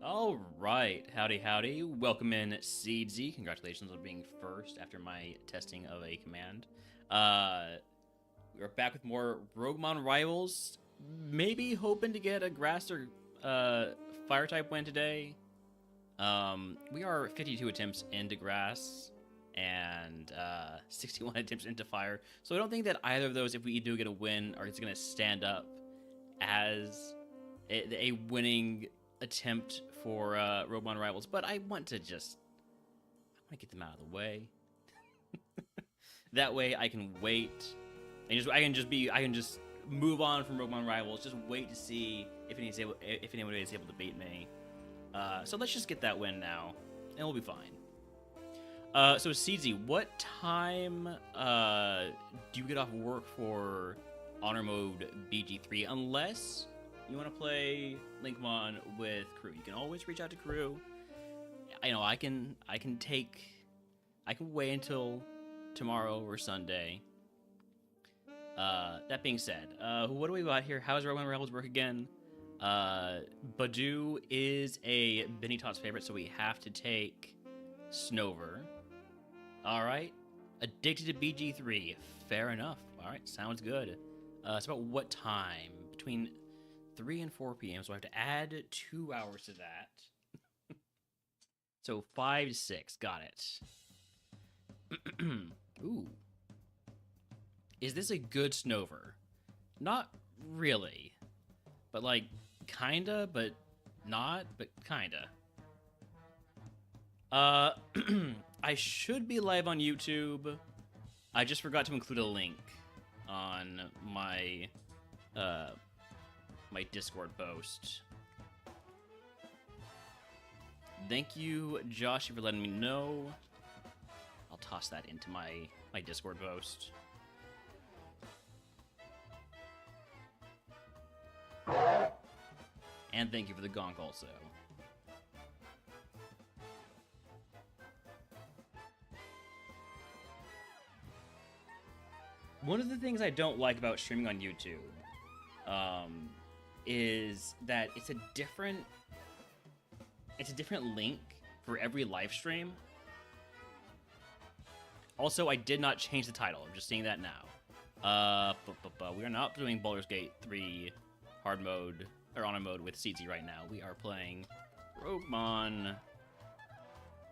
All right, howdy, howdy. Welcome in, Seedsy. Congratulations on being first after my testing of a command. We're back with more RogueMon Rivals. Maybe hoping to get a grass or fire type win today. We are 52 attempts into grass and 61 attempts into fire. So I don't think that either of those, if we do get a win, are going to stand up as a winning attempt for RogueMon Rivals, but I want to get them out of the way. That way I can wait and I can just move on from RogueMon Rivals, just wait to see if anybody is able to beat me. So let's just get that win now and we'll be fine. So Seedsy, what time do you get off work for honor mode BG3 unless you want to play Linkmon with crew? You can always reach out to crew. I can wait until tomorrow or Sunday. That being said, what do we got here? How does RogueMon Rivals work again? Badu is a Benny Tot's favorite, so we have to take Snover. All right. Addicted to BG3. Fair enough. All right, sounds good. It's about what time? Between 3 and 4 p.m., so I have to add 2 hours to that. So 5 to 6, got it. Ooh. Is this a good Snover? Not really. But like, kinda, but not, but kinda. I should be live on YouTube. I just forgot to include a link on my my Discord post. Thank you, Josh, for letting me know. I'll toss that into my Discord post. And thank you for the gonk also. One of the things I don't like about streaming on YouTube is that it's a different link for every live stream. Also, I did not change the title. I'm just seeing that now. We are not doing Baldur's Gate 3 hard mode or honor mode with Seedsy right now. We are playing RogueMon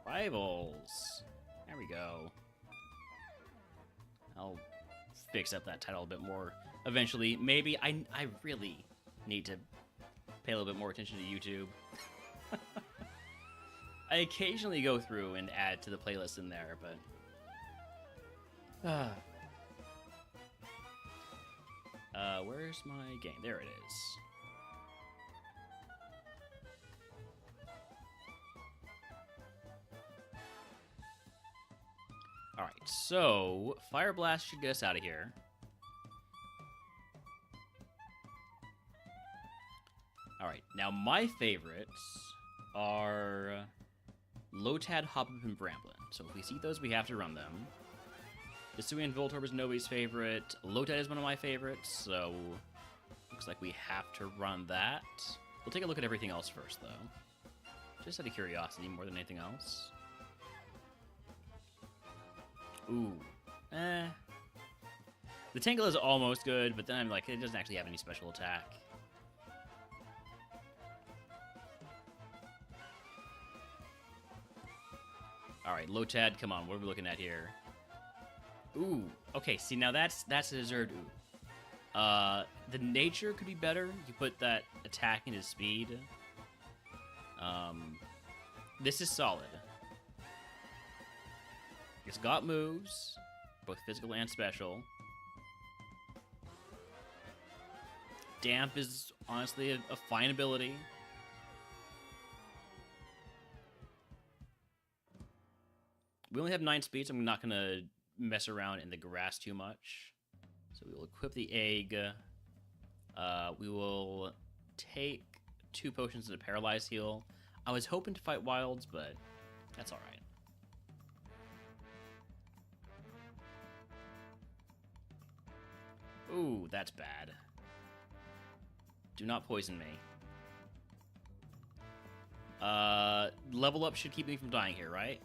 Rivals. There we go. I'll fix up that title a bit more eventually. Maybe I really need to pay a little bit more attention to YouTube. I occasionally go through and add to the playlist in there, but where's my game? There it is. All right, so Fire Blast should get us out of here. All right, now my favorites are Lotad, Hoppip, and Bramblin. So if we see those, we have to run them. Hisui and Voltorb is nobody's favorite. Lotad is one of my favorites, so looks like we have to run that. We'll take a look at everything else first, though. Just out of curiosity more than anything else. Ooh. The Tangle is almost good, but then I'm like, it doesn't actually have any special attack. Alright, Lotad, come on, what are we looking at here? Ooh, okay, see, now that's a deserved ooh. The nature could be better. You put that attack into speed. This is solid. It's got moves, both physical and special. Damp is honestly a fine ability. We only have 9 speed, so I'm not going to mess around in the grass too much. So we will equip the egg. We will take 2 potions and a paralyze heal. I was hoping to fight wilds, but that's alright. Ooh, that's bad. Do not poison me. Level up should keep me from dying here, right?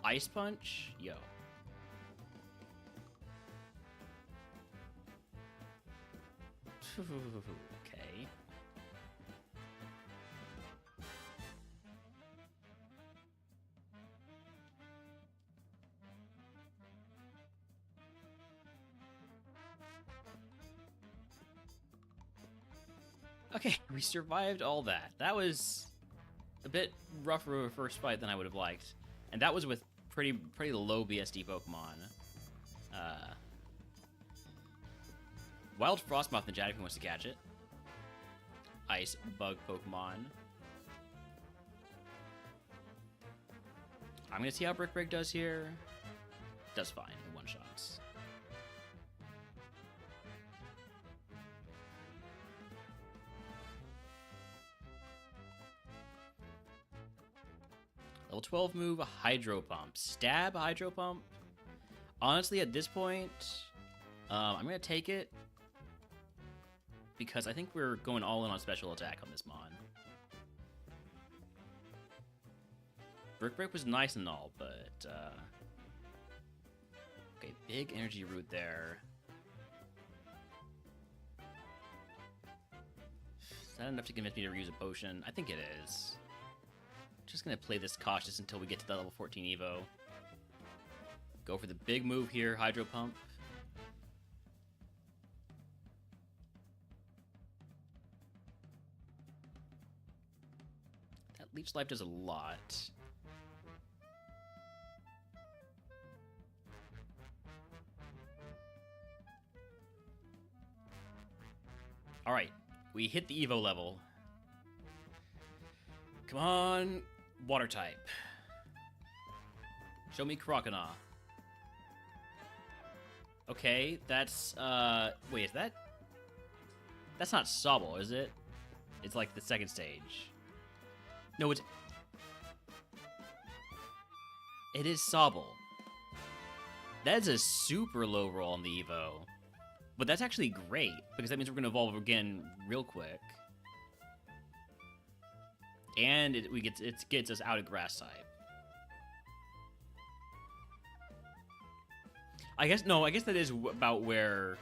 Ice Punch? Yo. Okay. Okay, we survived all that. That was a bit rougher of a first fight than I would have liked. And that was with pretty low BSD Pokemon. Wild Frostmoth and Jad if he wants to catch it. Ice Bug Pokemon. I'm going to see how Brick Break does here. Does fine. One shots. Level 12 move, Hydro Pump. Stab Hydro Pump. Honestly, at this point, I'm going to take it because I think we're going all in on special attack on this Mon. Brick Break was nice and all, but okay, big energy root there. Is that enough to convince me to reuse a potion? I think it is. Just gonna play this cautious until we get to the level 14 Evo. Go for the big move here, Hydro Pump. That Leech Life does a lot. Alright, we hit the Evo level. Come on, Water type. Show me Croconaw. Okay, that's, wait, is that? That's not Sobble, is it? It's like the second stage. No, it is Sobble. That is a super low roll on the Evo. But that's actually great, because that means we're going to evolve again real quick. And it gets us out of Grass type. I guess that is about where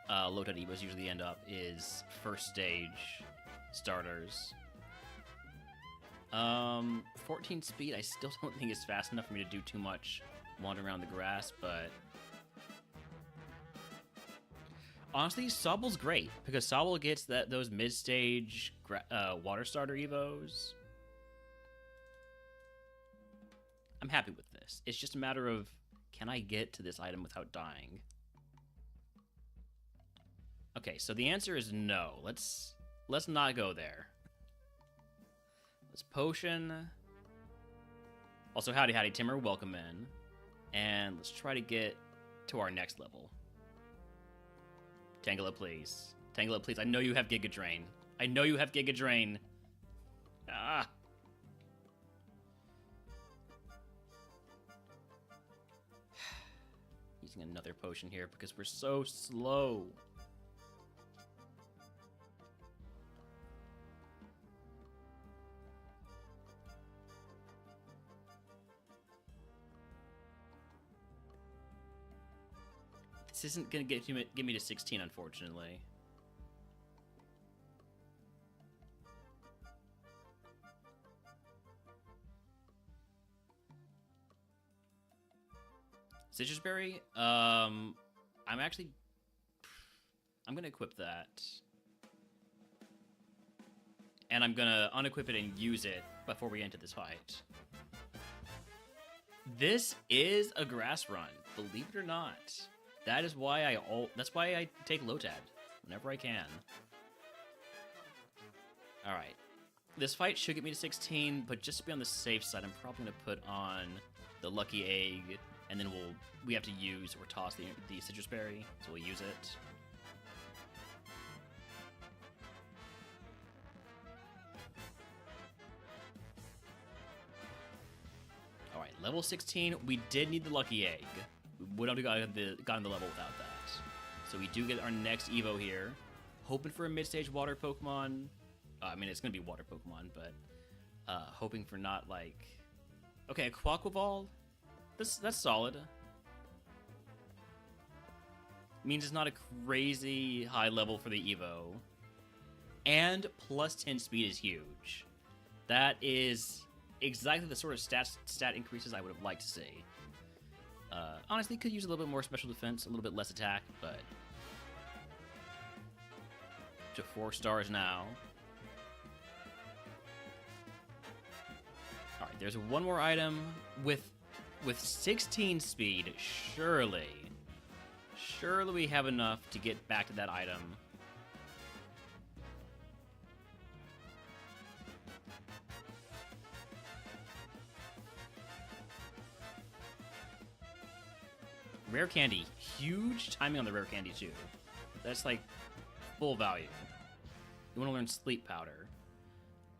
low-type Evos usually end up, is first stage starters. 14 speed, I still don't think is fast enough for me to do too much wandering around the grass, but honestly, Sobble's great, because Sobble gets those mid-stage water starter Evos. I'm happy with this. It's just a matter of, can I get to this item without dying? Okay, so the answer is no. Let's not go there. Let's potion. Also, howdy Timmer, welcome in. And let's try to get to our next level. Tangela, please. Tangela, please. I know you have Giga Drain. I know you have Giga Drain. Ah. Using another potion here because we're so slow. This isn't gonna get me to 16, unfortunately. Citrus Berry? I'm gonna equip that. And I'm gonna unequip it and use it before we enter this fight. This is a grass run, believe it or not. That is why that's why I take Lotad whenever I can. Alright. This fight should get me to 16, but just to be on the safe side, I'm probably gonna put on the Lucky Egg, and then we have to use or toss the Citrus Berry, so we'll use it. Alright, level 16, we did need the Lucky Egg. We would have gotten the level without that. So we do get our next Evo here. Hoping for a mid-stage water Pokemon. I mean, it's gonna be water Pokemon, but hoping for not like. Okay, a Quaquaval. That's solid. Means it's not a crazy high level for the Evo. And plus 10 speed is huge. That is exactly the sort of stat increases I would have liked to see. Honestly, could use a little bit more special defense, a little bit less attack, but to 4 stars now. All right, there's one more item with 16 speed. Surely we have enough to get back to that item. Rare candy. Huge timing on the rare candy, too. That's, like, full value. You want to learn sleep powder.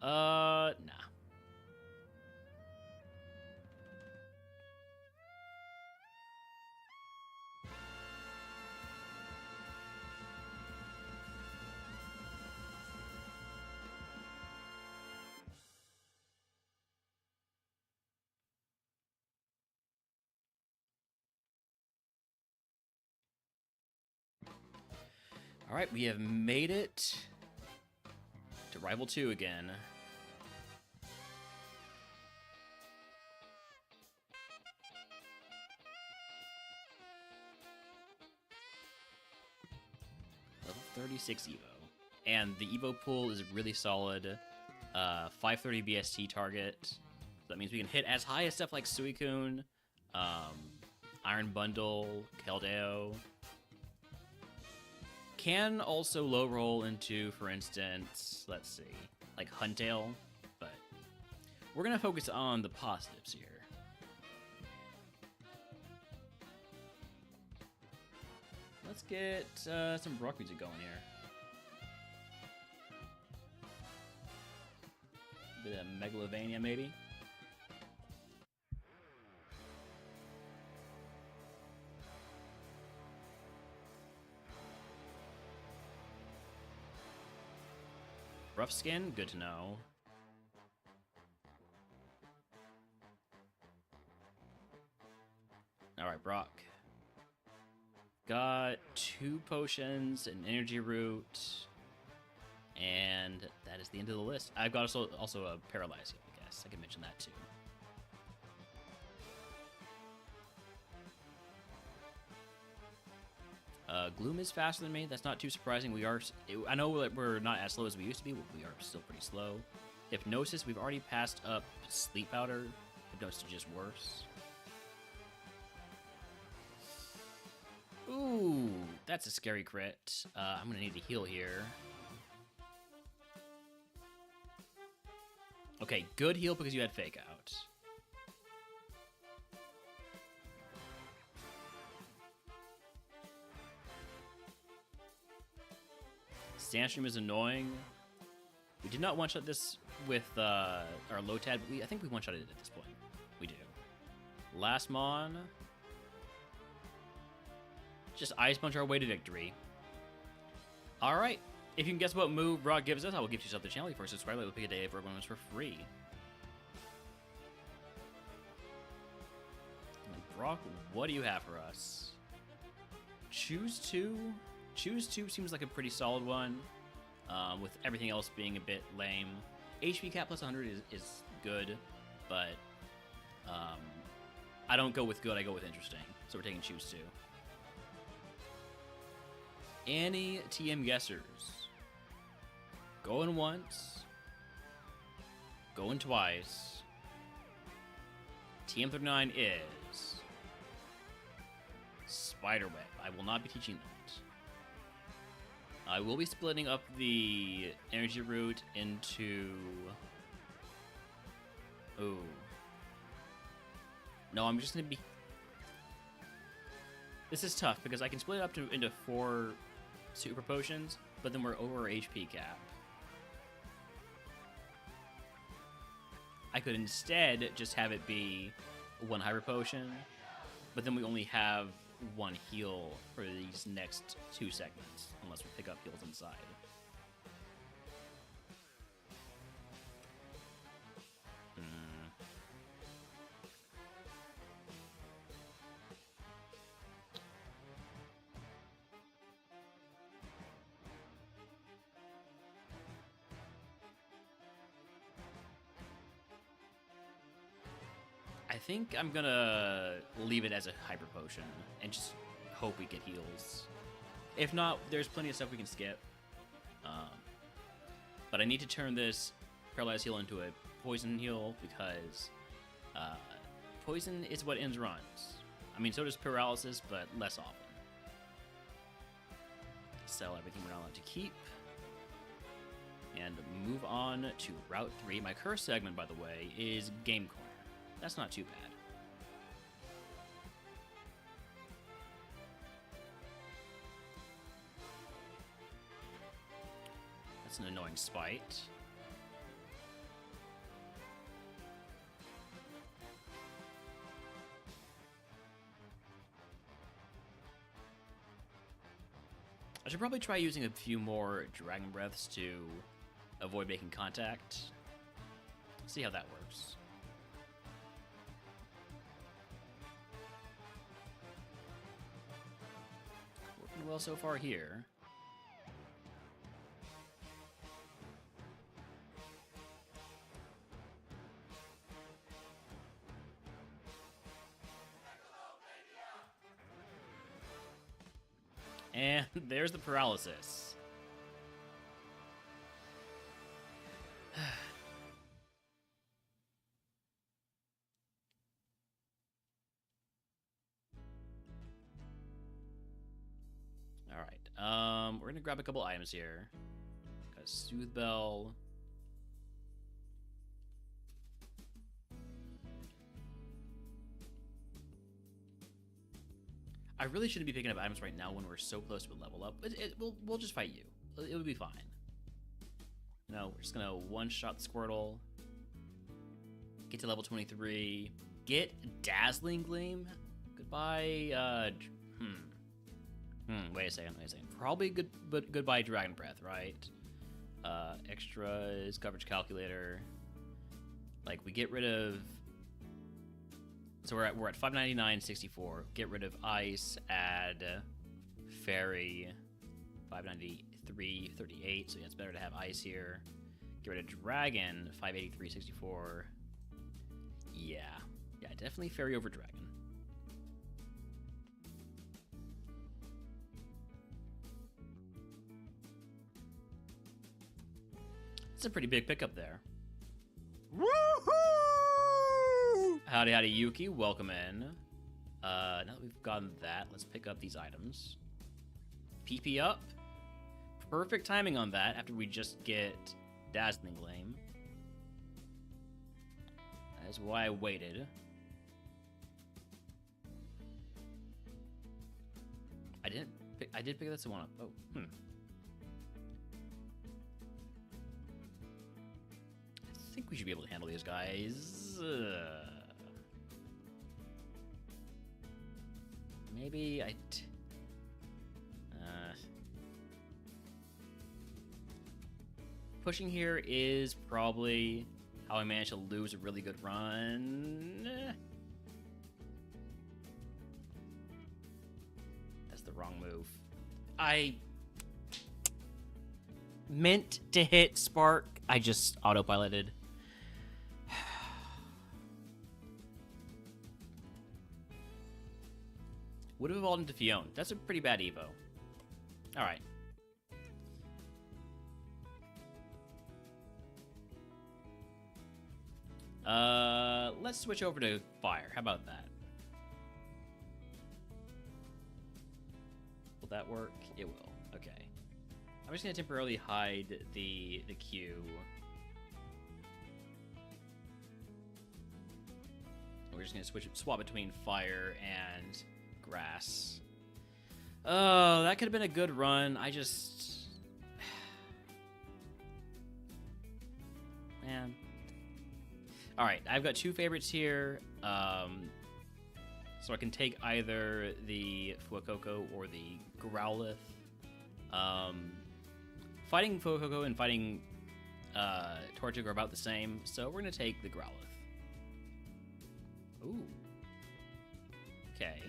Nah. All right, we have made it to Rival 2 again. Level 36 Evo. And the Evo pool is really solid. 530 BST target. So that means we can hit as high as stuff like Suicune, Iron Bundle, Keldeo. Can also low roll into, for instance, let's see, like Huntail, but we're going to focus on the positives here. Let's get some Brock music going here. A bit of Megalovania, maybe. Rough skin, good to know. Alright, Brock. Got 2 potions, an energy root, and that is the end of the list. I've got also a paralyze heal, I guess. I can mention that too. Gloom is faster than me. That's not too surprising. I know that we're not as slow as we used to be, but we are still pretty slow. Hypnosis, we've already passed up Sleep Powder. Hypnosis is just worse. Ooh, that's a scary crit. I'm gonna need to heal here. Okay, good heal because you had Fake Out. Sandstream is annoying. We did not one-shot this with our Lotad, but I think we one-shotted it at this point. We do. Last Mon. Just Ice Punch our way to victory. Alright. If you can guess what move Brock gives us, I will give you something to channel. For a subscriber, we'll pick a day of RogueMon for free. And Brock, what do you have for us? Choose 2? Choose 2 seems like a pretty solid one, with everything else being a bit lame. HP cap plus 100 is good, but I don't go with good, I go with interesting. So we're taking Choose 2. Any TM guessers? Going once. Going twice. TM39 is Spiderweb. I will not be teaching that. I will be splitting up the energy root into... Ooh. No, I'm just going to be... This is tough, because I can split it up into 4 super potions, but then we're over our HP cap. I could instead just have it be 1 hyper potion, but then we only have 1 heal for these next 2 segments, unless we pick up heals inside. think I'm gonna leave it as a hyper potion and just hope we get heals. If not, there's plenty of stuff we can skip. But I need to turn this paralyzed heal into a poison heal because poison is what ends runs. I mean, so does paralysis, but less often. Sell everything we're not allowed to keep. And move on to Route 3. My curse segment, by the way, is Game Corner. That's not too bad. That's an annoying spite. I should probably try using a few more Dragon Breaths to avoid making contact. See how that works. Working well so far here. And there's the paralysis. Alright, we're gonna grab a couple items here. Got a Soothe Bell. I really shouldn't be picking up items right now when we're so close to a level up. We'll just fight you. It'll be fine. No, we're just gonna one-shot the Squirtle. Get to level 23. Get Dazzling Gleam. Goodbye, wait a second. Probably goodbye Dragon Breath, right? Extras, coverage calculator. Like, we get rid of... So we're at 599.64. Get rid of Ice, add Fairy, 593.38. So yeah, it's better to have Ice here. Get rid of Dragon, 583.64. Yeah, definitely Fairy over Dragon. It's a pretty big pickup there. Woohoo! Howdy, Yuki. Welcome in. Now that we've gotten that, let's pick up these items. PP up. Perfect timing on that after we just get Dazzling Gleam. That is why I waited. I did pick this one up. Oh, I think we should be able to handle these guys. Maybe pushing here is probably how I managed to lose a really good run. That's the wrong move. I meant to hit Spark. I just autopiloted. Would have evolved into Fiona. That's a pretty bad Evo. Alright. Let's switch over to Fire. How about that? Will that work? It will. Okay. I'm just gonna temporarily hide the Q. We're just gonna swap between Fire and Grass. Oh, that could have been a good run. I just... Man. Alright, I've got two favorites here. So I can take either the Fuecoco or the Growlithe. Fighting Fuecoco and fighting Torchic are about the same, so we're going to take the Growlithe. Ooh. Okay.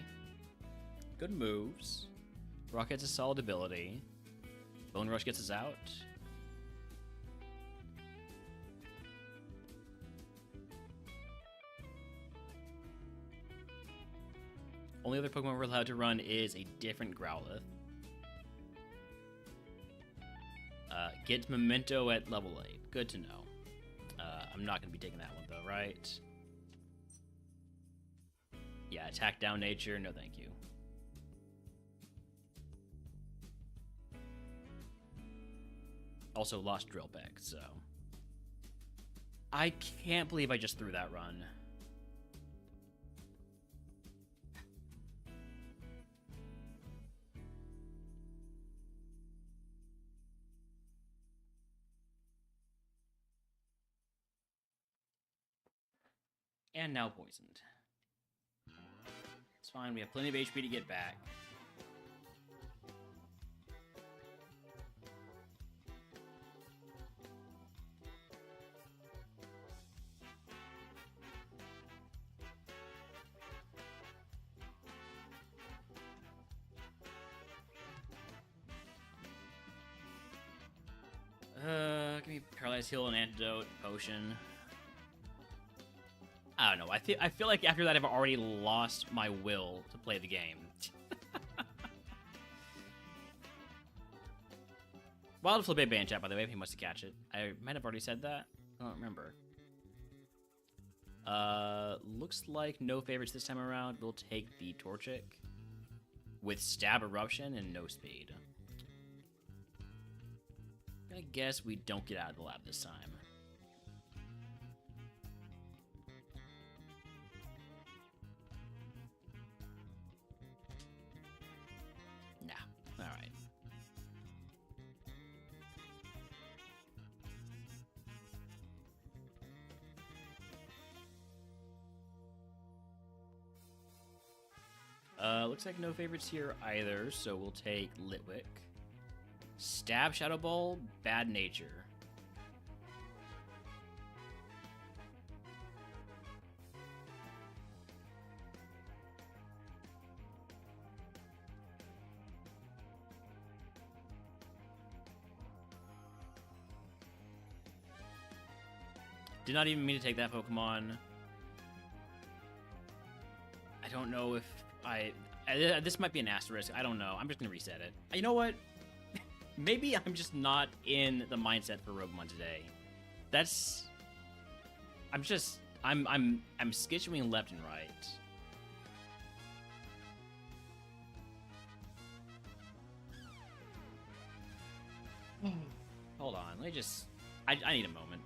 Good moves. Rock gets a solid ability. Bone Rush gets us out. Only other Pokemon we're allowed to run is a different Growlithe. Get Memento at level 8. Good to know. I'm not going to be taking that one, though, right? Yeah, attack down nature. No, thank you. Also lost Drill Peck, so... I can't believe I just threw that run. And now poisoned. It's fine, we have plenty of HP to get back. Give me Paralyzed Heal, an Antidote, Potion. I don't know. I feel like after that I've already lost my will to play the game. Wild Flip a ban chat, by the way, if he wants to catch it. I might have already said that. I don't remember. Looks like no favorites this time around. We'll take the Torchic with Stab Eruption and no speed. I guess we don't get out of the lab this time. Nah, alright. Looks like no favorites here either, so we'll take Litwick. Stab Shadow Ball, Bad Nature. Did not even mean to take that Pokemon. I don't know if this might be an asterisk. I don't know. I'm just gonna reset it. You know what? Maybe I'm just not in the mindset for RogueMon today. I'm skitching left and right. Hold on, let me just... I need a moment.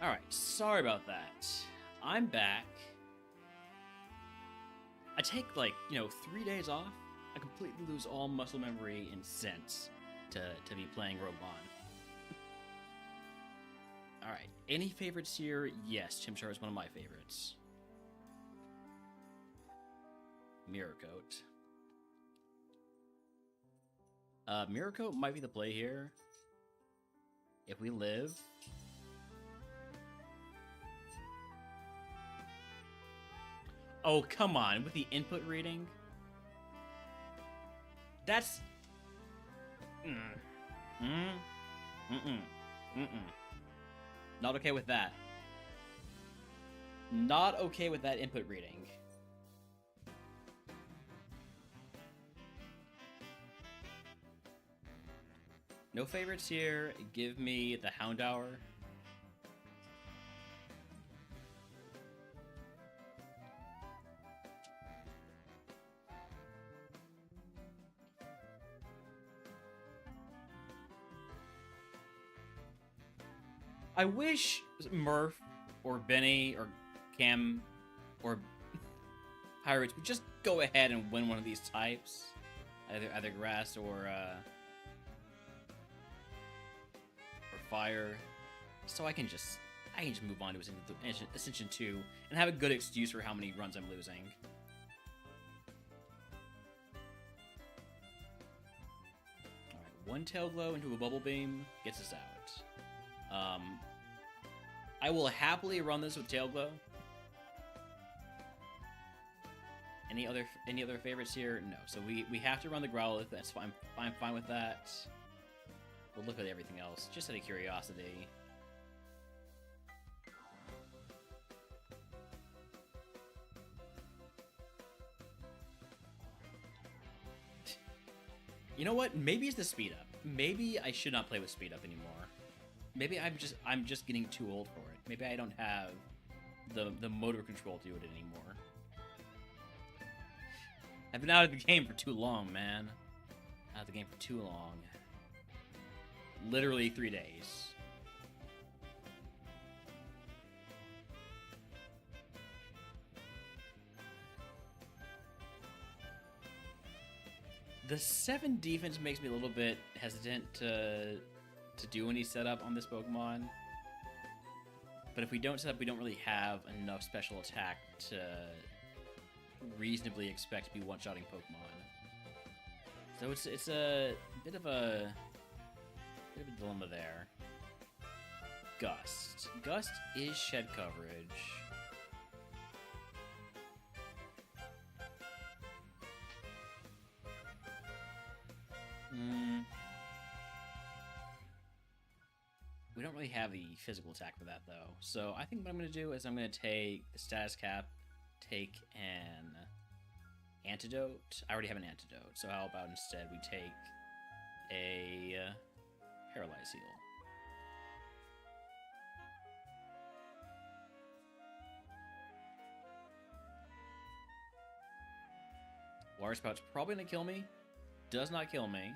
Alright, sorry about that. I'm back. I take, like, 3 days off. I completely lose all muscle memory and sense to be playing RogueMon. Alright, any favorites here? Yes, Chimchar is one of my favorites. Mirror Coat. Mirror Coat might be the play here. If we live. Oh, come on, with the input reading? That's... Not okay with that. Not okay with that input reading. No favorites here. Give me the Hound Hour. I wish Murph or Benny or Cam or Pirates would just go ahead and win one of these types. Either grass or fire. So I can just move on to Ascension 2 and have a good excuse for how many runs I'm losing. Alright, one Tail Glow into a Bubble Beam gets us out. I will happily run this with Tail Glow. Any other favorites here? No. So we have to run the Growlithe. That's fine. I'm fine with that. We'll look at everything else, just out of curiosity. You know what? Maybe it's the speed up. Maybe I should not play with speed up anymore. Maybe I'm just getting too old for it. Maybe I don't have the motor control to do it anymore. I've been out of the game for too long, man. Out of the game for too long. Literally 3 days. The 7 defense makes me a little bit hesitant to do any setup on this Pokemon. But if we don't set up, we don't really have enough special attack to reasonably expect to be one-shotting Pokemon. So it's a bit of a dilemma there. Gust. Gust is shed coverage. We don't really have the physical attack for that, though. So I think what I'm going to do is I'm going to take the status cap, take an antidote. I already have an antidote, so how about instead we take a Paralyze Heal. Water Spout's probably going to kill me. Does not kill me.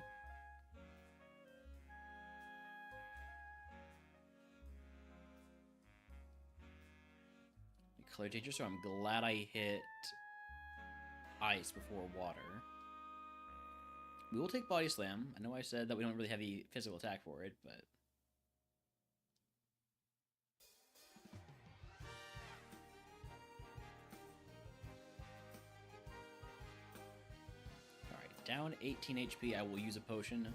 Color Changer, so I'm glad I hit Ice before Water. We will take Body Slam. I know I said that we don't really have the physical attack for it, but... Alright, down 18 HP, I will use a potion.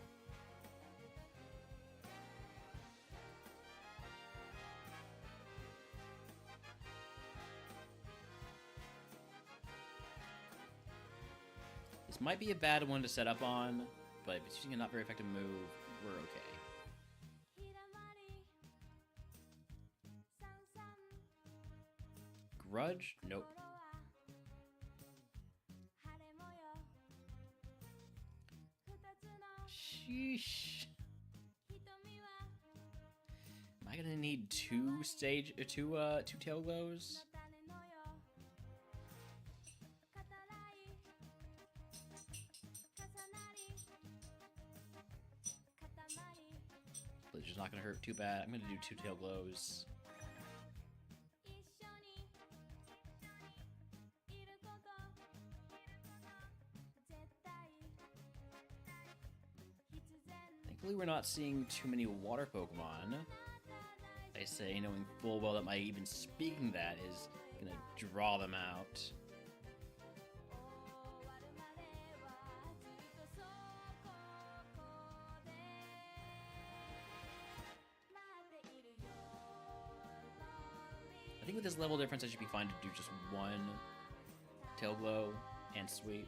This might be a bad one to set up on, but if it's using a not very effective move, we're okay. Grudge? Nope. Sheesh. Am I gonna need two Tail Glows? Blizzard's not gonna hurt too bad. I'm gonna do 2 Tail Glows. Hopefully we're not seeing too many water Pokemon. I say, knowing full well that my even speaking that is gonna draw them out. I think with this level difference, I should be fine to do just one Tail Glow and Sweep.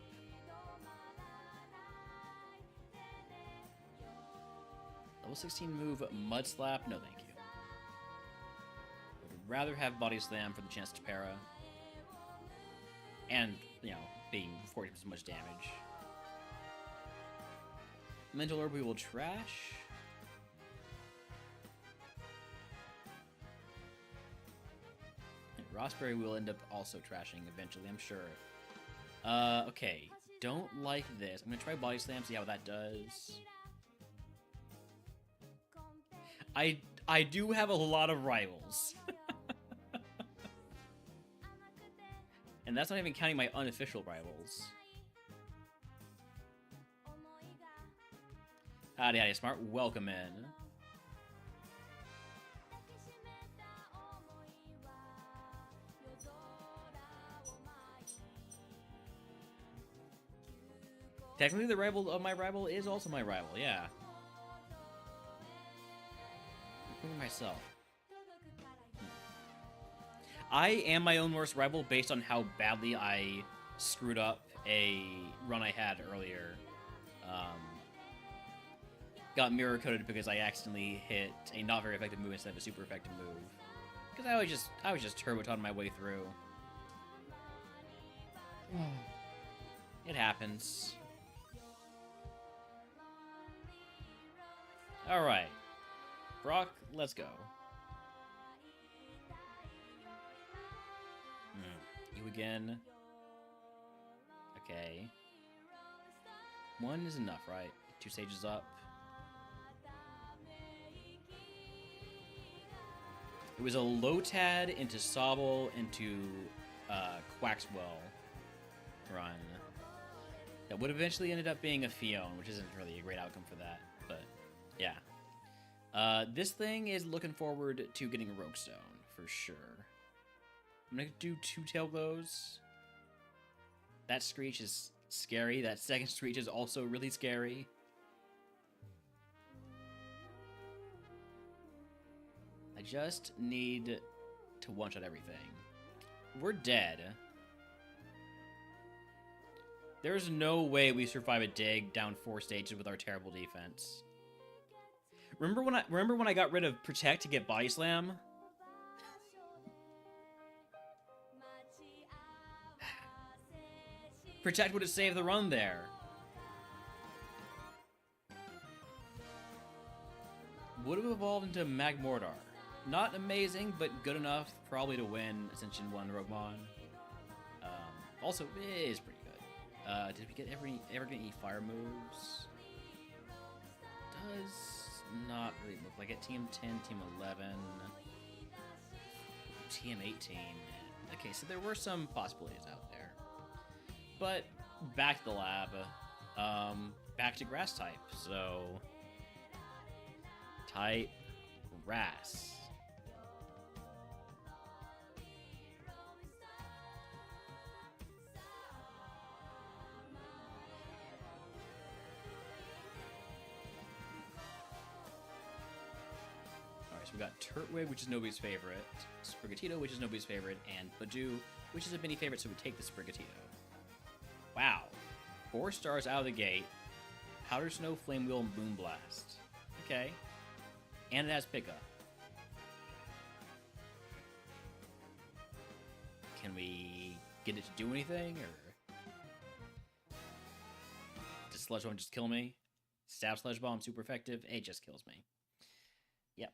Level 16 move, Mud Slap, no thank you. I would rather have Body Slam for the chance to para. And, you know, being 40% as much damage. Mental Orb we will trash. And Rossberry will end up also trashing eventually, I'm sure. Okay. Don't like this. I'm gonna try Body Slam, see how that does. I do have a lot of rivals. And that's not even counting my unofficial rivals. Howdy, howdy, Smart. Welcome in. Technically, the rival of my rival is also my rival, yeah. Including myself. I am my own worst rival based on how badly I screwed up a run I had earlier. Got mirror coded because I accidentally hit a not very effective move instead of a super effective move. Because I was just turboton my way through. It happens. Alright. Brock, let's go. You again. Okay. One is enough, right? 2 stages up. It was a Lotad into Sobble into Quaxwell run. That would eventually ended up being a Fion, which isn't really a great outcome for that, but yeah. This thing is looking forward to getting a Rogue Stone, for sure. I'm gonna do 2 Tail Glows. That Screech is scary. That second Screech is also really scary. I just need to one-shot everything. We're dead. There's no way we survive a dig down 4 stages with our terrible defense. Remember when I got rid of Protect to get Body Slam? Protect would have saved the run there. Would have evolved into Magmortar. Not amazing, but good enough probably to win Ascension 1 RogueMon. Also, it is pretty good. Did we get ever get any fire moves? Does not really look like it. Team 10, Team 11, Team 18. Okay, so there were some possibilities out there. But back to the lab. Back to grass type. So type grass. Alright, so we got Turtwig, which is nobody's favorite, Sprigatito, which is nobody's favorite, and Badoo, which is a mini favorite, so we take the Sprigatito. Wow. 4 stars out of the gate. Powder Snow, Flame Wheel, and Moonblast. Okay. And it has pickup. Can we get it to do anything, or does Sludge Bomb just kill me? Stab Sludge Bomb, super effective. It just kills me. Yep.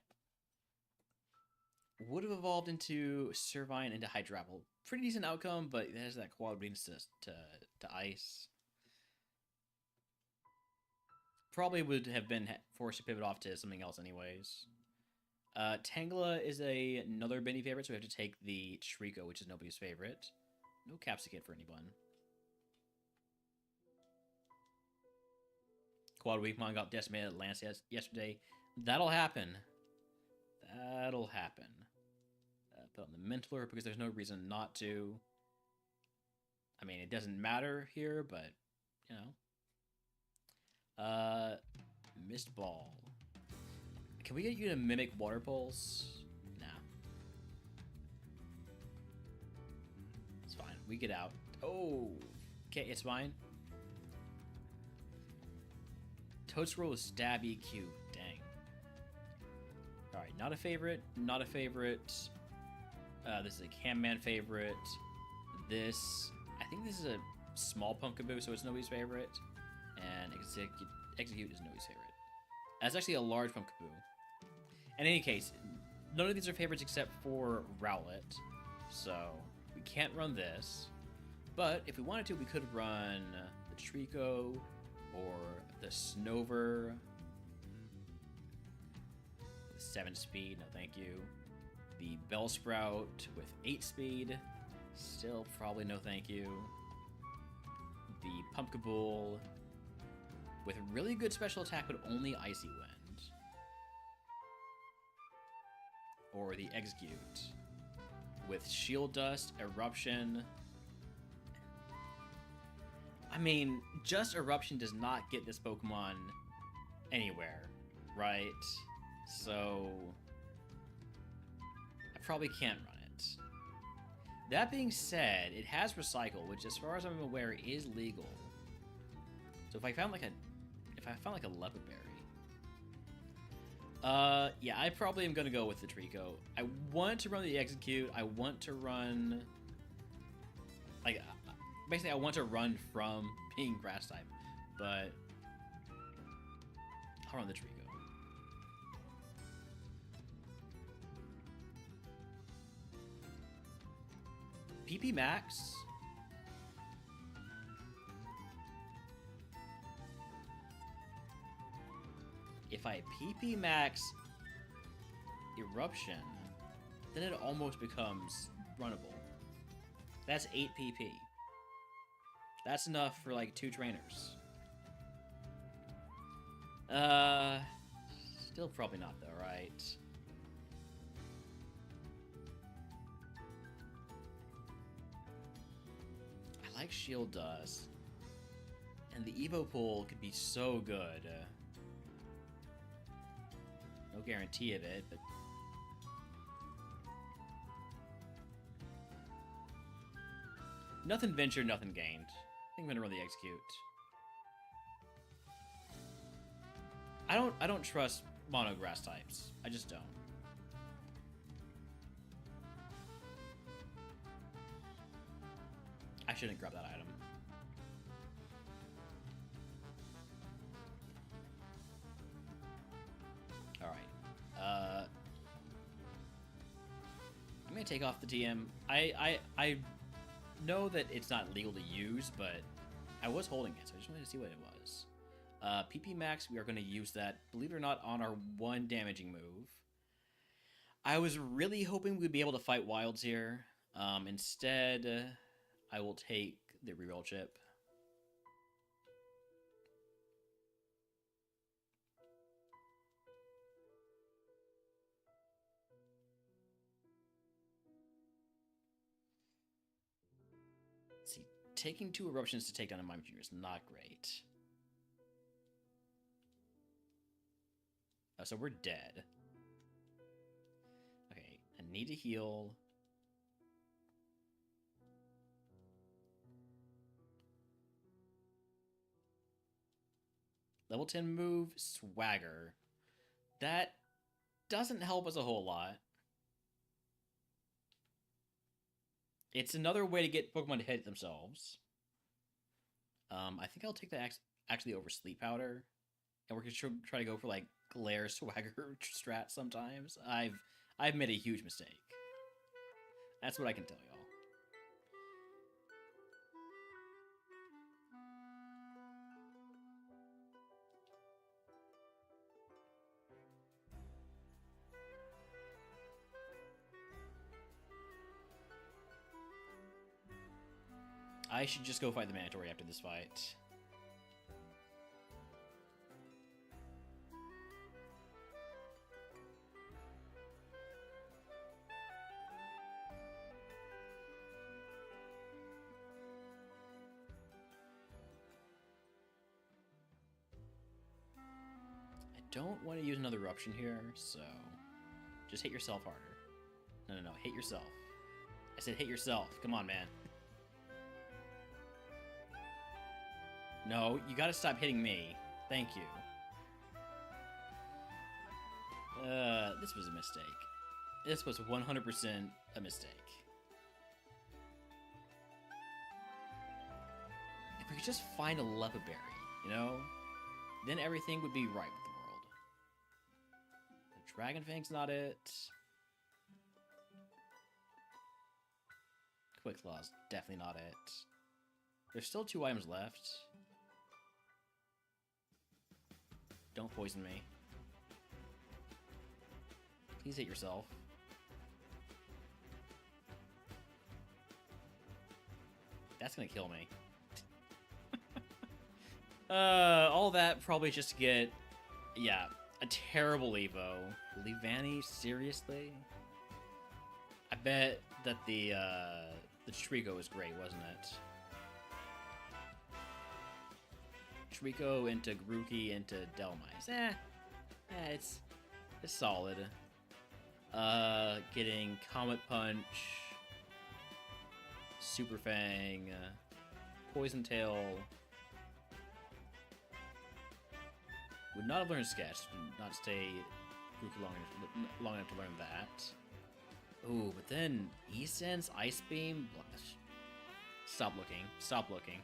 Would have evolved into Servine into Hydrapple. Pretty decent outcome, but it has that quad weakness to ice. Probably would have been forced to pivot off to something else anyways. Tangela is another Benny favorite, so we have to take the Shriko, which is nobody's favorite. No Capsicate for anyone. Quad Weakmon got decimated at Lance yesterday. That'll happen. That'll happen. Put on the Mentler because there's no reason not to. I mean, it doesn't matter here, but, you know. Mist Ball. Can we get you to mimic Water Pulse? Nah. It's fine. We get out. Oh. Okay, it's fine. Toadscroll is stab EQ. Dang. Alright, not a favorite. Not a favorite. This is a Camman favorite. This... I think this is a small Pumpkaboo, so it's nobody's favorite. And Execute is nobody's favorite. That's actually a large Pumpkaboo. In any case, none of these are favorites except for Rowlet. So, we can't run this. But, if we wanted to, we could run the Trico or the Snover. 7 speed, no thank you. The Bellsprout with 8 speed. Still probably no thank you. The Pumpkabool with really good special attack, but only Icy Wind. Or the Execute with Shield Dust, Eruption. I mean, just Eruption does not get this Pokemon anywhere, right? So I probably can't run it. That being said, it has Recycle, which as far as I'm aware is legal. So if I found like a Leopard Berry. Yeah, I probably am gonna go with the Trico. I want to run the Execute. I want to run like basically I want to run from being Grass type, but I'll run the Trico. PP Max. If I PP Max Eruption, then it almost becomes runnable. That's 8 PP. That's enough for like 2 trainers. Still probably not though, right? I like Shield Dust. And the Evo Pool could be so good. No guarantee of it, but... Nothing ventured, nothing gained. I think I'm gonna run the Execute. I don't trust mono grass types. I just don't. I shouldn't grab that item. Alright. I'm gonna take off the TM. I know that it's not legal to use, but I was holding it, so I just wanted to see what it was. PP Max, we are going to use that, believe it or not, on our 1 damaging move. I was really hoping we'd be able to fight Wilds here. Instead, I will take the reroll chip. See, taking 2 Eruptions to take down a Mime Jr. is not great. Oh, so we're dead. Okay, I need to heal. Level 10 move, Swagger. That doesn't help us a whole lot. It's another way to get Pokemon to hit themselves. I think I'll take that actually over Sleep Powder. And we're going to try to go for, like, Glare Swagger strat sometimes. I've made a huge mistake. That's what I can tell y'all. I should just go fight the Mandatory after this fight. don't want to use another eruption here, so just hit yourself harder. No, hit yourself. I said hit yourself. Come on, man. No, you gotta stop hitting me. Thank you. This was a mistake. This was 100% a mistake. If we could just find a leopard berry, you know? Then everything would be right with the world. The Dragon Fang's not it. Quick Claw's definitely not it. There's still 2 items left. Don't poison me. Please hit yourself. That's gonna kill me. All that probably just to get, yeah, a terrible Evo. Levani, seriously? I bet that the Trico was great, wasn't it? Trico into Grookey into Delmise. It's solid. Getting Comet Punch, Super Fang, Poison Tail. Would not have learned Sketch, would not stay Grookey long enough to learn that. Ooh, but then E-Sense, Ice Beam. Stop looking. Stop looking.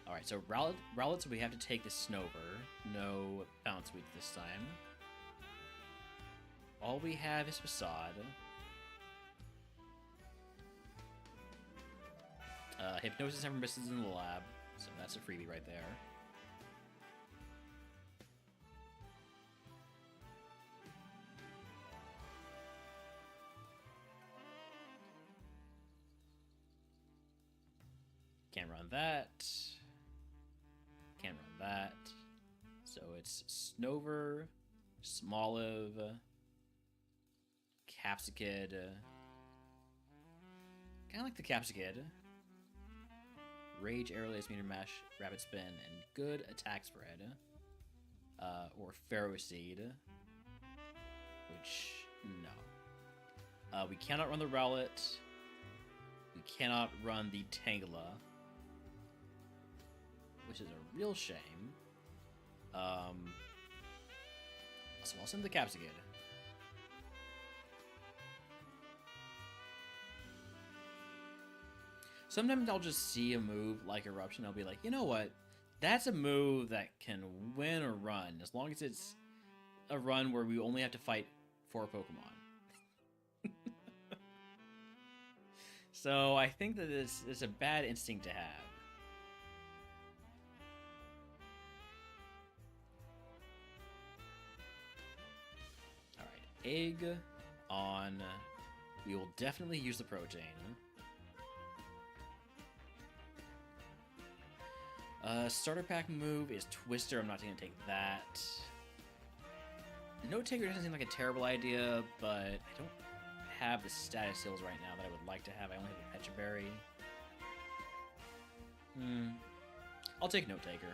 Alright, so Rowlets, we have to take the Snover. No Bounce Weed this time. All we have is Facade. Hypnosis never misses in the lab, so that's a freebie right there. Can't run that. Can't run that. So it's Snover, Smoliv, Capsicid. Kinda like the Capsicid. Rage, Airlace, Meteor Mash, Rapid Spin, and good attack spread. Or Ferroseed. Which, no. We cannot run the Rowlet. We cannot run the Tangela. Which is a real shame. So I'll send the Capsicid. Sometimes I'll just see a move like Eruption. I'll be like, you know what? That's a move that can win a run. As long as it's a run where we only have to fight 4 Pokemon. So I think that it's a bad instinct to have. Alright, Egg on. We will definitely use the Protein. Starter pack move is Twister. I'm not going to take that. Note Taker doesn't seem like a terrible idea, but I don't have the status heals right now that I would like to have. I only have a Pecha Berry. I'll take Note Taker.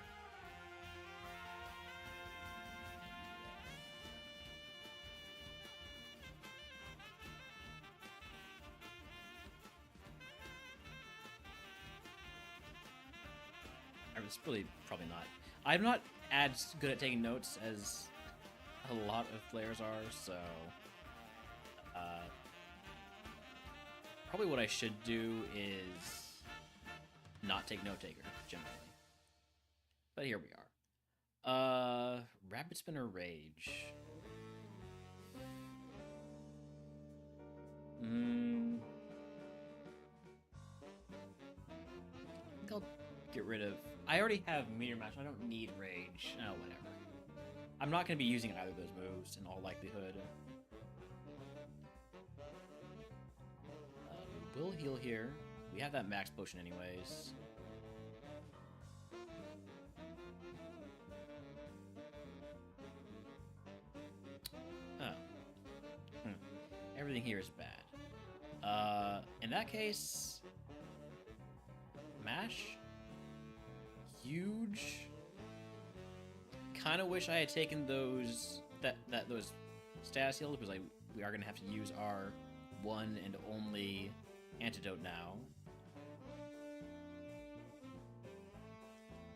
It's really probably not. I'm not as good at taking notes as a lot of players are, so probably what I should do is not take Note Taker generally. But here we are. Rapid Spin or Rage? I think I'll get rid of. I already have Meteor Mash. I don't need Rage. Oh, whatever. I'm not going to be using either of those moves in all likelihood. We will heal here. We have that Max Potion anyways. Oh. Everything here is bad. In that case, mash. Huge. Kind of wish I had taken those those status heals because we are gonna have to use our one and only antidote now.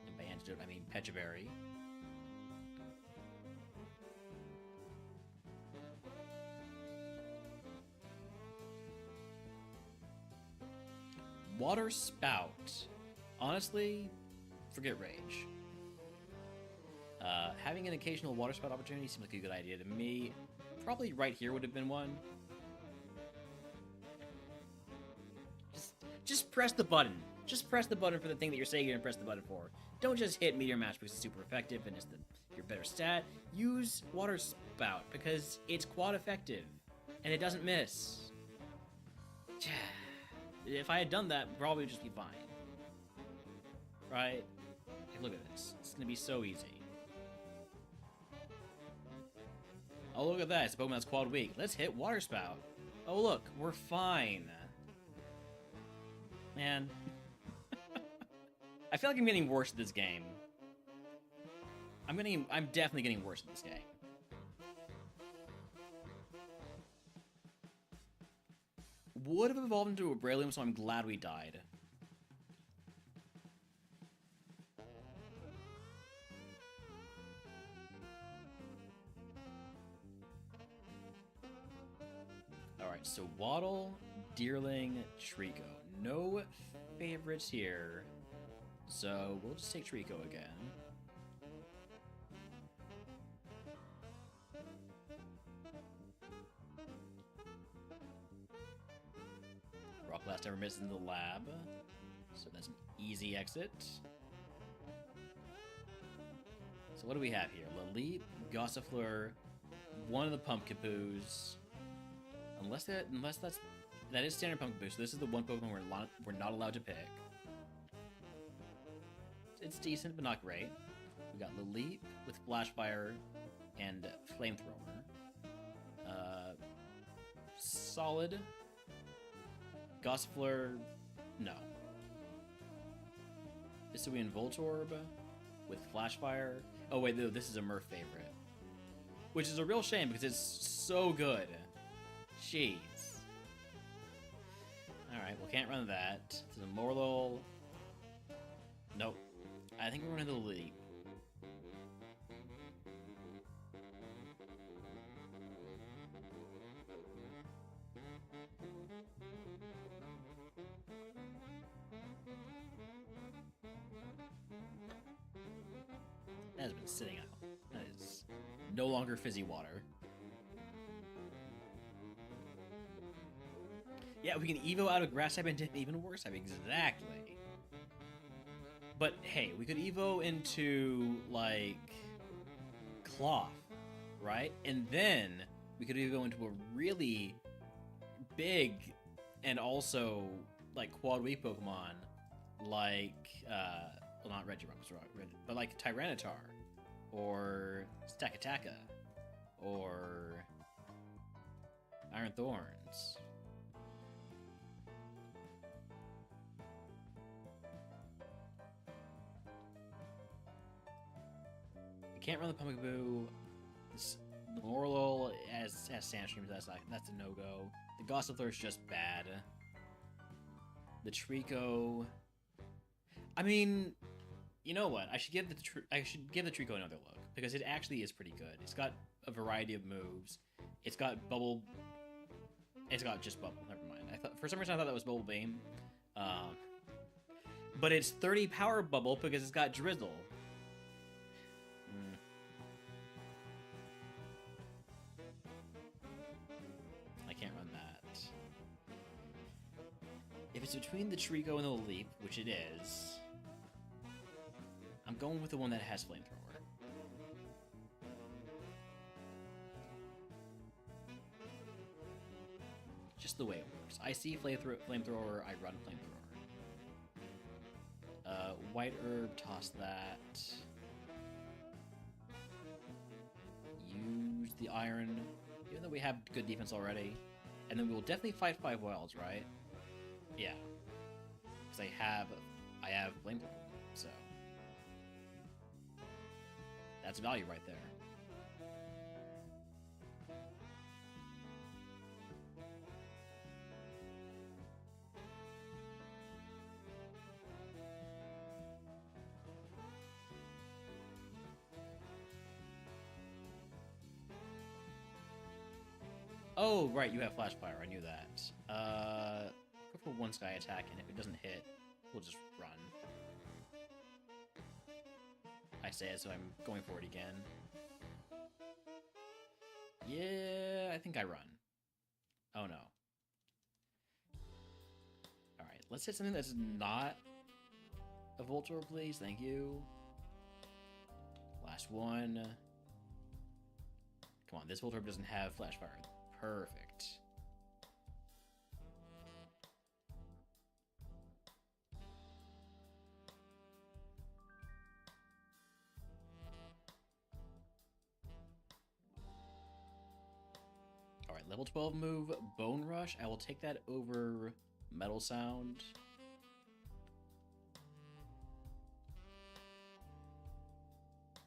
And by antidote, I mean Pecha Berry. Water Spout. Honestly, forget Rage. Having an occasional Water Spout opportunity seems like a good idea to me. Probably right here would have been one. Just press the button. Just press the button for the thing that you're saying you're gonna press the button for. Don't just hit Meteor Mash because it's super effective and it's your better stat. Use Water Spout because it's quad effective and it doesn't miss. If I had done that, probably would just be fine. Right? Hey, look at this. It's gonna be so easy. Oh, look at that. It's a Pokemon that's quad weak. Let's hit Water Spout. Oh, look. We're fine. Man. I feel like I'm getting worse at this game. I'm definitely getting worse at this game. Would have evolved into a Breloom, so I'm glad we died. Alright, so Waddle, Deerling, Trico. No favorites here. So we'll just take Trico again. Rock Blast never misses in the lab, so that's an easy exit. So what do we have here? Laleep, Gossifleur, one of the Pumpkinpoos. Unless that is standard Pumpkinpoo, so this is the one Pokemon we're not allowed to pick. It's decent, but not great. We got Laleep with Flashfire and Flamethrower. Solid. Gossifleur, no. Hisuian Voltorb with Flashfire. Oh wait, no, this is a Murph favorite. Which is a real shame because it's so good. Jeez. Alright, well, can't run that. To the Morlul. Nope. I think we're running the Leap. That has been sitting out. That is no longer fizzy water. Yeah, we can Evo out of Grass type into even worse type. Exactly. But hey, we could Evo into, like, Cloth, right? And then we could Evo into a really big and also, like, quad weak Pokemon, like, well, not Regirock, but like Tyranitar, or Stakataka, or Iron Thorns. You can't run the Pumpkaboo. The Morlul has Sandstream, so that's a no-go. The Gossifleur is just bad. The Trico, I mean, you know what? I should give the Trico another look because it actually is pretty good. It's got a variety of moves. It's got bubble. It's got just bubble. Never mind. For some reason I thought that was Bubble Beam, but it's 30 power bubble because it's got Drizzle. I can't run that. If it's between the Trico and the Leap, which it is, I'm going with the one that has Flamethrower. Just the way it works. I see Flamethrower, I run Flamethrower. White Herb, toss that. Use the Iron, even though we have good defense already. And then we will definitely fight 5 wells, right? Yeah. Because I have Flame Bloom, so that's value right there. Oh, right, you have Flash Fire. I knew that. Go for 1 Sky attack, and if it doesn't hit, we'll just run. I say it, so I'm going for it again. Yeah, I think I run. Oh, no. Alright, let's hit something that's not a Voltorb, please. Thank you. Last one. Come on, this Voltorb doesn't have Flash Fire. Perfect. Alright, level 12 move, Bone Rush. I will take that over Metal Sound.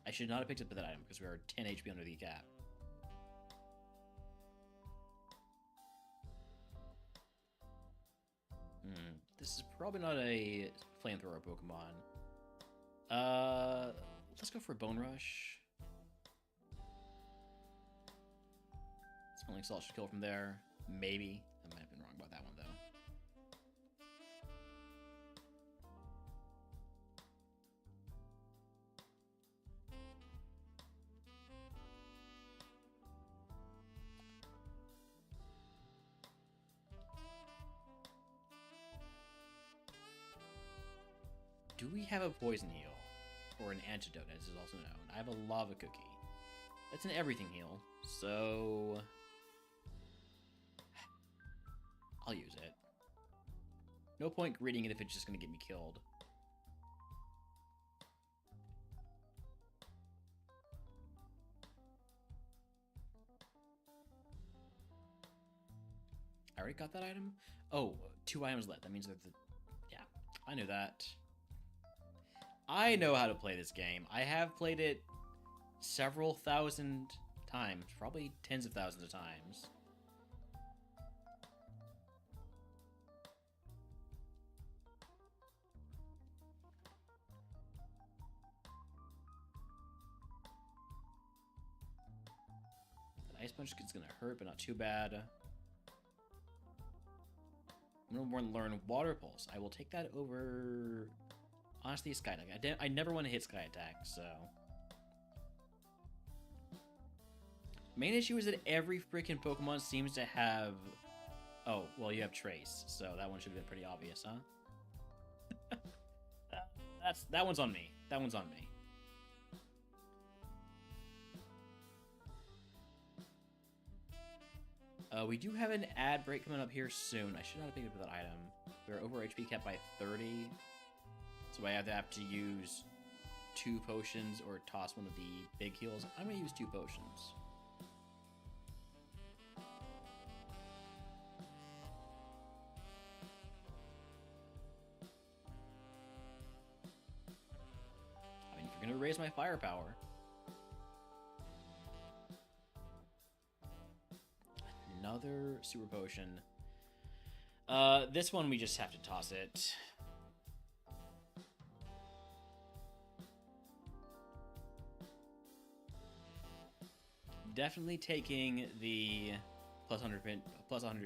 I should not have picked up that item because we are 10 HP under the cap. This is probably not a flamethrower Pokemon. Let's go for Bone Rush. Smelling Salt should kill from there. Maybe. I might have been wrong about that one, though. Do we have a Poison Heal? Or an Antidote, as is also known. I have a Lava Cookie. That's an everything heal, so I'll use it. No point greeting it if it's just going to get me killed. I already got that item? Oh, 2 items left. That means that yeah, I knew that. I know how to play this game. I have played it several thousand times, probably tens of thousands of times. That Ice Punch is gonna hurt, but not too bad. I'm gonna learn Water Pulse. I will take that over. Honestly, Sky Attack. I never want to hit Sky Attack, so. Main issue is that every freaking Pokemon seems to have. Oh, well, you have Trace, so that one should have been pretty obvious, huh? That one's on me. That one's on me. We do have an ad break coming up here soon. I should not have picked up that item. We're over HP cap by 30. So I either have to use 2 potions or toss one of the big heals. I'm going to use 2 potions. I mean, if you're going to raise my firepower. Another super potion. This one we just have to toss it. Definitely taking the plus 100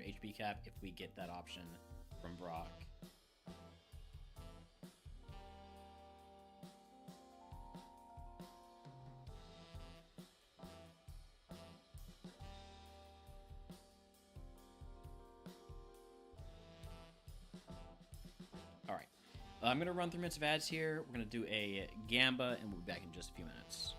HP cap if we get that option from Brock. Alright. I'm going to run through minutes of ads here. We're going to do a Gamba, and we'll be back in just a few minutes.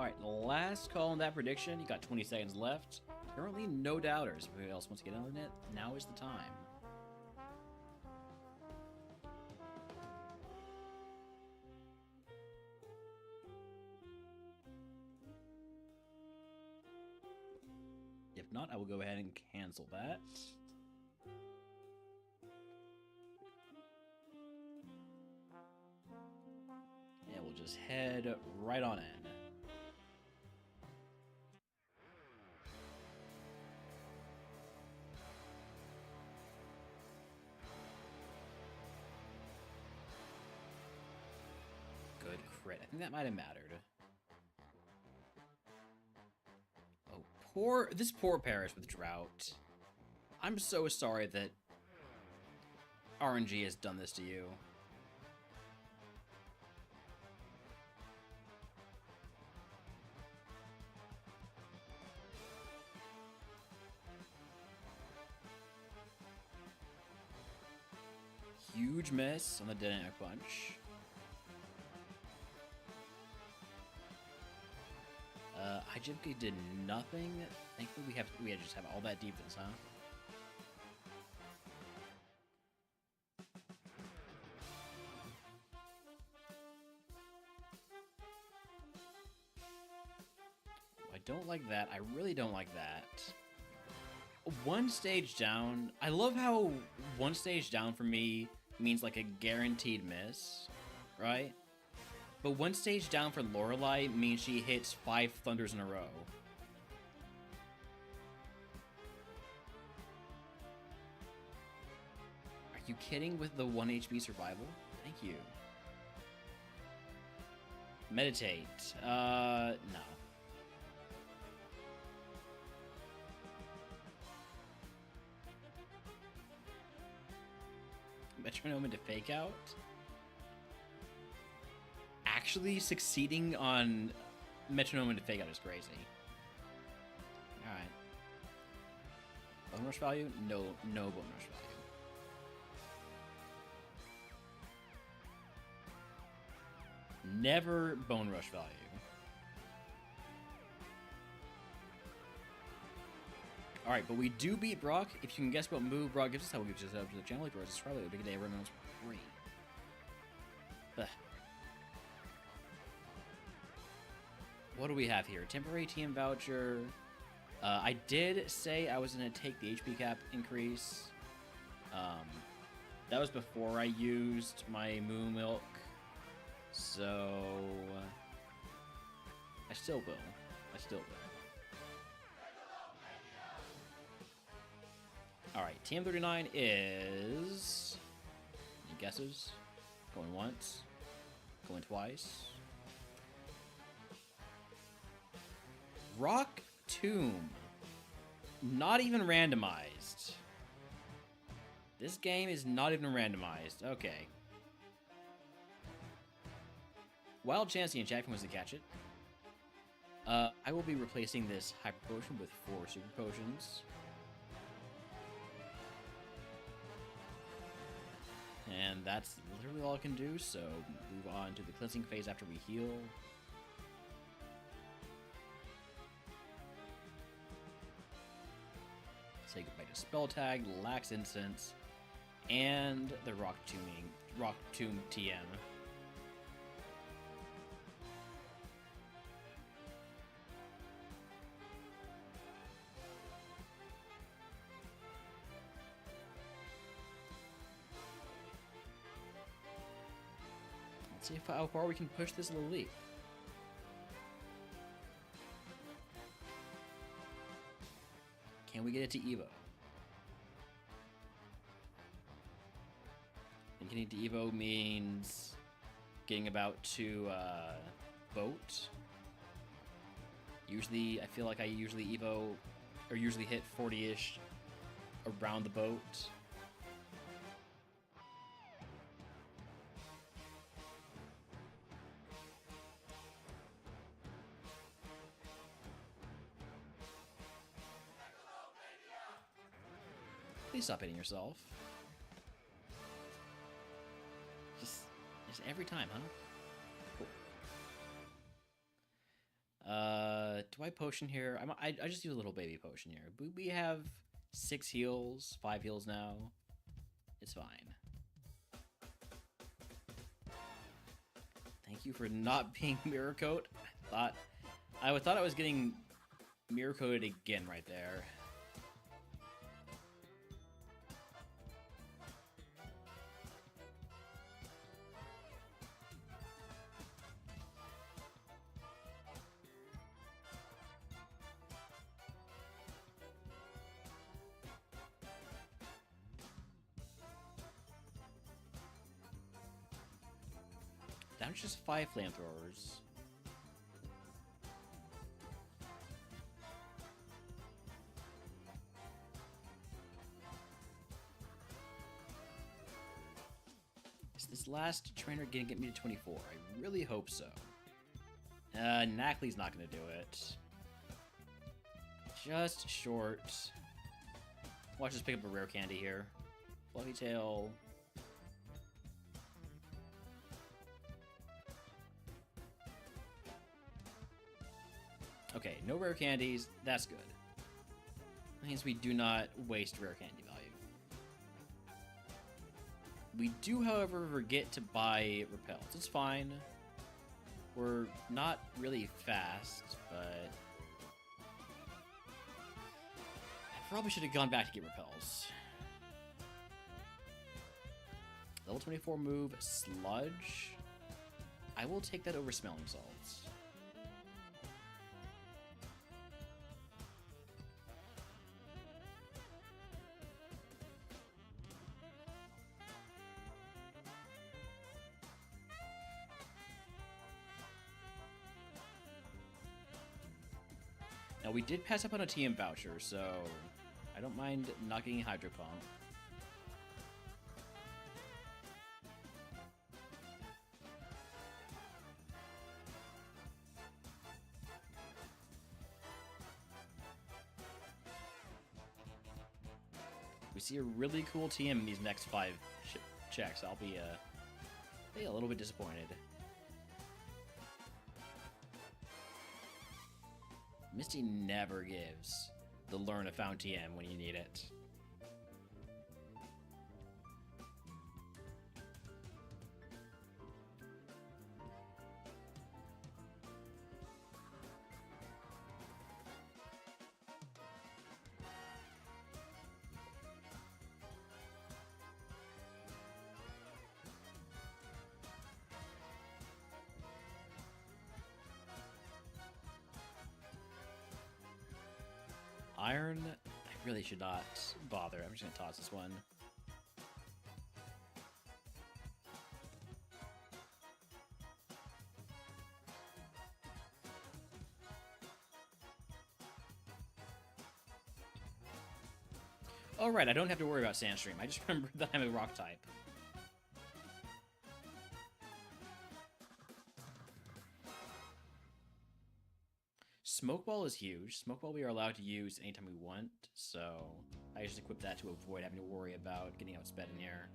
Alright, last call on that prediction. You got 20 seconds left. Currently, no doubters. If anybody else wants to get on it, now is the time. If not, I will go ahead and cancel that. And we'll just head right on in. Good crit. I think that might have mattered. This poor parish with drought. I'm so sorry that RNG has done this to you. Huge miss on the dynamic punch. Hijinka did nothing. Thankfully, we just have all that defense, huh? I don't like that. I really don't like that. One stage down. I love how one stage down for me means like a guaranteed miss, right? But one stage down for Lorelei means she hits 5 thunders in a row. Are you kidding with the 1 HP survival? Thank you. Meditate. No. Metronome into fake out? Actually succeeding on metronome into fake out is crazy. Alright. Bone rush value? No bone rush value. Never bone rush value. Alright, but we do beat Brock. If you can guess what move Brock gives us, I will give you up to the channel. Like, or subscribe. It would be a day everyone knows for free. Ugh. What do we have here? Temporary TM voucher. I did say I was going to take the HP cap increase. That was before I used my Moo Milk. So I still will. Alright, TM39 is... Any guesses? Going once. Going twice. Rock Tomb. Not even randomized. This game is not even randomized. Okay. Wild Chance the Enchantment was to catch it. I will be replacing this Hyper Potion with 4 Super Potions. And that's literally all I can do, so move on to the cleansing phase after we heal. Say goodbye to Spell Tag, Lax Incense, and the Rock Tomb TM. Let's see how far we can push this little leap. Can we get it to Evo? And getting to Evo means getting about to boat. Usually, I feel like I usually Evo, or usually hit 40-ish around the boat. Please stop hitting yourself. Just every time, huh? Do I potion here? I just use a little baby potion here. We have 6 heals, 5 heals now. It's fine. Thank you for not being mirror coat. I thought I was getting mirror coated again right there. That's just 5 flamethrowers. Is this last trainer gonna get me to 24? I really hope so. Knackley's not gonna do it. Just short. Watch us pick up a rare candy here. Fluffy Tail. Okay, no rare candies. That's good. That means we do not waste rare candy value. We do, however, forget to buy repels. It's fine. We're not really fast, but I probably should have gone back to get repels. Level 24 move, Sludge. I will take that over Smelling Salts. Now, we did pass up on a TM voucher, so I don't mind not getting a Hydro Pump. We see a really cool TM in these next 5 checks. I'll be a little bit disappointed. Misty never gives the Learn a Found TM when you need it. Iron, I really should not bother. I'm just going to toss this one. Oh, right, I don't have to worry about Sandstream. I just remembered that I'm a rock type. Smoke Ball is huge. Smoke Ball we are allowed to use anytime we want, so I just equip that to avoid having to worry about getting outsped in here.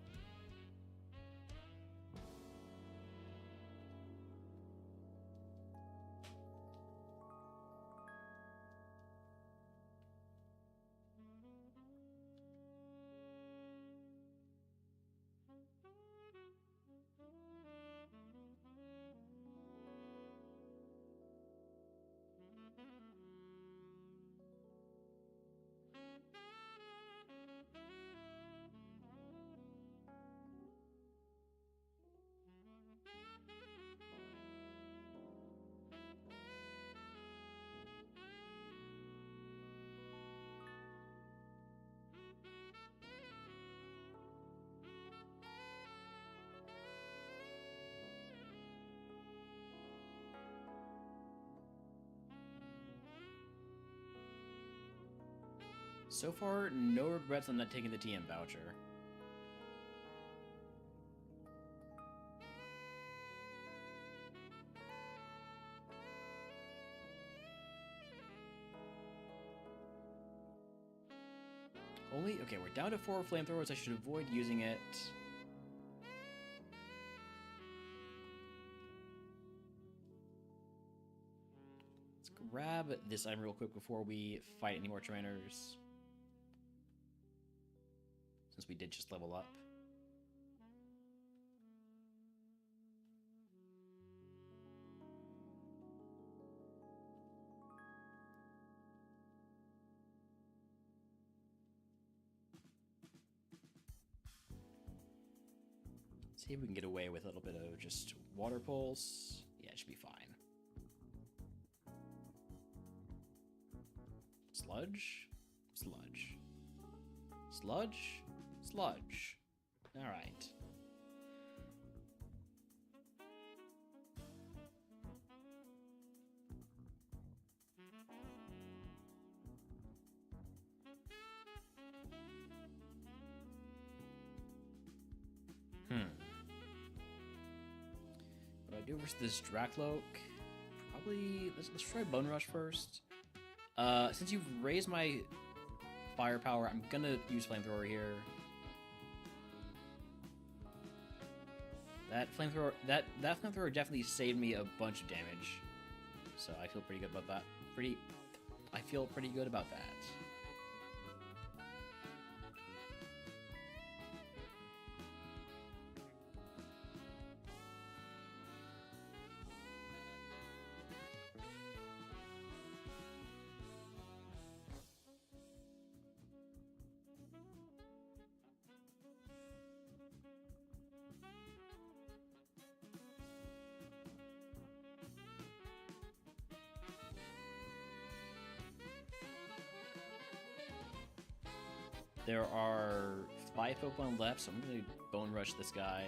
So far, no regrets on not taking the TM voucher. Okay, we're down to 4 flamethrowers. I should avoid using it. Let's grab this item real quick before we fight any more trainers. Since we did just level up. See if we can get away with a little bit of just water pulse. Yeah, it should be fine. Sludge? Sludge. Sludge? Sludge. Alright. What do I do versus this Dracloak? Probably let's try Bone Rush first. Since you've raised my firepower, I'm gonna use Flamethrower here. That flamethrower definitely saved me a bunch of damage, so I feel pretty good about that. I feel pretty good about that. There are 5 Pokemon left, so I'm going to Bone Rush this guy.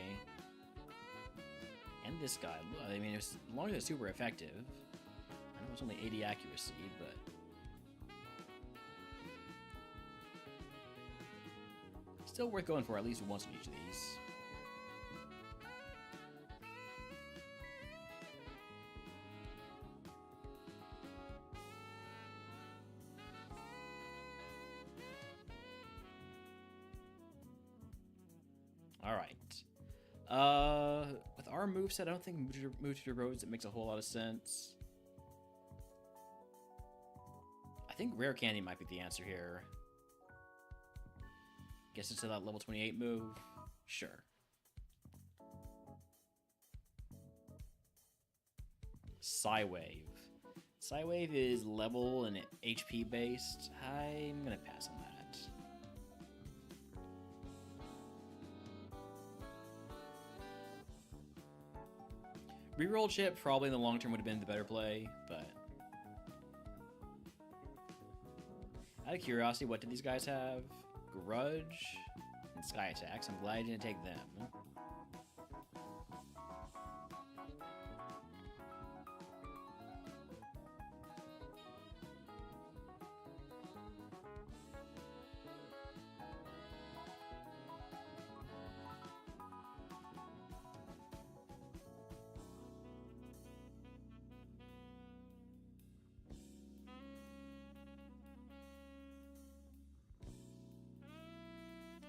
And this guy. I mean, as long as it's super effective. I know it's only 80 accuracy, but... still worth going for at least once in each of these. Alright. With our moveset, I don't think move to the roads, it makes a whole lot of sense. I think Rare Candy might be the answer here. Guess it's to that level 28 move. Sure. Psywave. Psywave is level and HP based. I'm gonna pass on that. Reroll chip probably in the long term would have been the better play, but out of curiosity, what did these guys have? Grudge and Sky Attacks. I'm glad I didn't take them.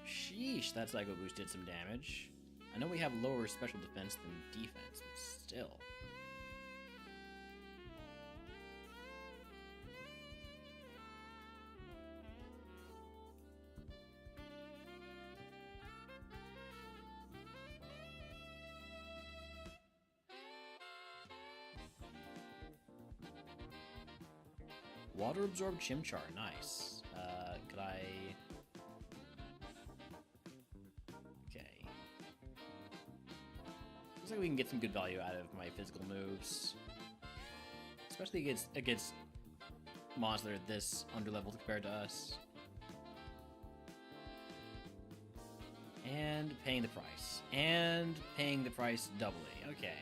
Sheesh, that Psycho Boost did some damage. I know we have lower special defense than defense, but still. Water absorbed Chimchar, nice. Could I... Looks like we can get some good value out of my physical moves. Especially against monsters that are this underleveled compared to us. And paying the price. And paying the price doubly. Okay.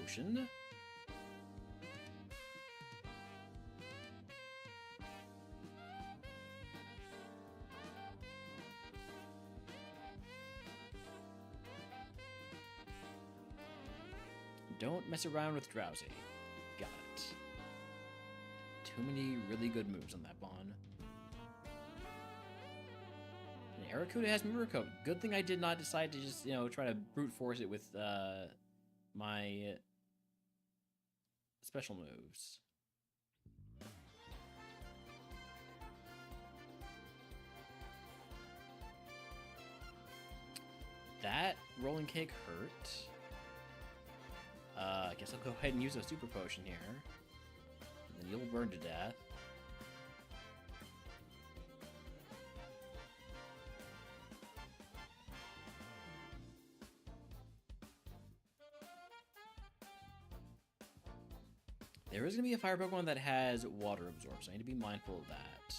Ocean. Don't mess around with Drowsy. Got it. Too many really good moves on that Bond. Barracuda has Mirror Coat. Good thing I did not decide to just, try to brute force it with my special moves. That rolling kick hurt. I guess I'll go ahead and use a super potion here. And then you'll burn to death. There is going to be a fire Pokemon that has water absorb, so I need to be mindful of that.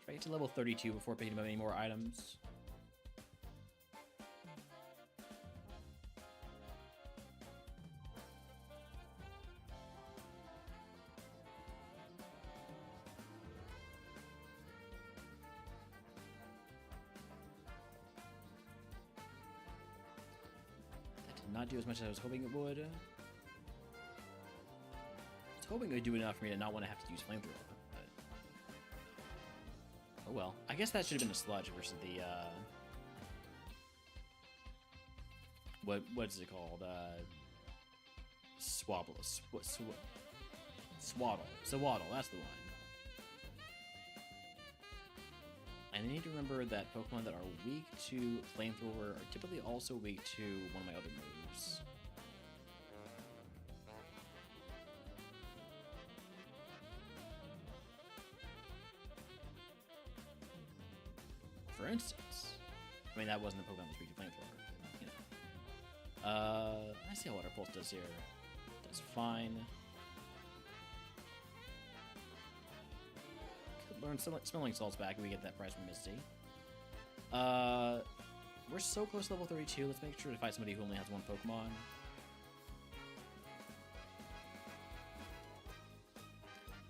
Try to get to level 32 before picking up any more items. Not do as much as I was hoping it would. I was hoping it would do enough for me to not want to have to use flamethrower, but oh well. I guess that should have been a sludge versus the what's it called? Swaddle. Swaddle, that's the one. And I need to remember that Pokemon that are weak to Flamethrower are typically also weak to one of my other moves. For instance, I mean, that wasn't the Pokemon that was weak to Flamethrower, but, you know. I see how Water Pulse does here. Does fine. Learn Smelling Salts back and we get that prize from Misty. We're so close to level 32. Let's make sure to fight somebody who only has one Pokemon.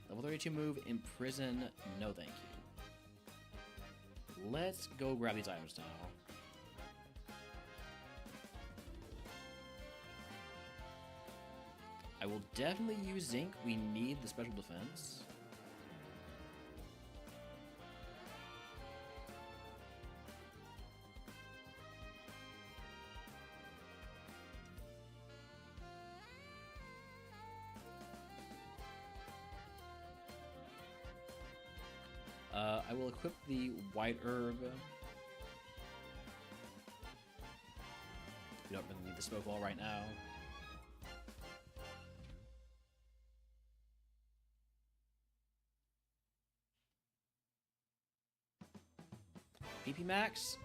Level 32 move, Imprison. No thank you. Let's go grab these items now. I will definitely use Zinc. We need the special defense. I will equip the White Herb. We don't really need the Smoke Ball right now. PP Max.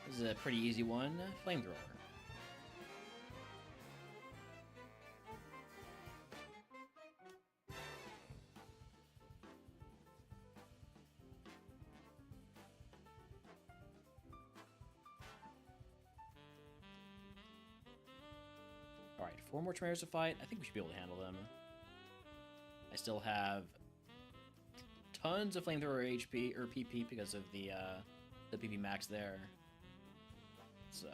This is a pretty easy one. Flamethrower. Alright, 4 more trainers to fight. I think we should be able to handle them. I still have tons of Flamethrower HP, or PP, because of the PP Max there. So,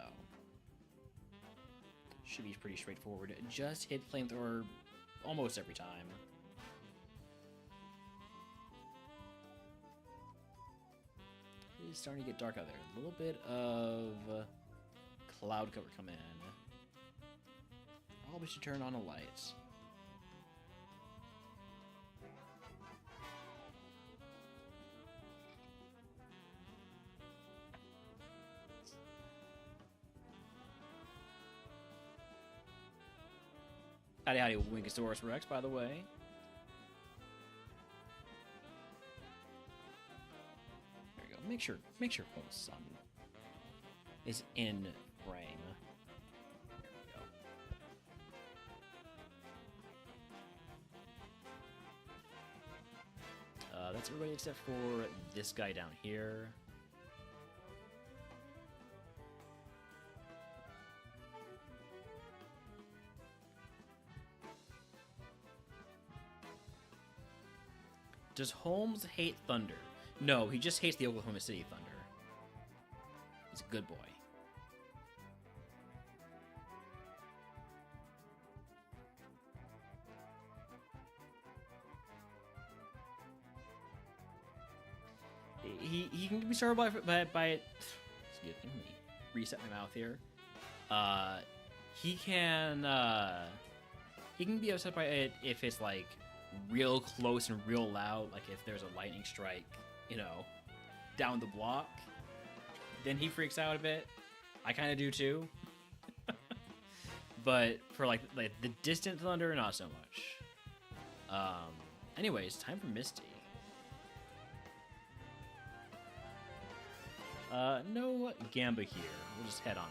should be pretty straightforward. Just hit Flamethrower almost every time. It is starting to get dark out there. A little bit of cloud cover come in. Probably should turn on a light. Howdy, Winkosaurus Rex, by the way. There we go. Make sure Full Sun is in frame. There we go. That's everybody except for this guy down here. Does Holmes hate Thunder? No, he just hates the Oklahoma City Thunder. He's a good boy. he can be startled by it. Excuse me, let me reset my mouth here. He can be upset by it if it's like real close and real loud, like if there's a lightning strike, you know, down the block. Then he freaks out a bit. I kind of do too. But for like the distant thunder, not so much. Anyways, time for Misty. No Gamba here. We'll just head on in.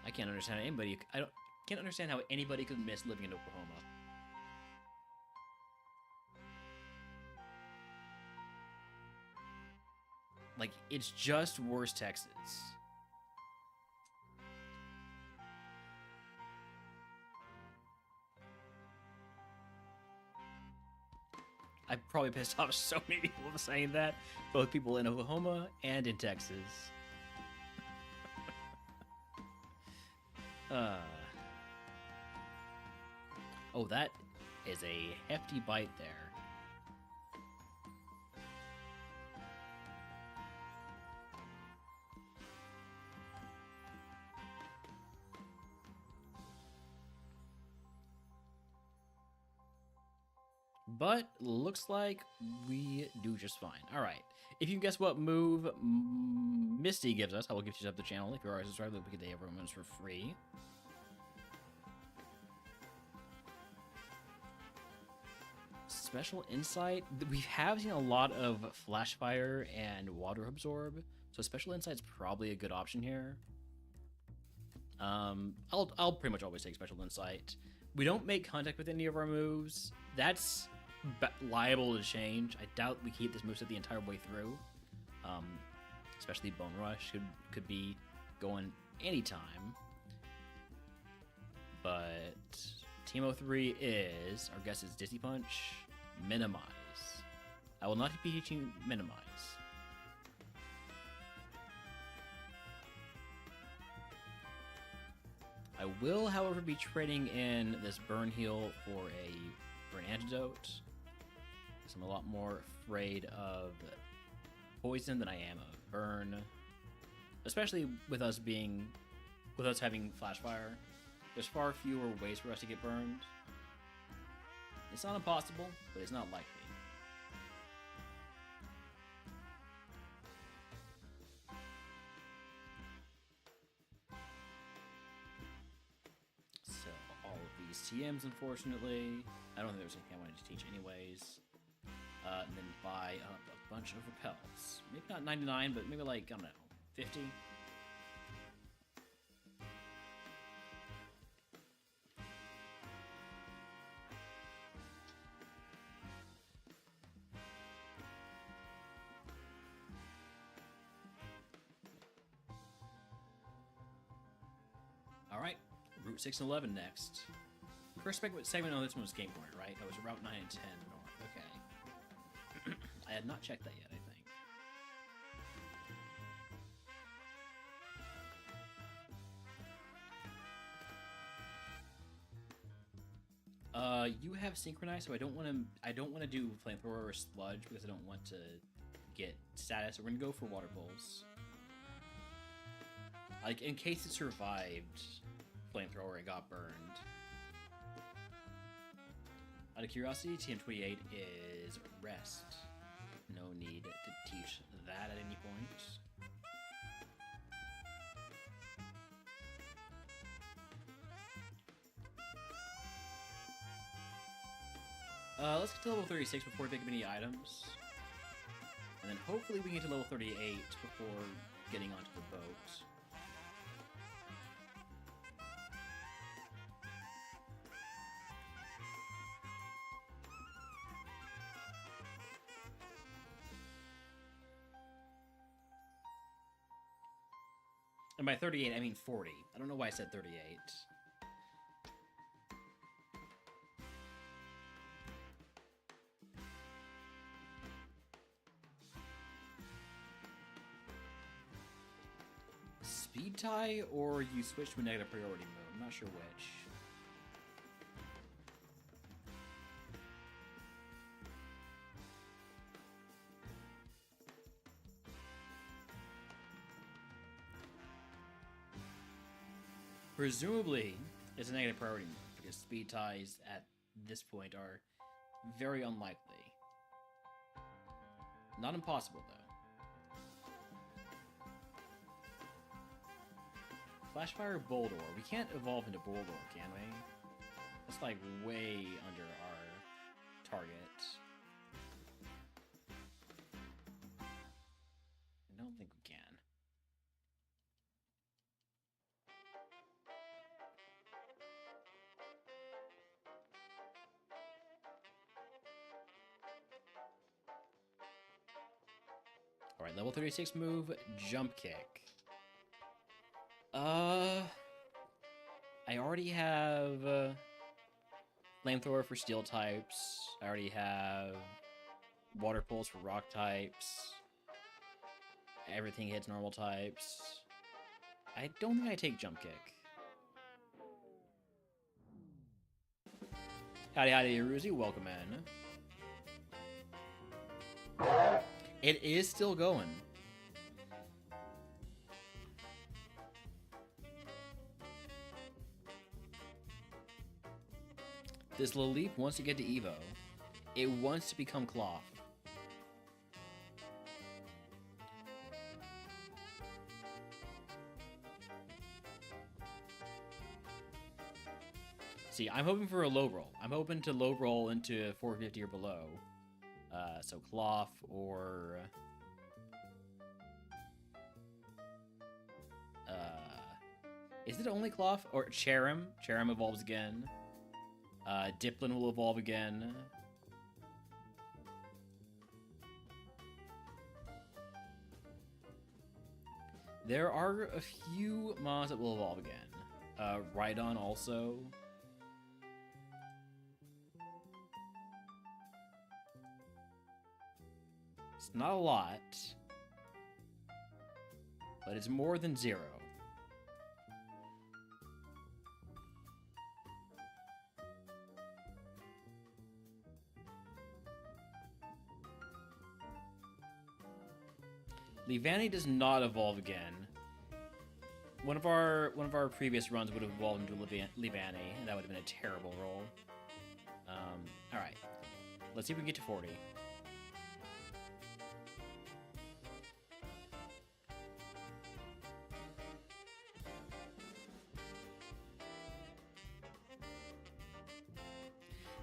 I can't understand how anybody. Can't understand how anybody could miss living in Oklahoma. Like, it's just worse Texas. I probably pissed off so many people for saying that, both people in Oklahoma and in Texas. Oh, that is a hefty bite there. But looks like we do just fine. All right. If you can guess what move Misty gives us, I will give you up the channel. If you're already subscribed, we get the everyone's for free. Special Insight. We have seen a lot of Flash Fire and Water Absorb, so Special Insight's probably a good option here. I'll pretty much always take Special Insight. We don't make contact with any of our moves. That's liable to change. I doubt we keep this moveset the entire way through. Especially Bone Rush could be going anytime. But Team 03 is, our guess is Dizzy Punch, Minimize. I will not be teaching Minimize. I will, however, be trading in this Burn Heal for an antidote. So I'm a lot more afraid of poison than I am of burn. Especially with us having Flash Fire. There's far fewer ways for us to get burned. It's not impossible, but it's not likely. So, all of these TMs, unfortunately. I don't think there's anything I wanted to teach anyways. And then buy up a bunch of repels. Maybe not 99, but maybe like, I don't know, 50? Alright, Route 6 and 11 next. First segment on this one was Game Point, right? That was Route 9 and 10 north, okay. I had not checked that yet, I think. You have Synchronize, so I don't want to do Flamethrower or Sludge because I don't want to get status. So we're gonna go for Water Pulse. Like, in case it survived Flamethrower and got burned. Out of curiosity, TM28 is Rest. No need to teach that at any point. Let's get to level 36 before we pick up any items. And then hopefully we can get to level 38 before getting onto the boat. And by 38, I mean 40. I don't know why I said 38. speed tie or you switch to a negative priority mode. I'm not sure which. Presumably, it's a negative priority move, because speed ties at this point are very unlikely. Not impossible, though. Flashfire Boldor. We can't evolve into Boldor, can we? That's like way under our target. I don't think we can. Alright, level 36 move, Jump Kick. I already have Flamethrower for Steel types. I already have Water Pulse for Rock types. Everything hits normal types. I don't think I take Jump Kick. Howdy, howdy, Ruzi. Welcome in. It is still going. This little leap wants to get to Evo. It wants to become Cloth. See, I'm hoping for a low roll. I'm hoping to low roll into 450 or below. So Cloth or... is it only Cloth? Or Cherrim? Cherrim evolves again. Diplin will evolve again. There are a few mons that will evolve again. Rhydon also. It's not a lot, but it's more than 0. Leavanny does not evolve again. One of our previous runs would have evolved into Leavanny, and that would have been a terrible roll. Alright. Let's see if we can get to 40.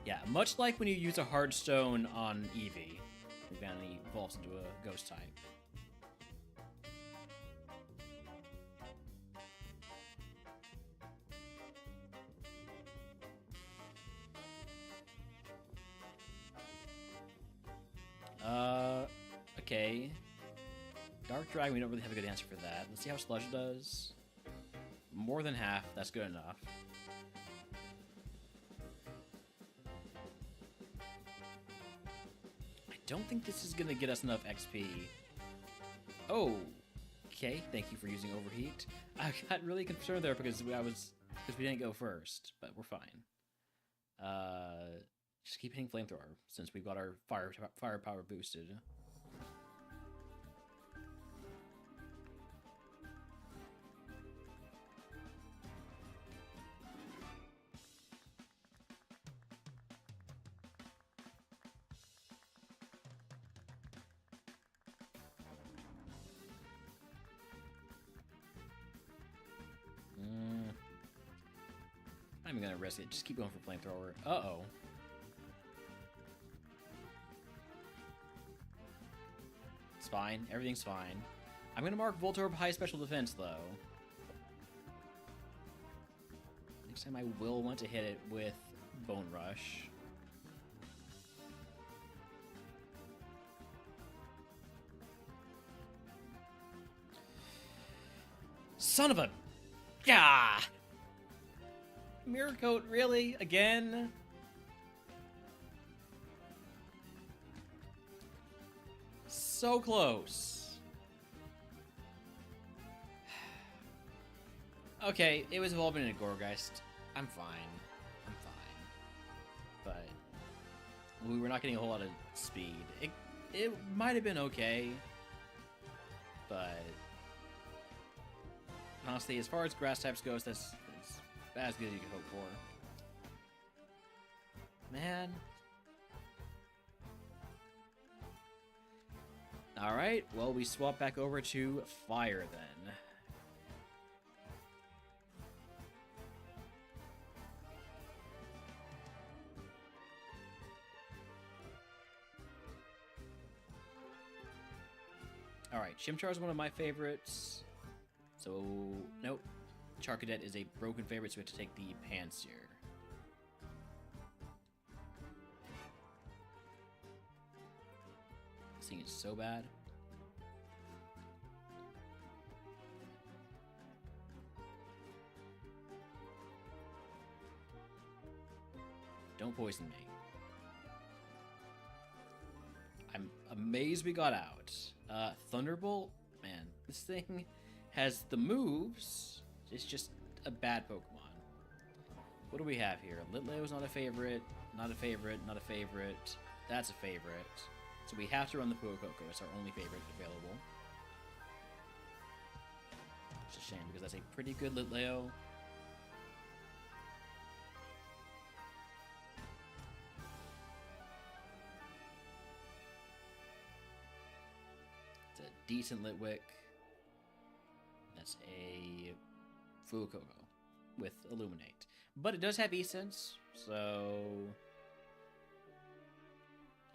Yeah, much like when you use a hard stone on Eevee, Leavanny evolves into a ghost type. Okay. Dark Dragon, we don't really have a good answer for that. Let's see how Sludge does. More than half, that's good enough. I don't think this is gonna get us enough XP. Oh, okay, thank you for using Overheat. I got really concerned there because we didn't go first, but we're fine. Just keep hitting Flamethrower since we've got our firepower boosted. I'm even gonna risk it. Just keep going for Flamethrower. Uh-oh. It's fine. Everything's fine. I'm gonna mark Voltorb high special defense, though. Next time I will want to hit it with Bone Rush. Son of a... Gah! Mirror Coat, really? Again? So close. Okay, it was evolving into Gorgeist. I'm fine. I'm fine. But we were not getting a whole lot of speed. It might have been okay, but honestly, as far as grass types goes, that's as good as you could hope for. Man. Alright, well, we swap back over to fire then. Alright, Chimchar is one of my favorites. So, nope. Charcadet is a broken favorite, so we have to take the Panseer. This thing is so bad. Don't poison me. I'm amazed we got out. Thunderbolt? Man, this thing has the moves. It's just a bad Pokemon. What do we have here? Litleo's not a favorite, not a favorite, not a favorite. That's a favorite. So we have to run the Fuecoco. It's our only favorite available. It's a shame because that's a pretty good Litleo. It's a decent Litwick. That's a Fuecoco with Illuminate. But it does have E-Sense, so...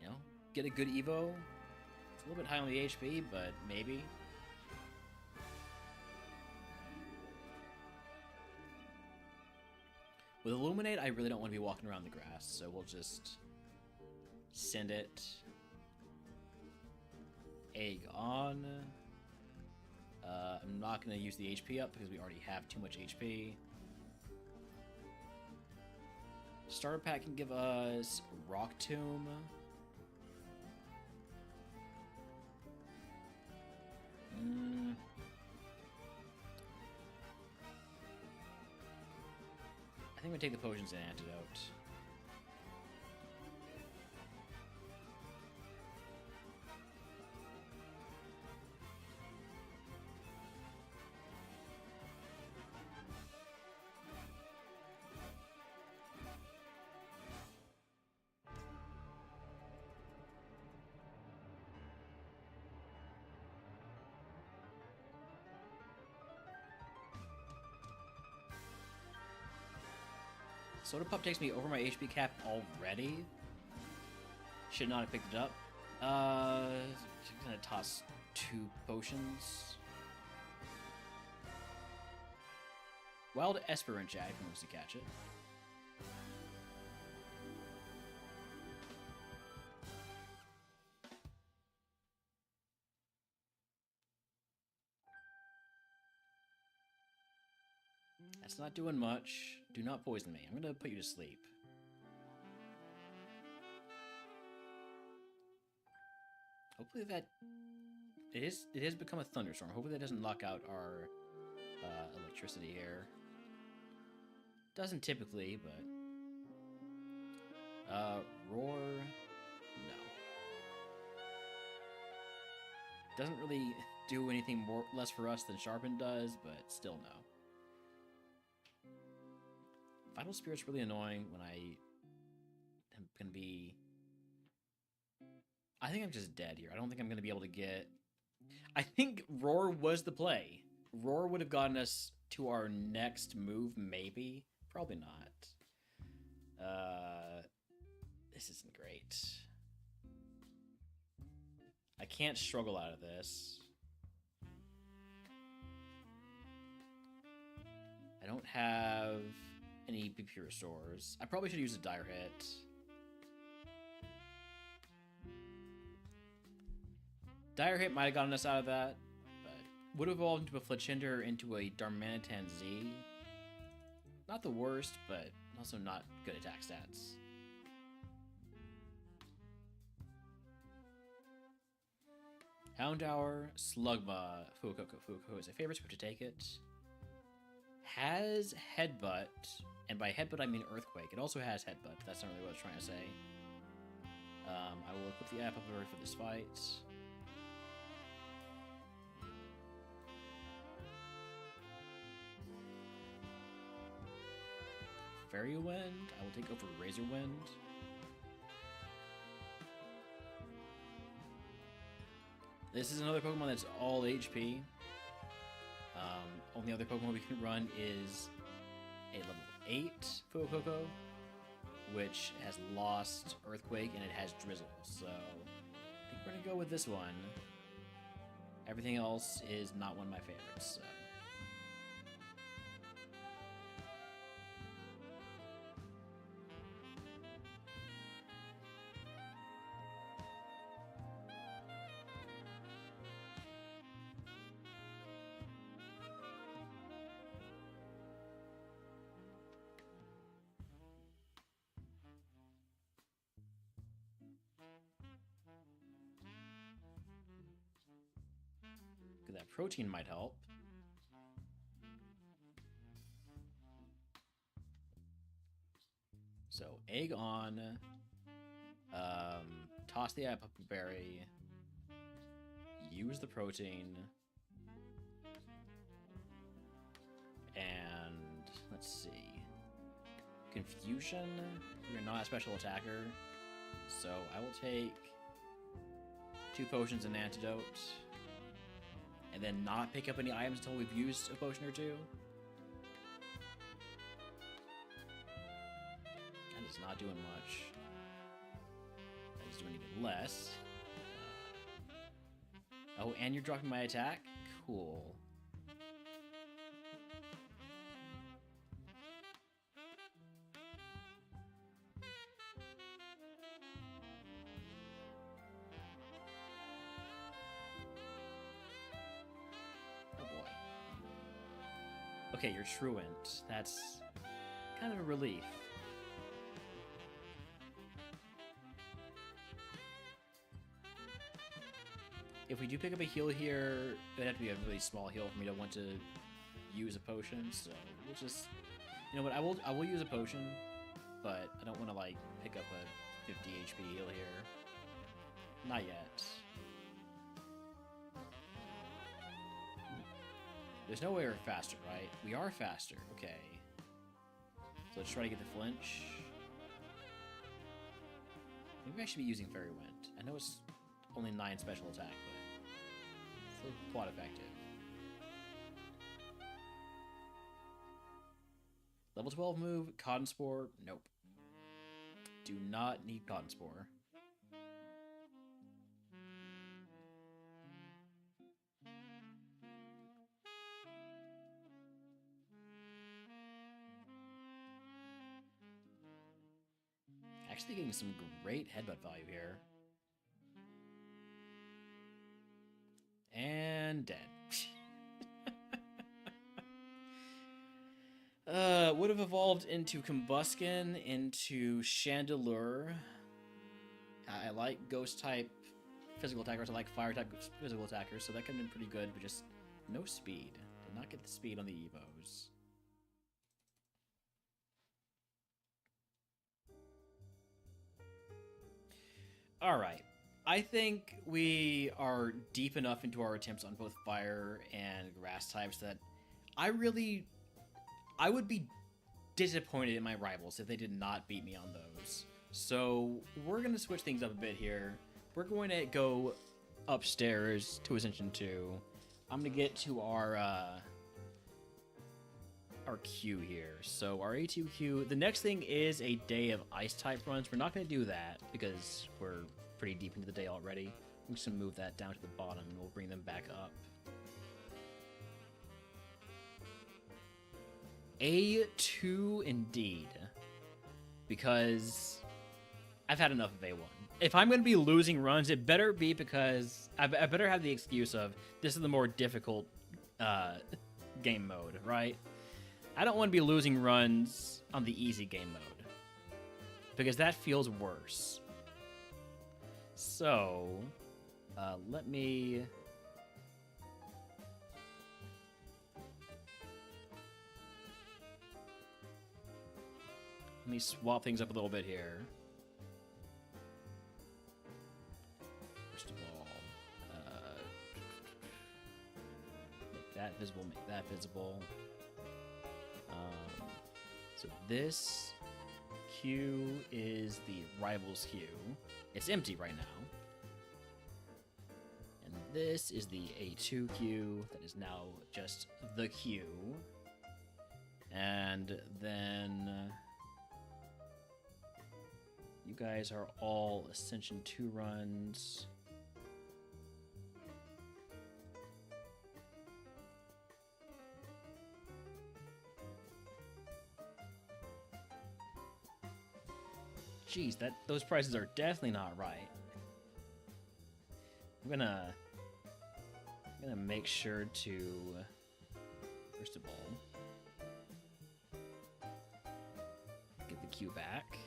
You know, get a good Evo. It's a little bit high on the HP, but maybe. With Illuminate, I really don't want to be walking around the grass, so we'll just send it. Egg on. I'm not going to use the HP up because we already have too much HP. Starter pack can give us Rock Tomb. I think we take the potions and antidote. Soda Pop takes me over my HP cap already. Should not have picked it up. Just gonna toss 2 potions. Wild Esperantia if he wants to catch it. That's not doing much. Do not poison me. I'm gonna put you to sleep. Hopefully that... It has become a thunderstorm. Hopefully that doesn't lock out our electricity here. Doesn't typically, but... Roar... No. Doesn't really do anything less for us than Sharpen does, but still no. Vital Spirit's really annoying when I am going to be... I think I'm just dead here. I don't think I'm going to be able to get... I think Roar was the play. Roar would have gotten us to our next move, maybe. Probably not. This isn't great. I can't struggle out of this. I don't have any BP restores. I probably should use a Dire Hit. Dire Hit might have gotten us out of that, but would have evolved into a Fletchinder into a Darmanitan Z. Not the worst, but also not good attack stats. Houndour, Slugma, Fuecoco. Fuecoco is a favorite, so we have to take it. has Headbutt, and by Headbutt I mean Earthquake. It also has Headbutt. That's not really what I was trying to say. I will equip the Apothecary for this fight. Fairy Wind. I will take over Razor Wind. This is another Pokemon that's all HP. Only other Pokemon we can run is a level 8 Fuecoco, which has lost Earthquake and it has Drizzle. So I think we're gonna go with this one. Everything else is not one of my favorites. So. That protein might help. So egg on, toss the apple berry, use the protein, and let's see, confusion. You're not a special attacker, so I will take 2 potions and antidote. And then not pick up any items until we've used a potion or 2. That is not doing much. That is doing even less. Oh, and you're dropping my attack? Cool. Okay, you're truant. That's kind of a relief. If we do pick up a heal here, it'd have to be a really small heal for me to want to use a potion. So we'll just, you know what? I will use a potion, but I don't want to like pick up a 50 HP heal here. Not yet. There's no way we're faster, right? We are faster. Okay. So let's try to get the flinch. Maybe I should be using Fairy Wind. I know it's only 9 special attack, but it's still plot effective. Level 12 move, Cotton Spore. Nope. Do not need Cotton Spore. Actually getting some great headbutt value here. And dead. Would have evolved into Combuskin, into Chandelure. I like ghost type physical attackers. I like fire type physical attackers, so that could have been pretty good, but just no speed. Did not get the speed on the Evos. Alright, I think we are deep enough into our attempts on both fire and grass types that I would be disappointed in my rivals if they did not beat me on those. So we're going to switch things up a bit here. We're going to go upstairs to Ascension 2. I'm going to get to our queue here. So our A2 queue, the next thing is a day of ice type runs. We're not going to do that because we're pretty deep into the day already. I'm just going to move that down to the bottom and we'll bring them back up. A2 indeed, because I've had enough of A1. If I'm going to be losing runs, it better be because I better have the excuse of this is the more difficult game mode, right? I don't want to be losing runs on the easy game mode because that feels worse. So, let me... Let me swap things up a little bit here. First of all, make that visible, make that visible. So this queue is the Rivals queue. It's empty right now. And this is the A2 queue that is now just the queue. And then you guys are all Ascension 2 runs. Jeez, those prices are definitely not right. I'm gonna make sure to, first of all, get the queue back.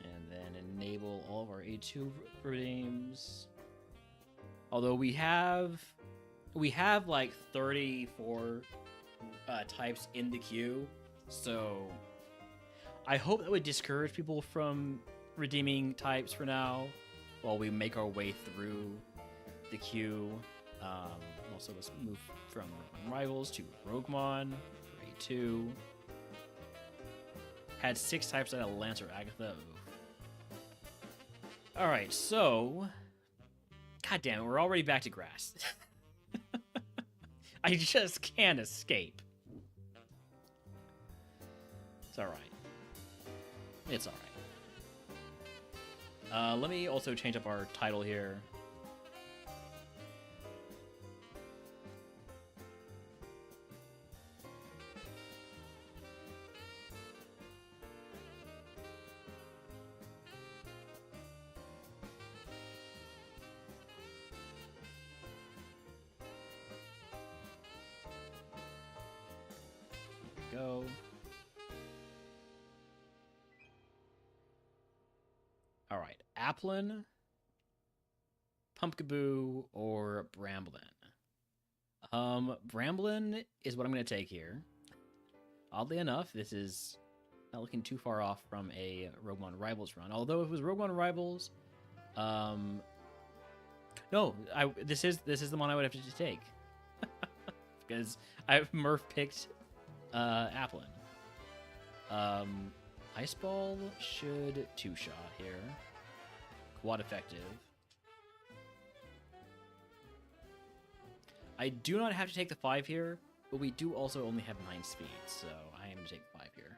And then enable all of our A2 redeems. Although we have like 34 types in the queue, so I hope that would discourage people from redeeming types for now while we make our way through the queue. Also, let's move from Rivals to RogueMon for A2. Had 6 types out of Lance or Agatha. Alright, so god damn it, we're already back to grass. I just can't escape. It's alright. It's alright. Let me also change up our title here. Go. All right, Applin, Pumpkaboo, or Bramblin. Bramblin is what I'm going to take here. Oddly enough, this is not looking too far off from a RogueMon Rivals run. Although if it was RogueMon Rivals, no, this is the one I would have to take because Murph picked Applin. Ice Ball should 2-shot here. Quad effective. I do not have to take the 5 here, but we do also only have 9 speed, so I am going to take the 5 here.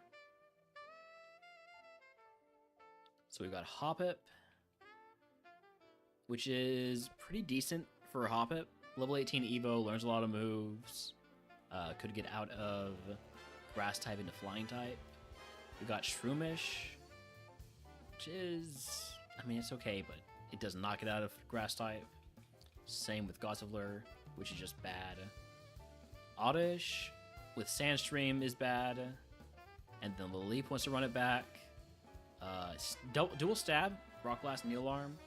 So we've got Hoppip, which is pretty decent for a Hoppip. Level 18 Evo, learns a lot of moves. Could get out of Grass type into Flying type. We got Shroomish, which is, I mean, it's okay, but it does not get out of Grass type. Same with Gossifleur, which is just bad. Oddish with Sandstream is bad. And then the Leap wants to run it back. Dual Stab, Rock Blast, and Needle Arm.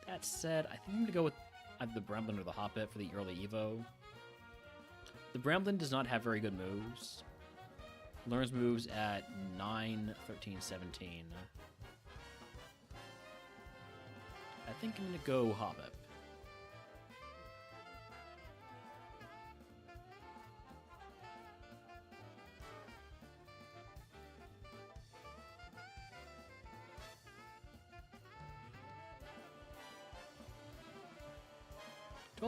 That said, I think I'm going to go with either the Bramblin or the Hoppip for the early Evo. The Bramblin does not have very good moves. Learns moves at 9, 13, 17. I think I'm going to go Hoppip.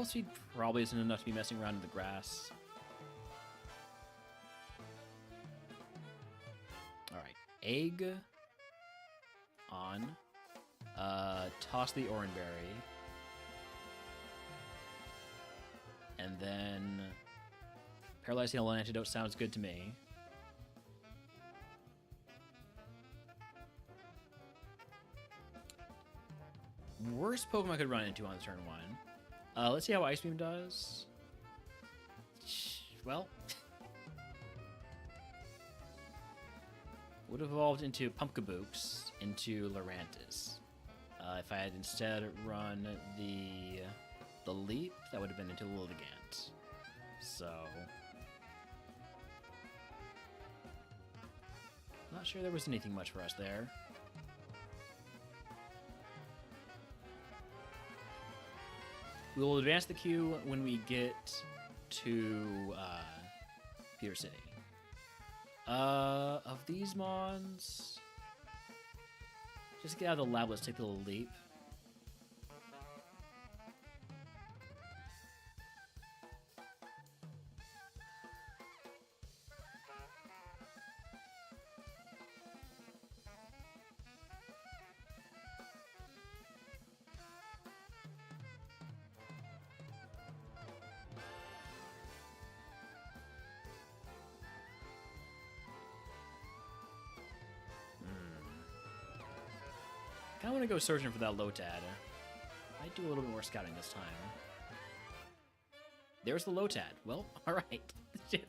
Speed probably isn't enough to be messing around in the grass. Alright, Egg on. Toss the Oranberry. And then Paralyzing Heal Antidote sounds good to me. Worst Pokemon I could run into on turn 1. Let's see how Ice Beam does. Well, would have evolved into Pumpkabooks into Lurantis. If I had instead run the Leap, that would have been into Lilligant. so... Not sure there was anything much for us there. We will advance the queue when we get to Peter City. Of these mons, just get out of the lab. Let's take the little leap. I want to go searching for that Lotad. Might do a little bit more scouting this time. There's the Lotad. Well, alright.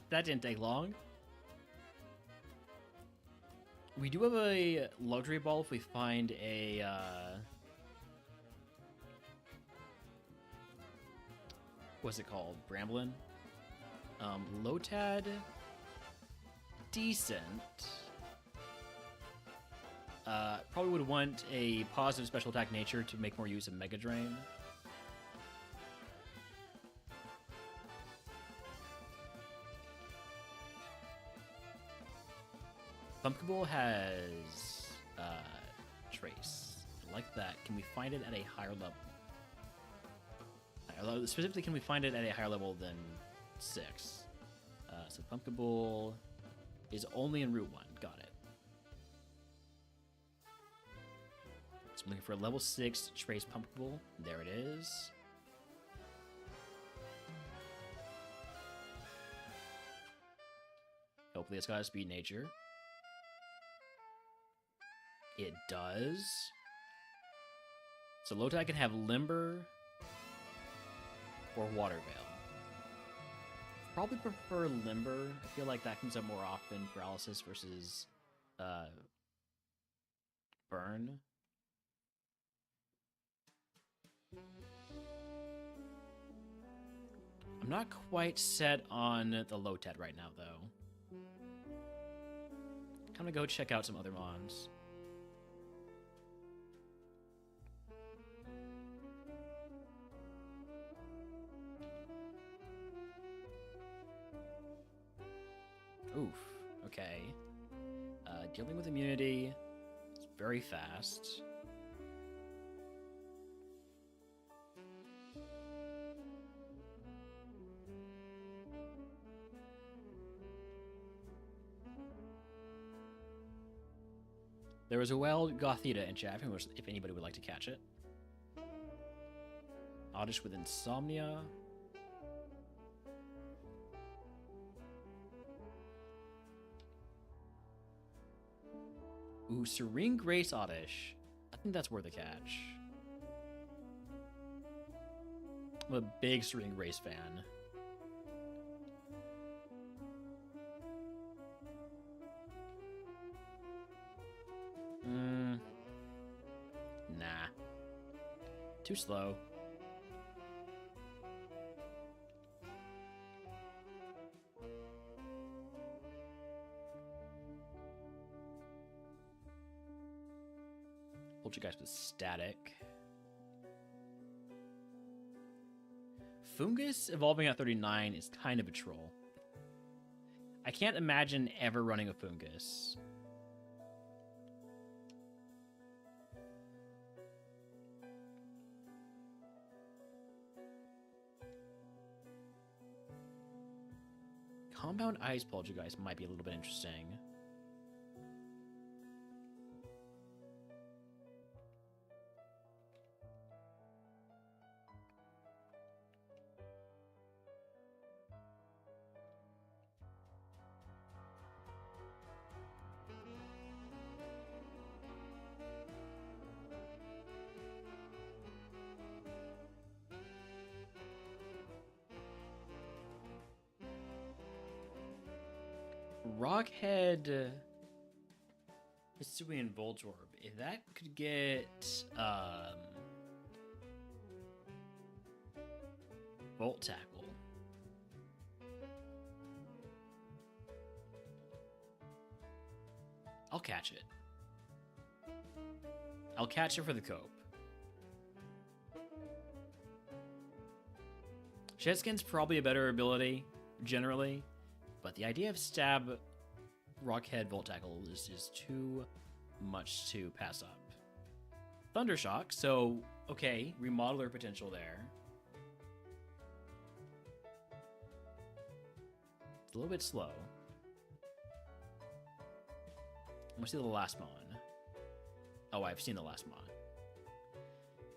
That didn't take long. We do have a luxury ball if we find a... what's it called? Bramblin? Lotad... decent. Probably would want a positive special attack nature to make more use of Mega Drain. Pumpkable has Trace. I like that. Can we find it at a higher level? Specifically, can we find it at a higher level than 6? So Pumpkable is only in Route 1. Got it. So I'm looking for a level 6 Trace Pumpkable. There it is. Hopefully it's got a speed nature. It does. So Lotad can have Limber or Water Veil. Probably prefer Limber. I feel like that comes up more often. Paralysis versus Burn. I'm not quite set on the Lotad right now, though. I'm gonna go check out some other mons. Oof. Okay. Dealing with immunity. It's very fast. There was a wild Gothita in chat, if anybody would like to catch it. Oddish with Insomnia. Ooh, Serene Grace Oddish. I think that's worth a catch. I'm a big Serene Grace fan. Nah. Too slow. Hold you guys with static. Fungus evolving at 39 is kind of a troll. I can't imagine ever running a Fungus. Compound Ice Poltergeist might be a little bit interesting. Rockhead, Hisuian Voltorb. If that could get Volt Tackle, I'll catch it. I'll catch it for the cope. Shedskin's probably a better ability, generally, but the idea of stab, rockhead, volt tackle is just too much to pass up. Thundershock, so okay, remodeler potential there. It's a little bit slow. I'm gonna see the last mon. Oh, I've seen the last mon.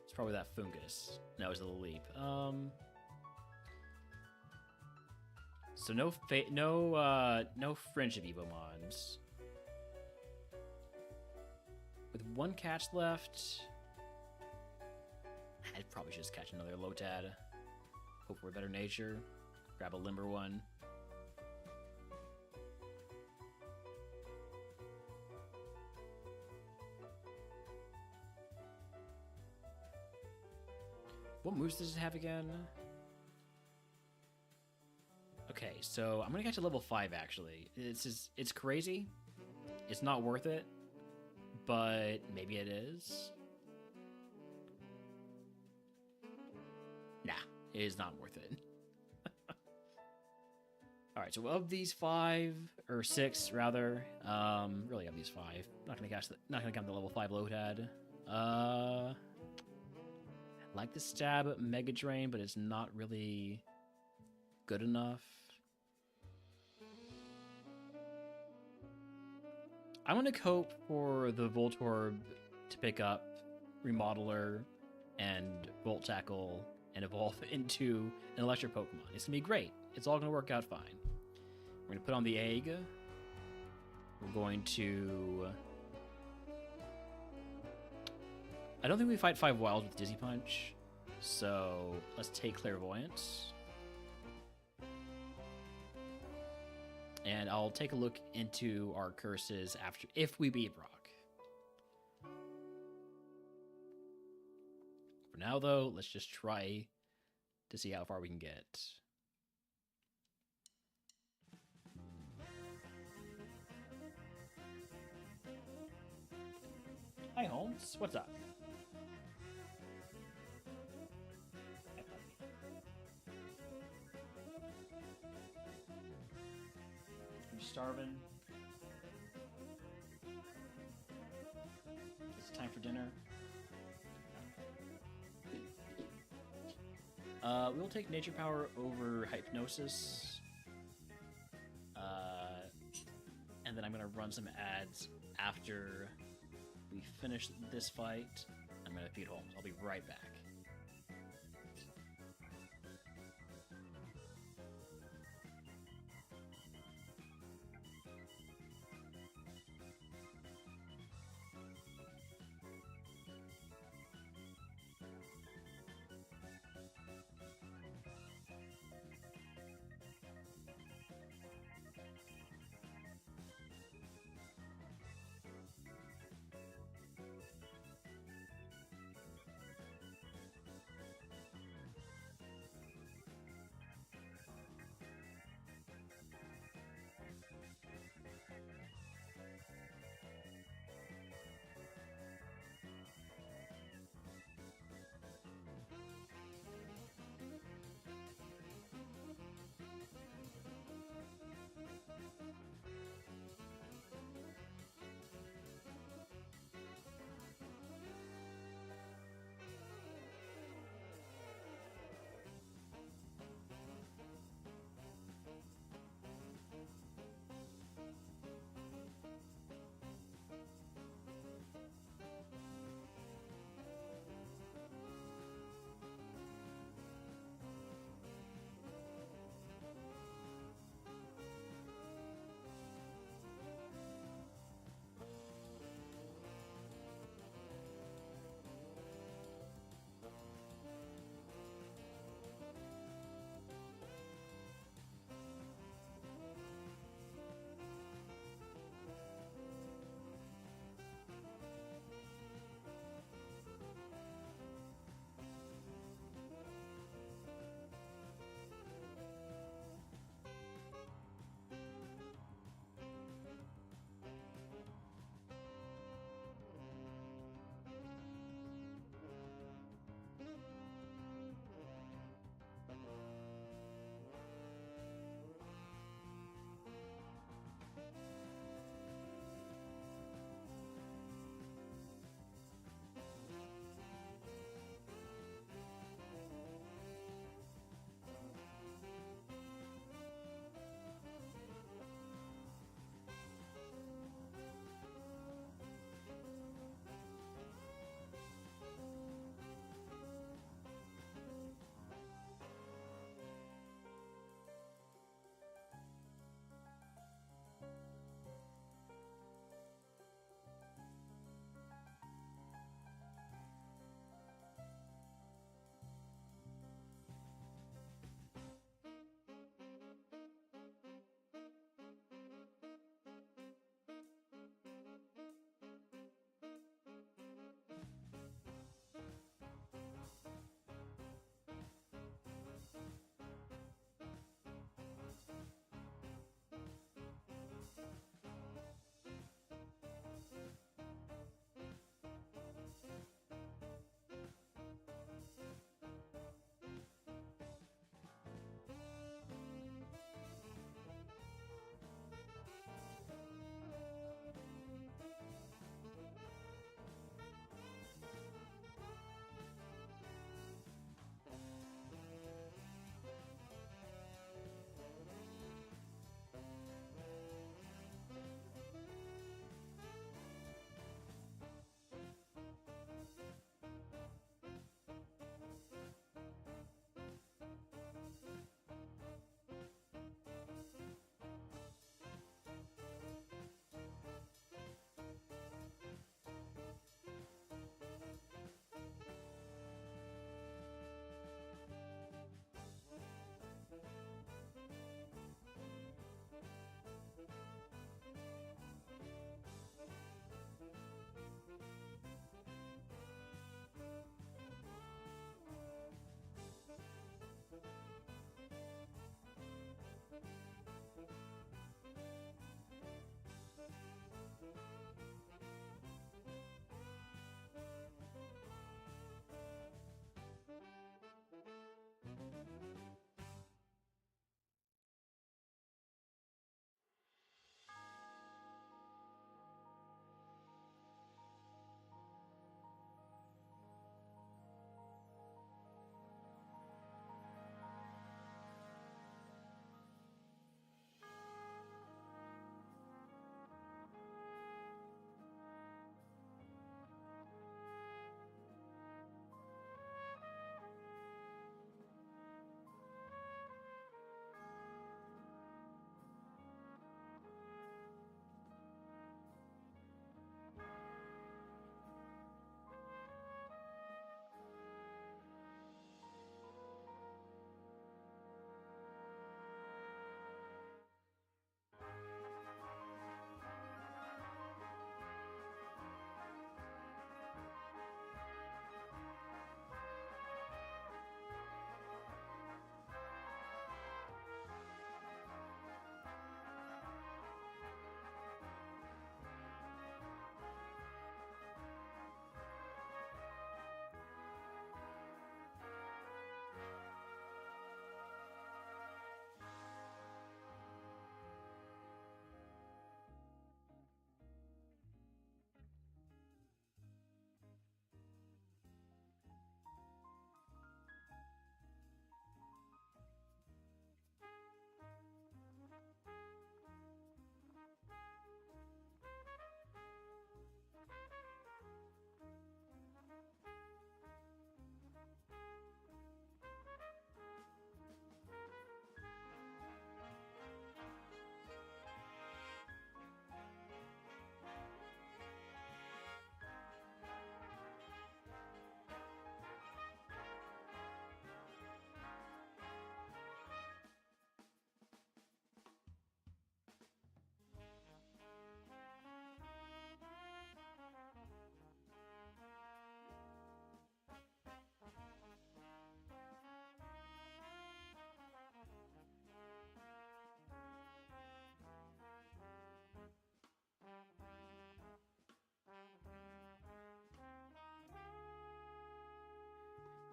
It's probably that fungus. No, it's a little leap. So no friendship Evomons. With one catch left, I'd probably just catch another Lotad. Hope for a better nature. Grab a limber one. What moves does it have again? Okay, so I'm gonna catch a level 5 actually. It's crazy. It's not worth it, but maybe it is. Nah, it is not worth it. All right, so of these 5 or 6 rather, really of these 5, not gonna count the level 5 Lotad. I like the stab Mega Drain, but it's not really good enough. I'm going to cope for the Voltorb to pick up Remodeler and Volt Tackle and evolve into an electric Pokemon. It's going to be great. It's all going to work out fine. We're going to put on the egg. We're going to... I don't think we fight 5 wilds with Dizzy Punch, so let's take Clairvoyance. And I'll take a look into our curses after, if we beat Brock. For now, though, let's just try to see how far we can get. Hi, Holmes. What's up? Starving. It's time for dinner. We'll take Nature Power over Hypnosis. And then I'm going to run some ads after we finish this fight. I'm going to feed Holmes. I'll be right back.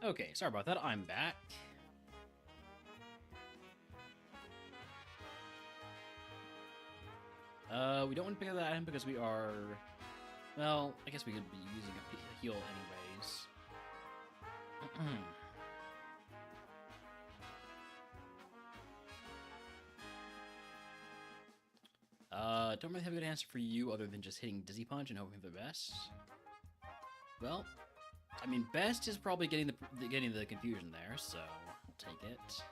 Okay, sorry about that. I'm back. We don't want to pick up that item because we are... Well, I guess we could be using a heal anyways. Don't really have a good answer for you other than just hitting Dizzy Punch and hoping for the best. Well, I mean, best is probably getting the confusion there, so I'll take it.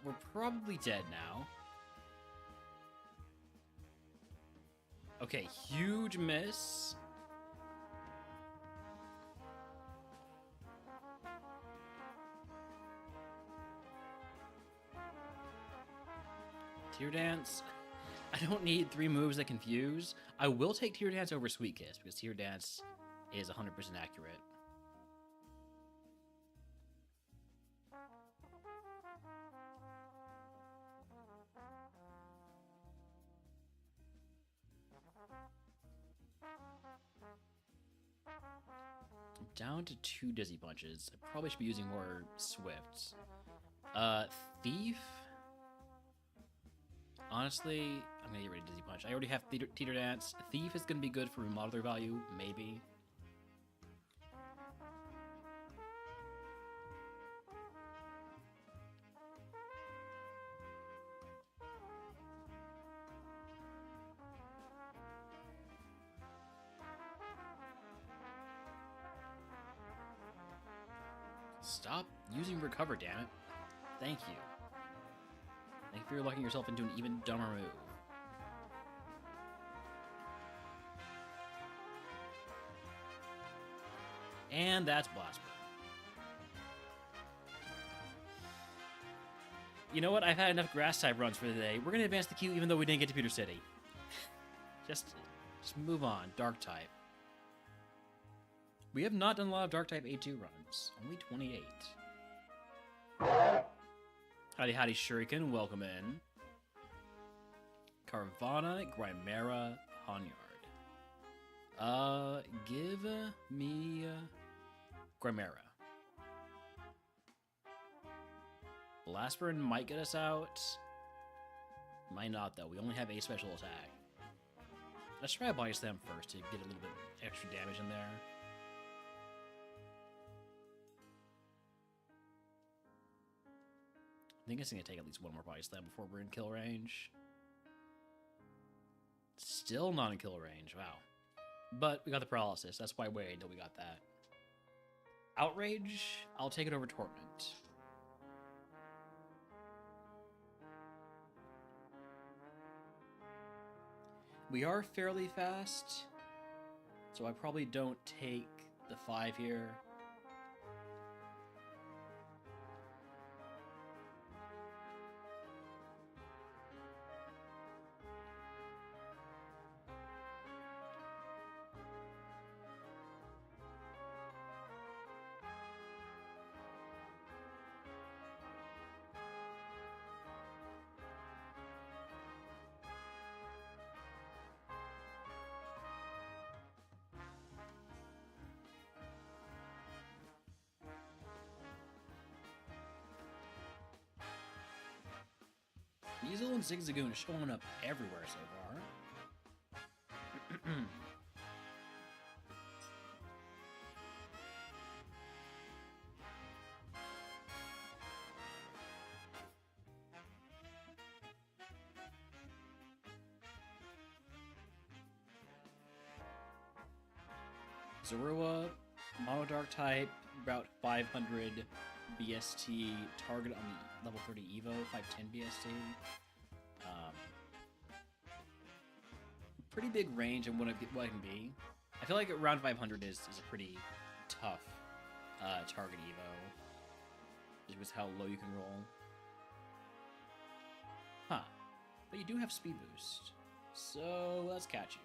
We're probably dead now. Okay, huge miss. Tear Dance. I don't need 3 moves that confuse. I will take Tear Dance over Sweet Kiss because Tear Dance is 100% accurate. I'm down to 2 Dizzy Punches. I probably should be using more Swifts. Thief? Honestly, I'm gonna get rid of Dizzy Punch. I already have Teeter Dance. Thief is gonna be good for remodeler value, maybe. Stop using Recover, damn it. Thank you. Thank you for locking yourself into an even dumber move. And that's Blast Burn. You know what? I've had enough grass type runs for the day. We're gonna advance the queue even though we didn't get to Pewter City. just move on. Dark type. We have not done a lot of Dark type A2 runs. Only 28. Howdy howdy Shuriken, welcome in. Carvana, Grimera, Honyard. Give me Grimera. Blast Burn might get us out. Might not though, we only have a special attack. Let's try a Body Slam first to get a little bit extra damage in there. I think it's going to take at least one more Body Slam before we're in kill range. Still not in kill range, wow. But we got the Paralysis, that's why I waited until we got that. Outrage, I'll take it over Torment. We are fairly fast, so I probably don't take the 5 here. Weasel and Zigzagoon showing up everywhere so far. Zorua, Mono Dark type, about 500 BST, target on the level 30 Evo, 510 BST. Pretty big range and what I can be. I feel like around 500 is a pretty tough target Evo. Just with how low you can roll. Huh. But you do have speed boost. So let's catch you.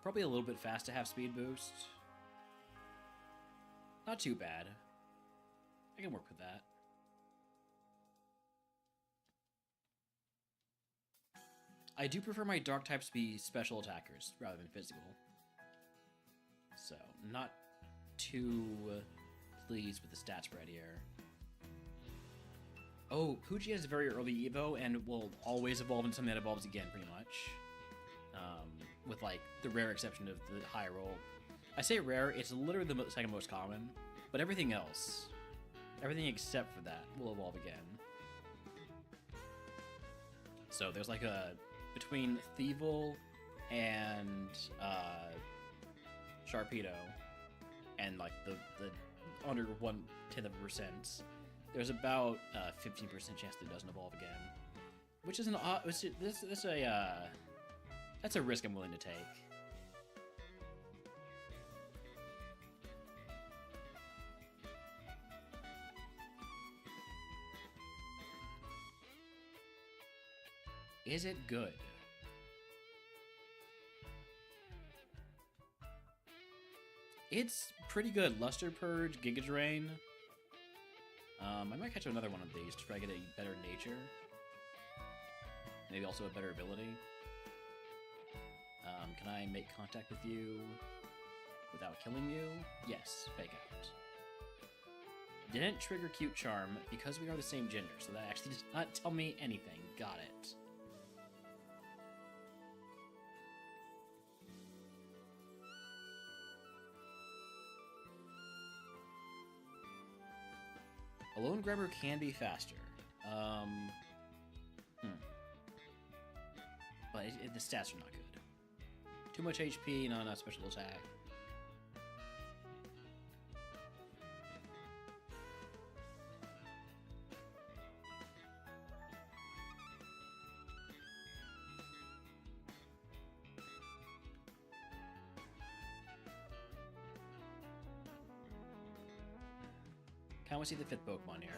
Probably a little bit fast to have speed boost. Not too bad. I can work with that. I do prefer my dark types to be special attackers rather than physical. So, not too pleased with the stat spread here. Oh, Poochie has a very early Evo and will always evolve into something that evolves again, pretty much. With, like, the rare exception of the high roll. I say rare, it's literally the second most common, but everything else, everything except for that, will evolve again. So there's like a, between Thievul and Sharpedo, and like the under 0.1%, there's about 15% chance that it doesn't evolve again, which is an that's a risk I'm willing to take. Is it good? It's pretty good. Luster Purge, Giga Drain. I might catch another one of these to try to get a better nature. Maybe also a better ability. Can I make contact with you without killing you? Yes, fake out. Didn't trigger Cute Charm because we are the same gender, so that actually does not tell me anything. Got it. A lone grabber can be faster. But the stats are not good. Too much HP, not enough special attack. Can't we see the 5th Pokemon here?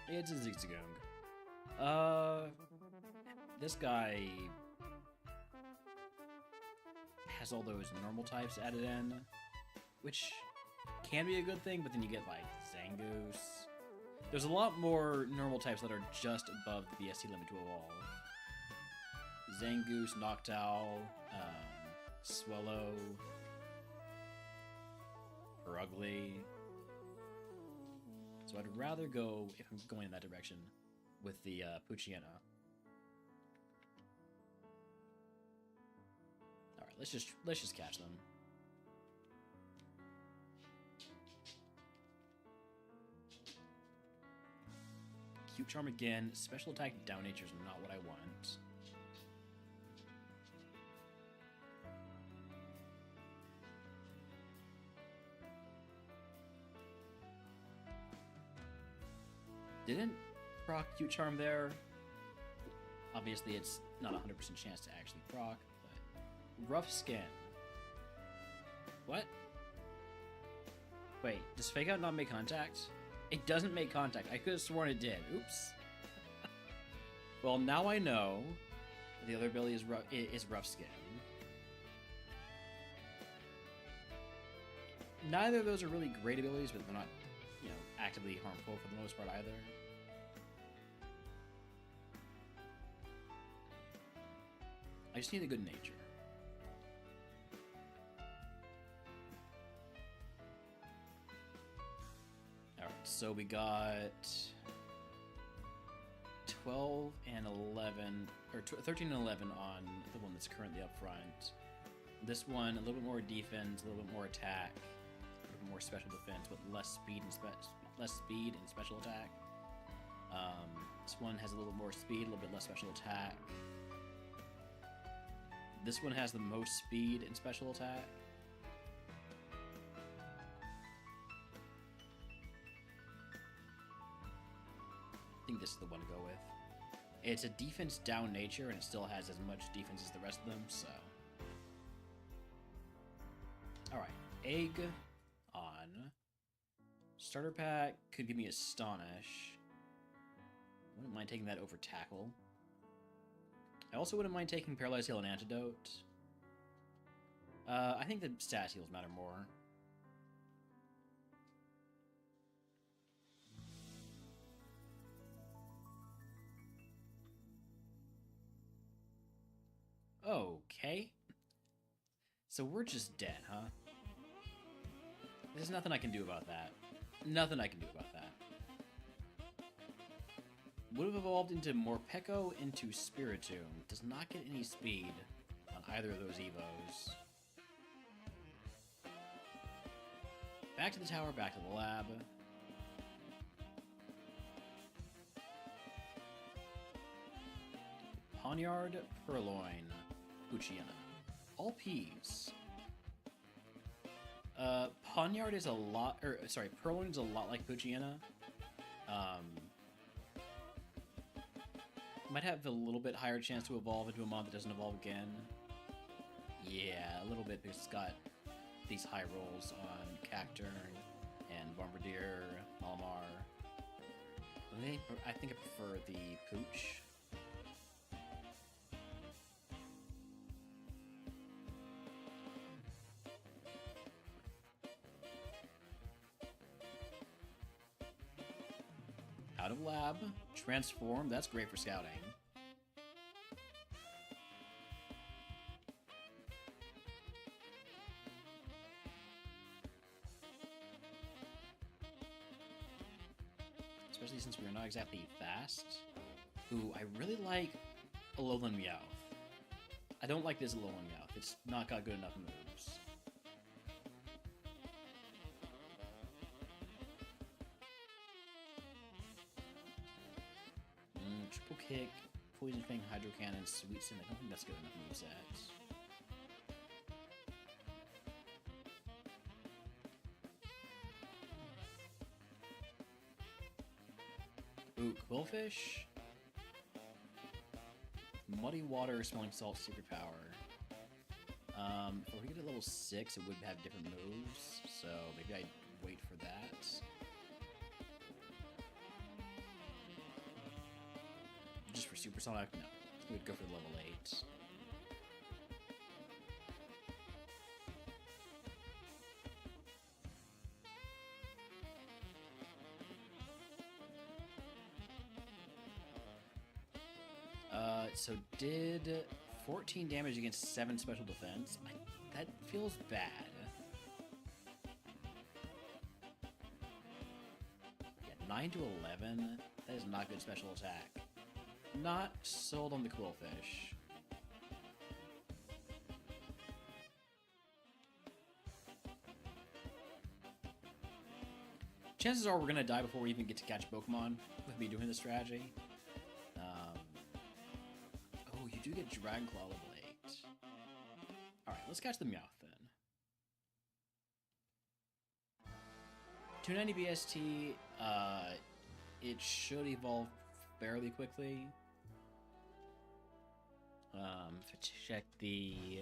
It's a Zigzagoon. This guy has all those normal types added in, which can be a good thing, but then you get, like, Zangoose. There's a lot more normal types that are just above the BST limit to evolve. Zangoose, Noctowl, Swellow, Purugly. So I'd rather go, if I'm going in that direction, with the Poochyena. Alright, let's just catch them. Cute Charm again. Special attack down nature is not what I want. Didn't proc Cute Charm there. Obviously, it's not a 100% chance to actually proc, but Rough Skin. What? Wait, does Fake Out not make contact? It doesn't make contact. I could have sworn it did. Oops. Well, now I know the other ability is Rough Skin. Neither of those are really great abilities, but they're not, you know, actively harmful for the most part either. I just need a good nature. Alright, so we got 12 and 11, or 13 and 11 on the one that's currently up front. This one, a little bit more defense, a little bit more attack, a little bit more special defense, but less speed and special attack. This one has a little more speed, a little bit less special attack. This one has the most speed and special attack. I think this is the one to go with. It's a defense down nature, and it still has as much defense as the rest of them, so... Alright, Egg on. Starter pack could give me Astonish. Wouldn't mind taking that over Tackle. I also wouldn't mind taking Paralyzed Heal and Antidote. I think the stat heals matter more. Okay. So we're just dead, huh? There's nothing I can do about that. Nothing I can do about that. Would have evolved into Morpeko into Spiritomb. Does not get any speed on either of those Evos. Back to the tower, back to the lab. Poniard, Purloin, Puchiana. All P's. Poniard is a lot, Purloin is a lot like Puchiana. Might have a little bit higher chance to evolve into a mod that doesn't evolve again. Yeah, a little bit because it's got these high rolls on Cacturn and Bombardier, Malamar. I think I prefer the Pooch. Out of lab, transform, that's great for scouting. Especially since we're not exactly fast. Ooh, I really like Alolan Meowth. I don't like this Alolan Meowth, it's not got good enough moves. Triple Kick, Poison Fang, Hydro Cannon, Sweet Sin. I don't think that's good enough moveset. Ooh, Quillfish. Muddy Water, Smelling Salt, Secret Power. If we get to level 6, it would have different moves, so maybe I'd wait for that. Just for Supersonic? No. We'd go for level 8. So did 14 damage against 7 special defense. That feels bad. Yeah, 9 to 11. That is not good special attack. Not sold on the Quillfish. Chances are we're gonna die before we even get to catch Pokemon with me doing this strategy. Oh, you do get Dragon Claw level 8. Alright, let's catch the Meowth then. 290 BST, it should evolve fairly quickly. To check the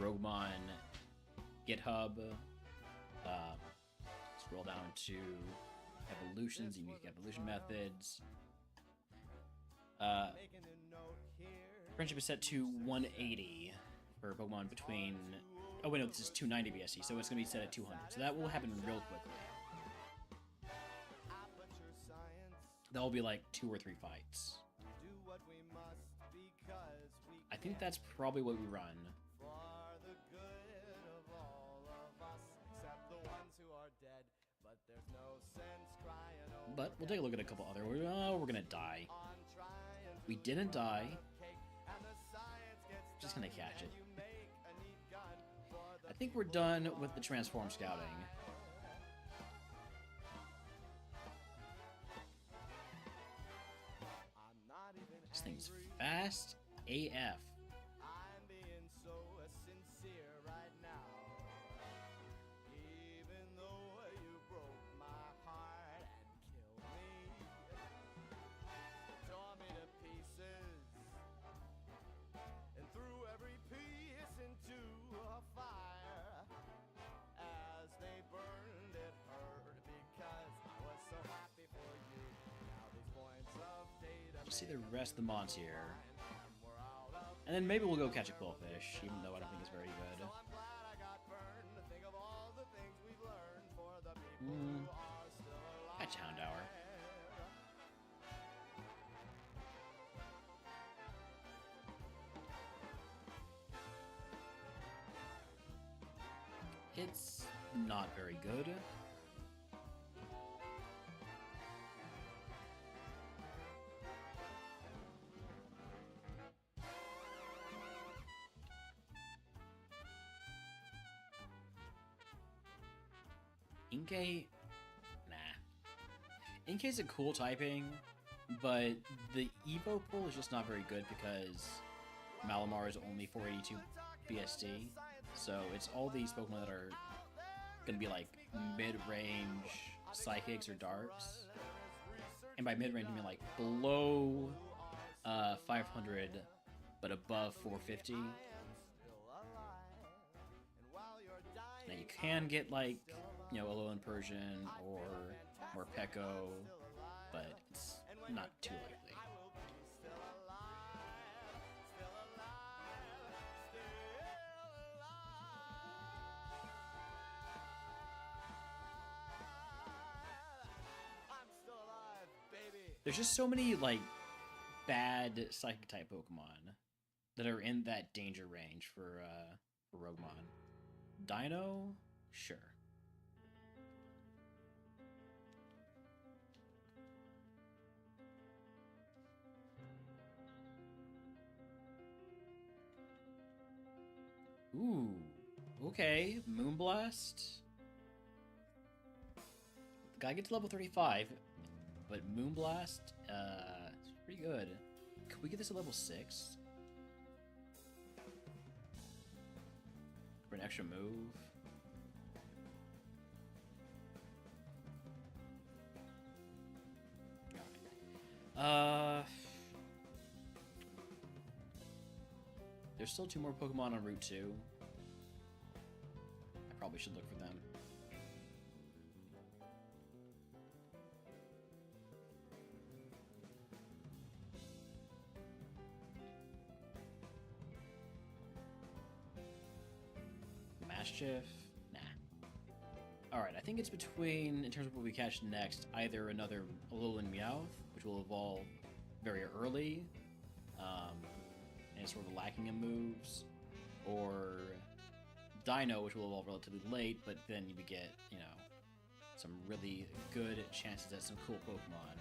RogueMon GitHub, scroll down to evolutions, unique evolution methods. Friendship is set to 180 for Pokemon between... Oh wait, no, this is 290 BSC, so it's going to be set at 200. So that will happen real quickly. That will be like 2 or 3 fights. I think that's probably what we run. But we'll take a look at a couple other... Oh, we're gonna die. We didn't die. Just gonna catch it. I think we're done with the transform scouting. This thing's fast AF. see the rest of the mons here. And then maybe we'll go catch a quillfish, even though I don't think it's very good. Catch Houndour. It's not very good. Inkay? Nah. Inkay's a cool typing, but the Evo pull is just not very good because Malamar is only 482 BSD. So it's all these Pokemon that are gonna be like mid-range Psychics or Darks. And by mid-range I mean like below 500 but above 450. Now you can get like, you know, Alolan Persian or Morpeko, but it's not too likely. There's just so many, like, bad Psychic-type Pokemon that are in that danger range for RogueMon. Dino? Sure. Ooh, okay. Moonblast? Gotta get to level 35. But Moonblast, it's pretty good. Could we get this at level 6? For an extra move? There's still 2 more Pokemon on Route 2. I probably should look for them. Mischief? Nah. Alright, I think it's between, in terms of what we catch next, either another Alolan Meowth, which will evolve very early, and is sort of lacking in moves, or Dino, which will evolve relatively late, but then you get, you know, some really good chances at some cool Pokemon.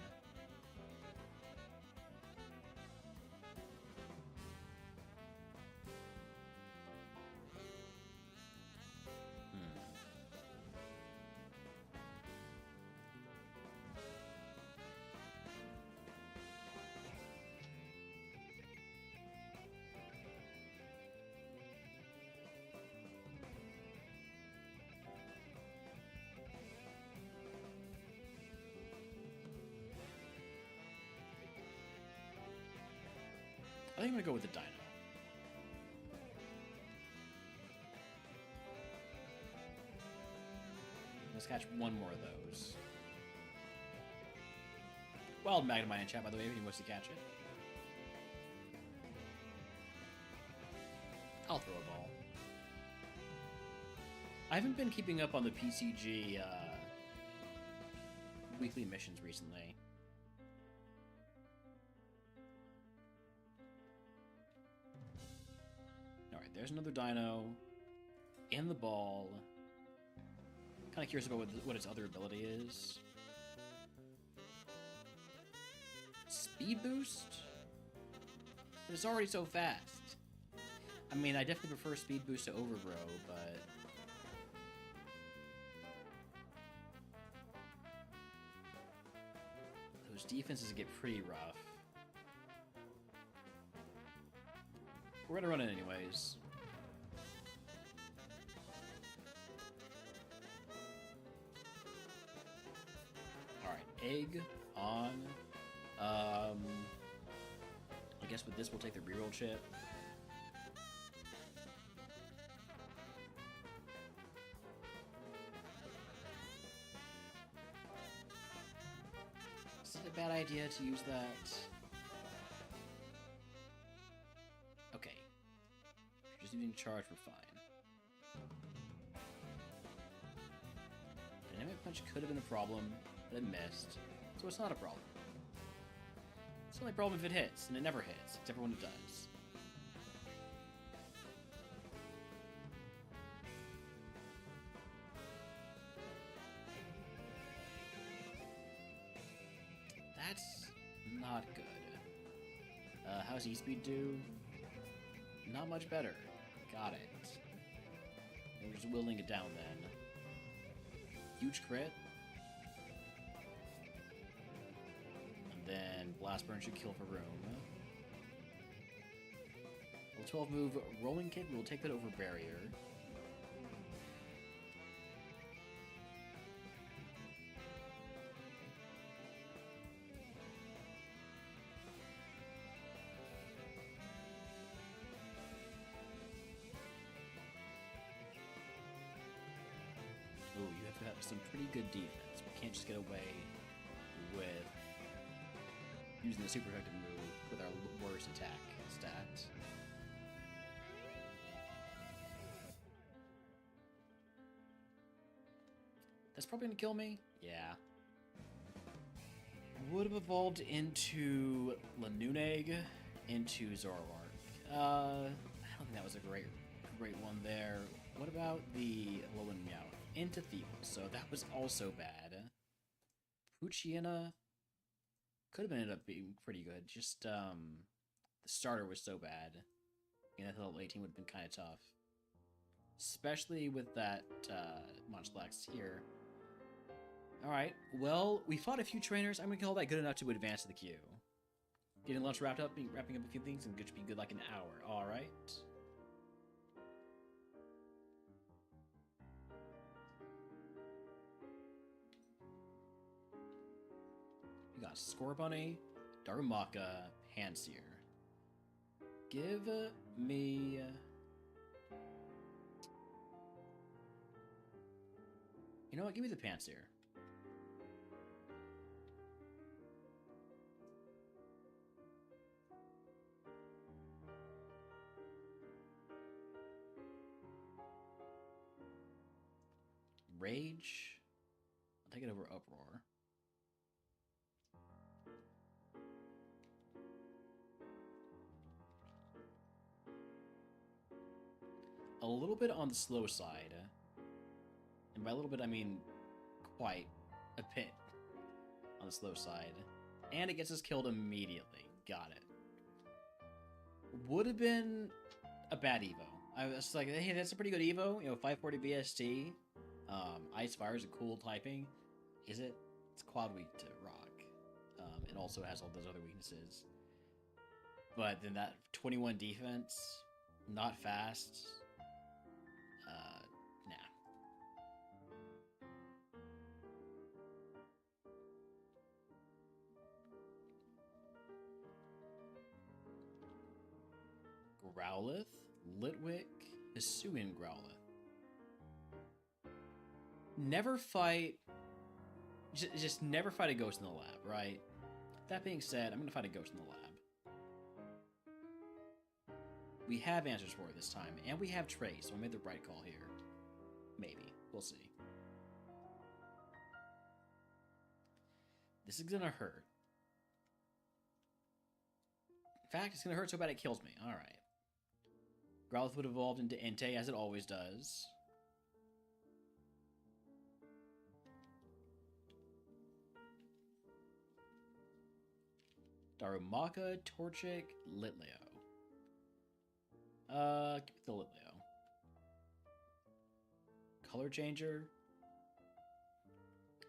I think I'm gonna go with the Dino. Let's catch one more of those. Wild Magnemite in chat, by the way, if anyone wants to catch it. I'll throw a ball. I haven't been keeping up on the PCG weekly missions recently. Alright, there's another Dino in the ball. Kind of curious about what its other ability is. Speed boost? But it's already so fast. I mean, I definitely prefer speed boost to overgrow, but... those defenses get pretty rough. We're gonna run it anyways. Alright, egg on. I guess with this we'll take the reroll chip. Is it a bad idea to use that? charge, we're fine. Dynamic Punch could have been a problem, but it missed, so it's not a problem. It's only a problem if it hits, and it never hits, except for when it does. That's not good. How's E-Speed do? Not much better. Got it. We're just whittling it down then. Huge crit. And then Blast Burn should kill for room. Level 12 move, Rolling Kick, we'll take that over Barrier. Ooh, you have to have some pretty good defense. We can't just get away with using the super effective move with our worst attack stat. That's probably gonna kill me? Yeah. Would have evolved into Lanuneg, into Zoroark. I don't think that was a great one there. What about the Alolan Meowth? Into Thievul, so that was also bad. Poochyena could have ended up being pretty good. Just the starter was so bad. And I thought level 18 would have been kind of tough, especially with that Munchlax here. All right, well, we fought a few trainers. I'm gonna call that good enough to advance to the queue. Getting lunch wrapped up, wrapping up a few things, and it should be good like an hour. All right. We got Scorbunny, Darumaka, Panseer. Give me... You know what? Give me the Panseer. Rage. I'll take it over Uproar. A little bit on the slow side. And by a little bit, I mean quite a bit on the slow side. And it gets us killed immediately. Got it. Would have been a bad Evo. I was like, hey, that's a pretty good Evo. You know, 540 BST. Ice Fire is a cool typing. Is it? It's quad weak to rock. It also has all those other weaknesses. But then that 21 defense, not fast. Nah. Growlithe, Litwick, Hisuian Growlithe. Never fight... Just never fight a ghost in the lab, right? That being said, I'm going to fight a ghost in the lab. We have answers for it this time, and we have Trace, so I made the right call here. Maybe. We'll see. This is going to hurt. In fact, it's going to hurt so bad it kills me. Alright. Growlithe would have evolved into Entei, as it always does. Darumaka, Torchic, Litleo. Give me the Litleo. Color changer.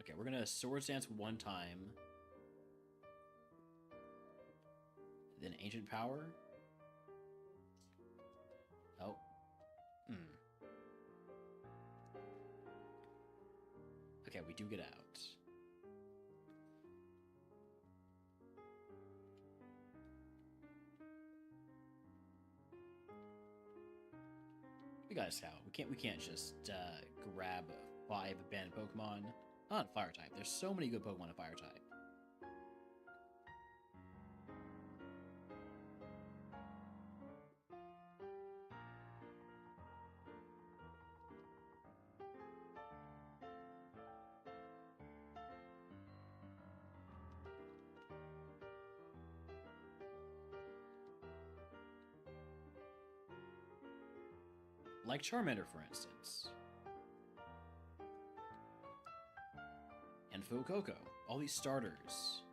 Okay, we're gonna Swords Dance one time. Then Ancient Power. Oh. Okay, we do get out. We got a scout. We can't just grab 5 abandoned Pokemon. Not Fire type. There's so many good Pokemon in Fire type. like Charmander, for instance. And Fuecoco. All these starters.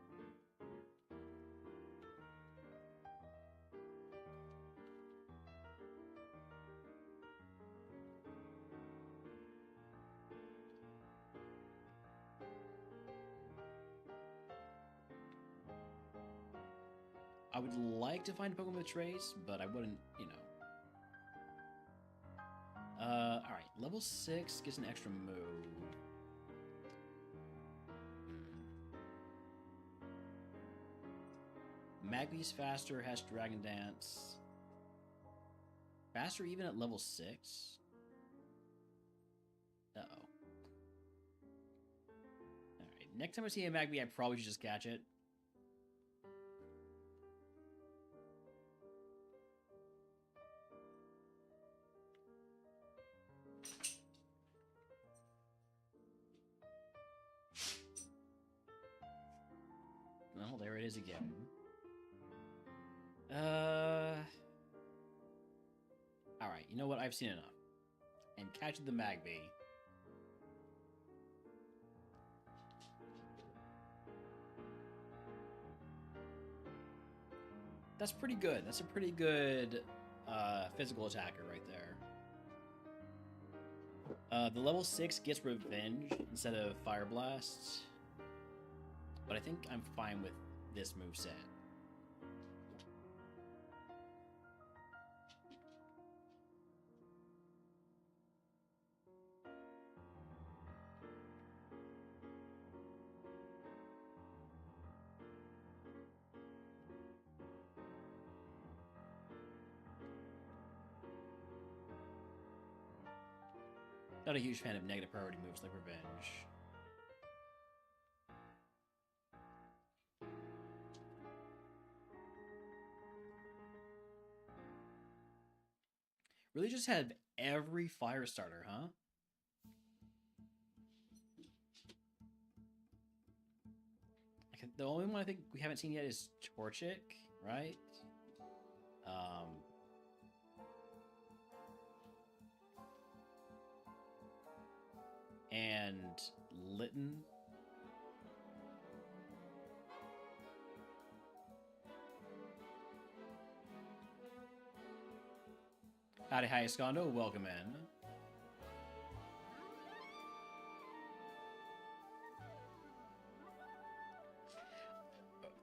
I would like to find a Pokemon with Trace, but I wouldn't, you know. Alright, level 6 gets an extra move. Magby's faster, has Dragon Dance. Faster even at level 6? Uh-oh. Alright, next time I see a Magby, I probably should just catch it. Well, there it is again. Alright, you know what? I've seen enough. And catching the Magby. That's pretty good. That's a pretty good physical attacker right there. The level 6 gets Revenge instead of Fire Blast. But I think I'm fine with this moveset. Not a huge fan of negative priority moves like Revenge. Really just have every fire starter, huh? The only one I think we haven't seen yet is Torchic, right? And Litten. Howdy, hi, Escondo. Welcome in.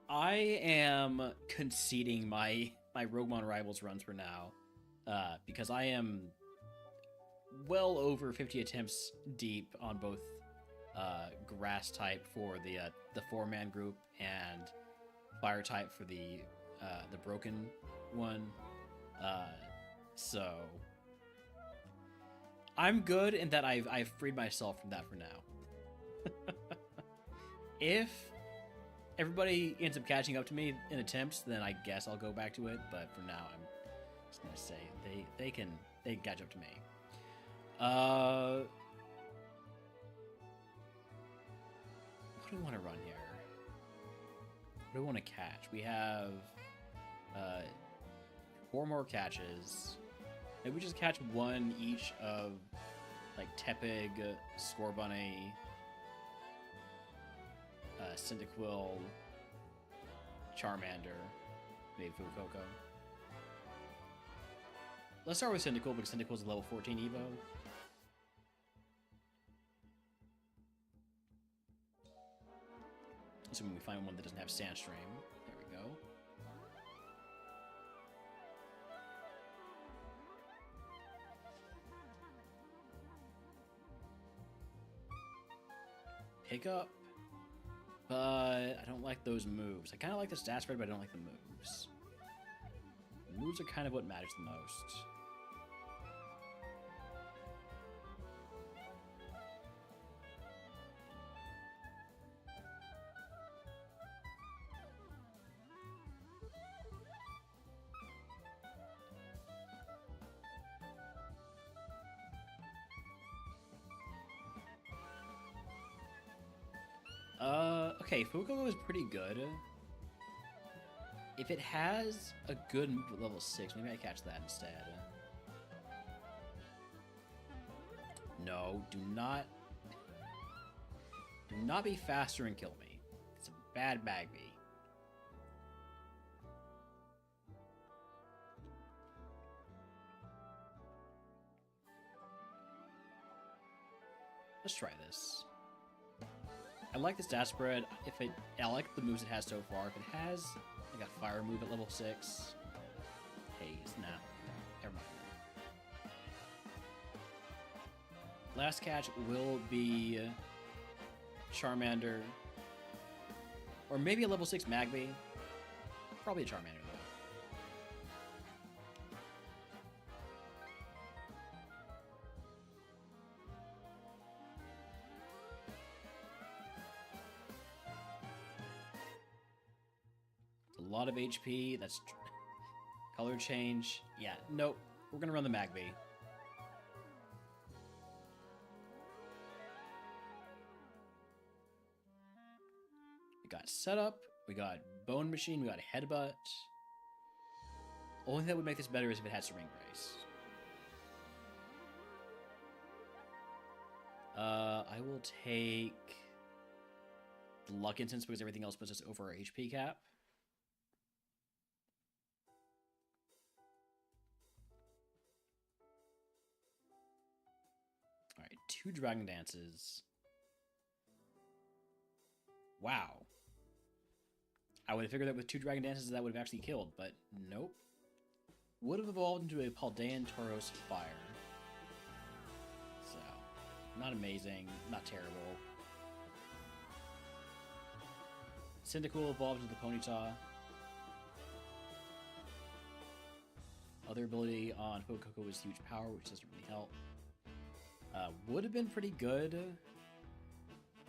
I am conceding my RogueMon Rivals runs for now, because I am well over 50 attempts deep on both Grass type for the 4-man group and Fire type for the broken one. So I'm good in that I've freed myself from that for now. If everybody ends up catching up to me in attempts, then I guess I'll go back to it. But for now, I'm just gonna say they can catch up to me. What do we want to run here? What do we want to catch? We have 4 more catches. Maybe we just catch one each of like Tepig, Scorbunny, Cyndaquil, Charmander, maybe Fuecoco. Let's start with Cyndaquil because Cyndaquil's a level 14 Evo. Assuming we find one that doesn't have Sandstream. There we go. Pick up. But I don't like those moves. I kind of like the stat spread, but I don't like the moves. The moves are kind of what matters the most. Okay, Fuecoco is pretty good. If it has a good move at level 6, maybe I catch that instead. No, do not be faster and kill me. It's a bad Magby. Let's try this. I like the stat spread. I like the moves it has so far. If it has like a fire move at level 6, haze. Nah, never mind. Last catch will be Charmander, or maybe a level 6 Magby. Probably a Charmander though. A lot of HP. That's color change. Yeah, nope. We're gonna run the Magby. We got setup. We got Bone Machine. We got Headbutt. Only thing that would make this better is if it had Ring Brace. I will take the Luck Instance because everything else puts us over our HP cap. Alright, 2 Dragon Dances. Wow. I would have figured that with 2 Dragon Dances that would have actually killed, but nope. Would have evolved into a Paldean Tauros Fire. So, not amazing, not terrible. Cyndaquil evolved into the Ponyta. Other ability on Fuecoco is Huge Power, which doesn't really help. Would have been pretty good.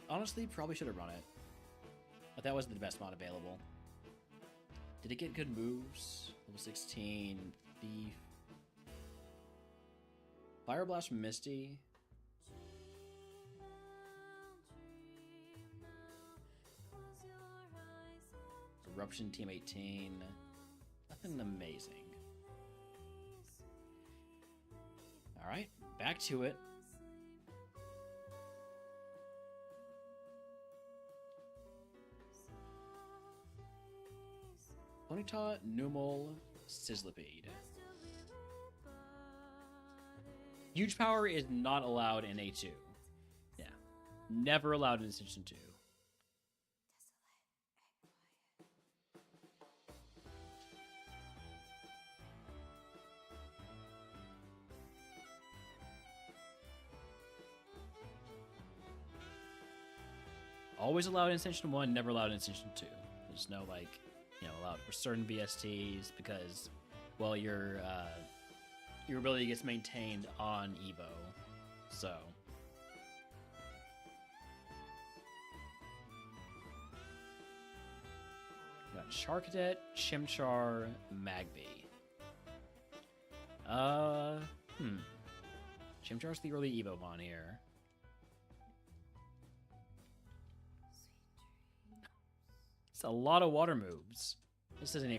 Honestly, probably should have run it. But that wasn't the best mod available. Did it get good moves? Level 16, Thief. Fire Blast from Misty. Eruption Team 18. Nothing amazing. Alright, back to it. Ponyta, Numel, Sizzlipede. Huge Power is not allowed in A2. Yeah. Never allowed in Ascension 2. Always allowed in Ascension 1, never allowed in Ascension 2. There's no, like, you know, allowed for certain BSTs because, well, your ability gets maintained on Evo. So. We got Charcadet, Chimchar, Magby. Chimchar's the early Evo mon here. It's a lot of water moves. This is an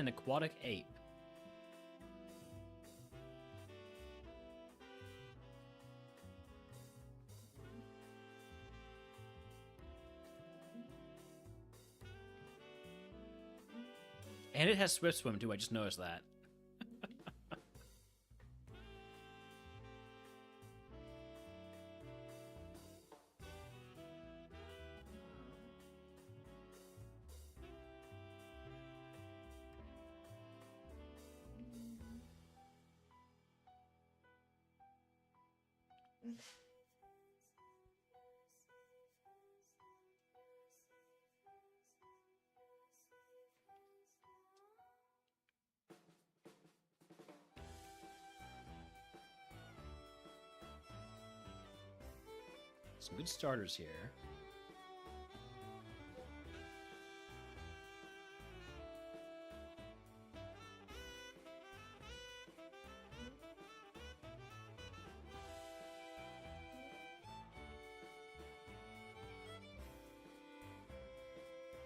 aquatic ape. And it has Swift Swim too, I just noticed that. Some good starters here.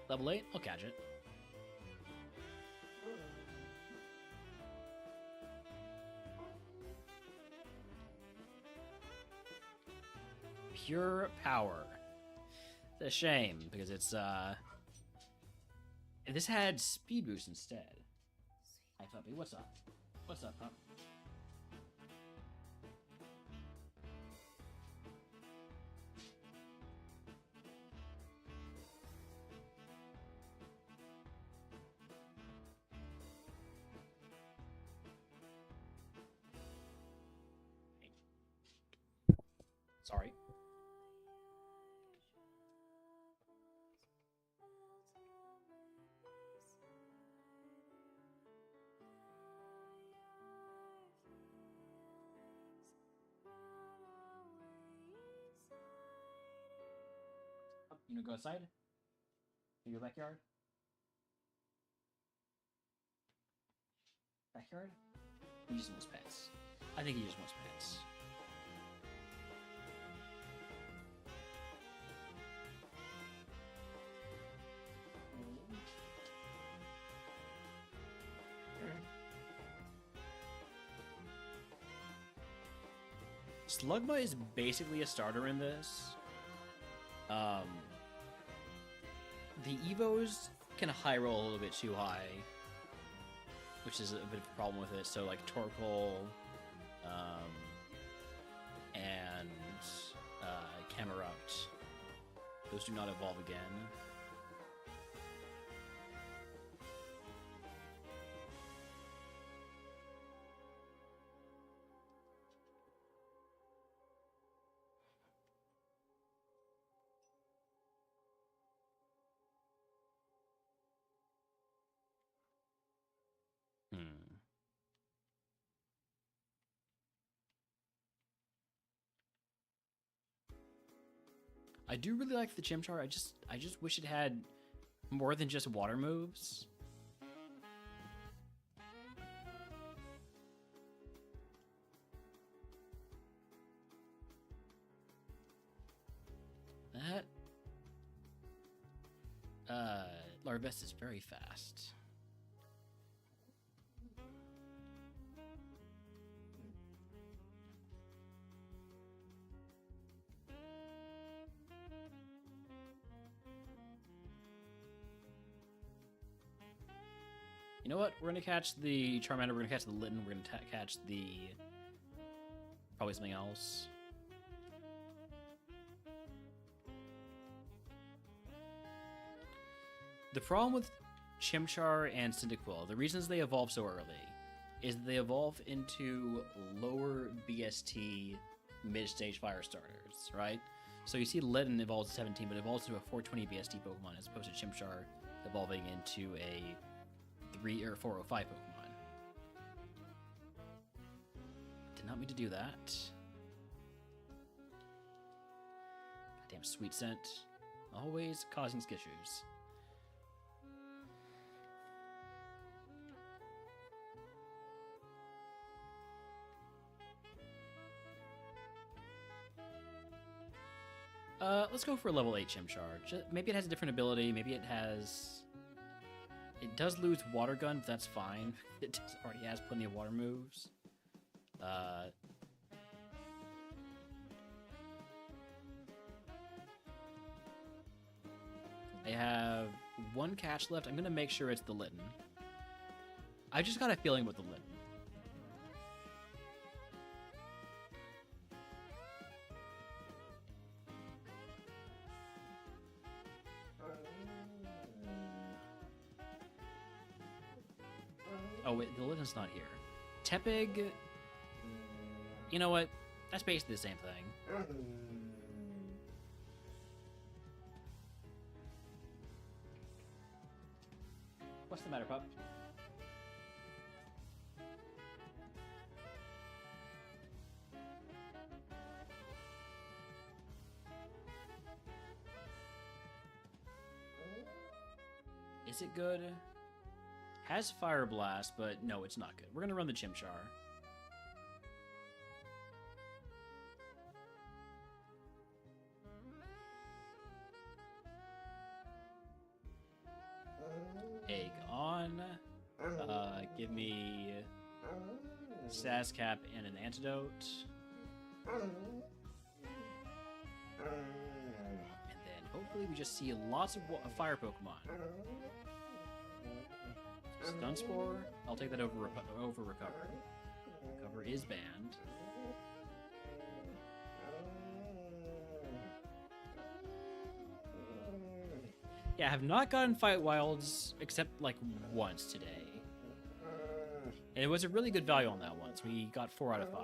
Level 8, I'll catch it. pure power. It's a shame because it's this had speed boost instead. Hi puppy, what's up? What's up, pup? Sorry. You wanna go outside? In your backyard? Backyard? He just wants pets. I think he just wants pets. Slugma is basically a starter in this. The Evos can high roll a little bit too high, which is a bit of a problem with it. So like Torkoal, and Camerupt, those do not evolve again. I do really like the Chimchar. I just wish it had more than just water moves. That Larvest is very fast. You know what? We're gonna catch the Charmander. We're gonna catch the Litten. We're gonna catch the probably something else. The problem with Chimchar and Cyndaquil, the reasons they evolve so early, is they evolve into lower BST mid-stage fire starters, right? So you see Litten evolves to 17, but evolves into a 420 BST Pokemon as opposed to Chimchar evolving into a 3 or 405 Pokemon. Did not mean to do that. Goddamn sweet scent. Always causing issues. Let's go for a level 8 Chimchar. Maybe it has a different ability. Maybe it has... It does lose Water Gun, but that's fine. It already has plenty of water moves. I have one catch left. I'm going to make sure it's the Litten. I just got a feeling with the Litten. Oh, wait, the Litten's not here. Tepig... You know what? That's basically the same thing. What's the matter, pup? Is it good? Has Fire Blast, but no, it's not good. We're gonna run the Chimchar. Egg on. Give me Sasscap and an antidote. typically we just see lots of fire Pokemon. Stun Spore, I'll take that over Recover. Recover is banned. Yeah, I have not gotten Fight Wilds except like once today. And it was a really good value on that once. We got 4 out of 5.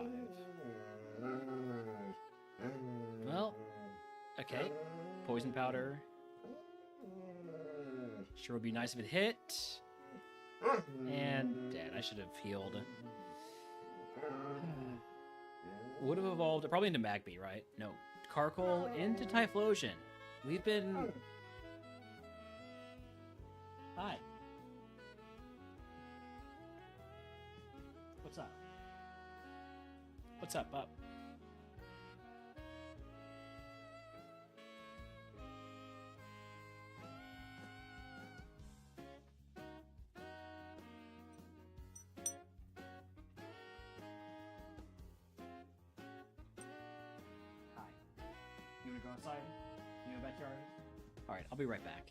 Well, okay. Poison Powder. Sure would be nice if it hit. And dead. I should have healed. Would have evolved probably into Magby, right? No. Carkol into Typhlosion. We've been... Hi. What's up? What's up, pup? Hi. You wanna go outside? You know backyard? Alright, I'll be right back.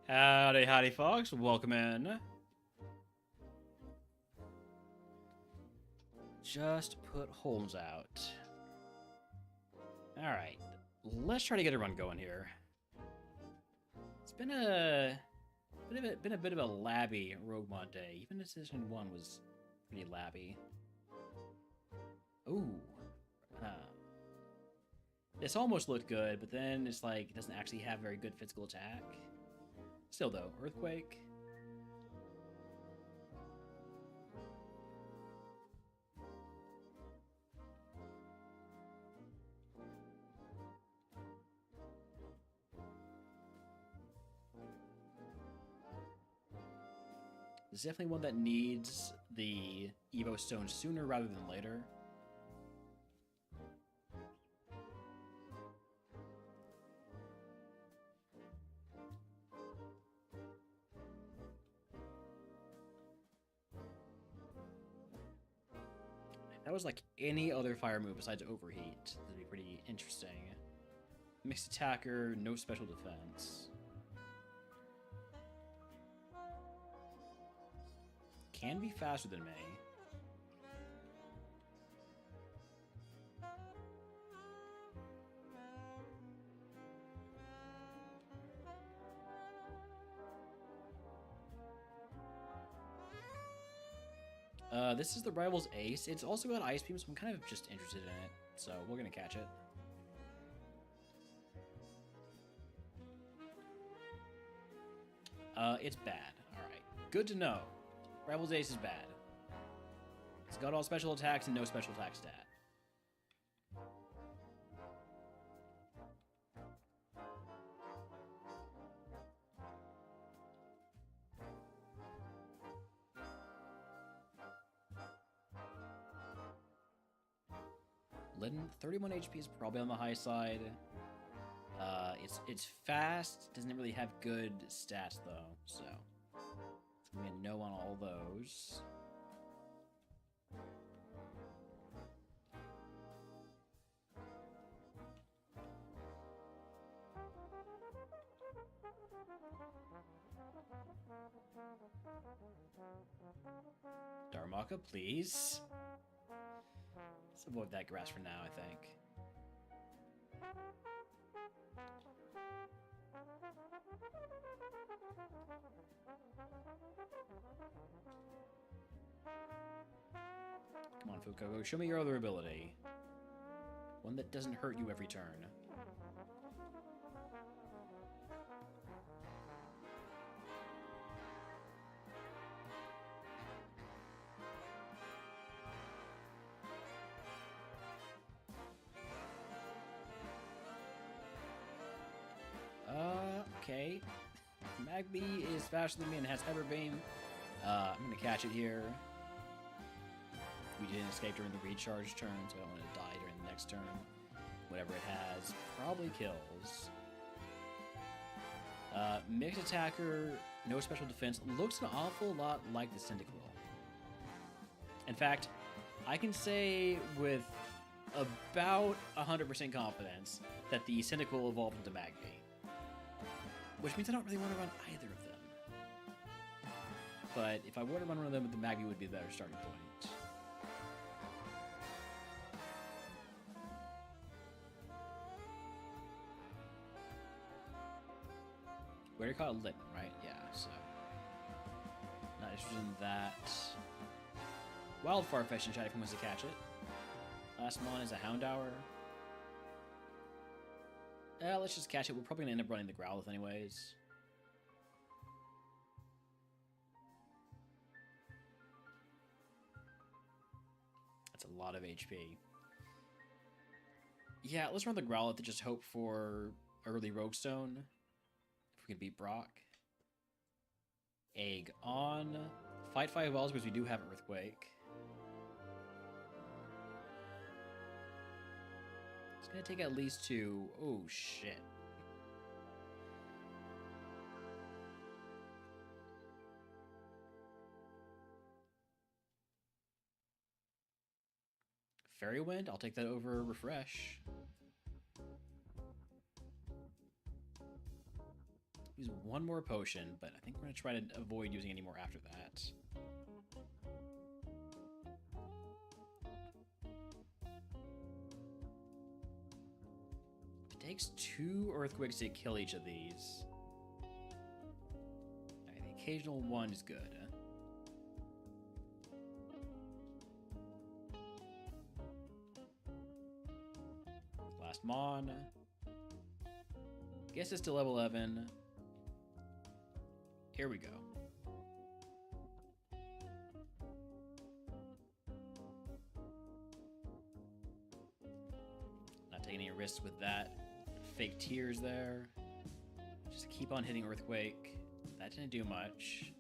Howdy, howdy, folks. Welcome in. Just put Holmes out. Alright. Let's try to get a run going here. It's been a bit of a labby RogueMon day. Even Decision 1 was pretty labby. Ooh. This almost looked good, but then it's like it doesn't actually have very good physical attack. Still though, Earthquake. It's definitely one that needs the Evo Stone sooner rather than later. That was like any other fire move besides Overheat. That'd be pretty interesting. Mixed attacker, no special defense. Can be faster than me. This is the Rivals Ace. It's also got Ice Beam, so I'm kind of just interested in it. So we're gonna catch it. It's bad. Alright. Good to know. Rivals Ace is bad. It's got all special attacks and no special attack stat. Litten, 31 HP is probably on the high side. It's fast, doesn't really have good stats though, so it's gonna be a no on all those. Darmaka, please. Let's avoid that grass for now, I think. Come on, Fukogo, show me your other ability. One that doesn't hurt you every turn. Okay. Magby is faster than me and has Hyper Beam. I'm gonna catch it here. We didn't escape during the recharge turn, so I don't want to die during the next turn. Whatever it has probably kills. Mixed attacker, no special defense, looks an awful lot like the Cyndaquil. In fact, I can say with about 100% confidence that the Cyndaquil evolved into Magby. Which means I don't really want to run either of them. But if I were to run one of them, the Magby would be the better starting point. We already caught a Litten, right? Yeah, so... Not interested in that. Wild Farfetch and chat if he wants to catch it. Last mon is a Houndour. Let's just catch it. We're probably going to end up running the Growlithe anyways. That's a lot of HP. Yeah, let's run the Growlithe and just hope for early Rogue Stone. If we can beat Brock. Egg on. Fight 5 walls because we do have Earthquake. It's gonna take at least 2. Oh, shit. Fairy Wind? I'll take that over Refresh. Use one more potion, but I think we're gonna try to avoid using any more after that. It takes 2 Earthquakes to kill each of these. Alright, the occasional one is good. Last Mon. Guess it's to level 11. Here we go. Not taking any risks with that. Fake tears there. Just keep on hitting Earthquake. That didn't do much.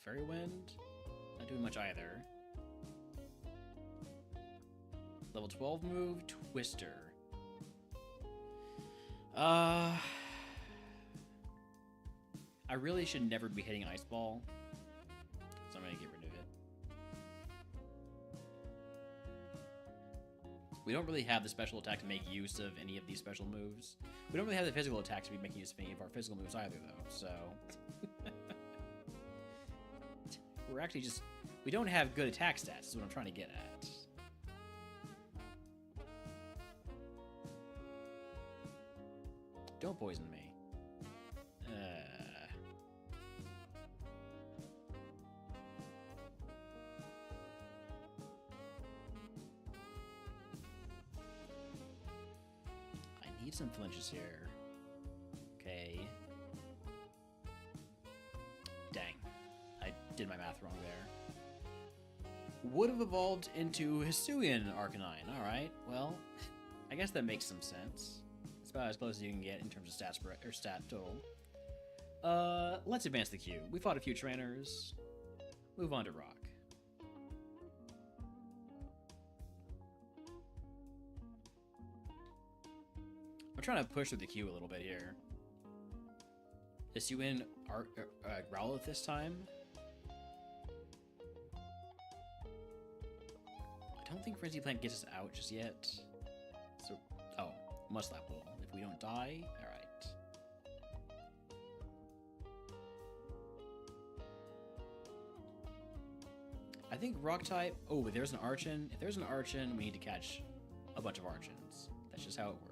Fairy Wind? Not doing much either. Level 12 move, Twister. I really should never be hitting Ice Ball, so I'm gonna get rid of it. We don't really have the special attack to make use of any of these special moves. We don't really have the physical attack to be making use of any of our physical moves either, though, so... We're actually just... We don't have good attack stats, is what I'm trying to get at. Don't poison me. Need some flinches here. Okay. Dang. I did my math wrong there. Would have evolved into Hisuian Arcanine. Alright, well, I guess that makes some sense. It's about as close as you can get in terms of stat total. Let's advance the queue. We fought a few trainers. Move on to Rock. I'm trying to push through the queue a little bit here. Is you in Growlithe this time? I don't think Frenzy Plant gets us out just yet. So, oh, Mudslap will. If we don't die, alright. I think Rock type. Oh, there's an Archon. If there's an Archon, we need to catch a bunch of Archons. That's just how it works.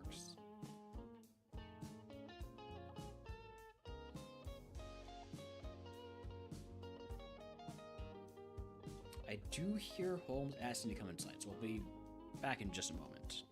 I do hear Holmes asking to come inside, so we'll be back in just a moment.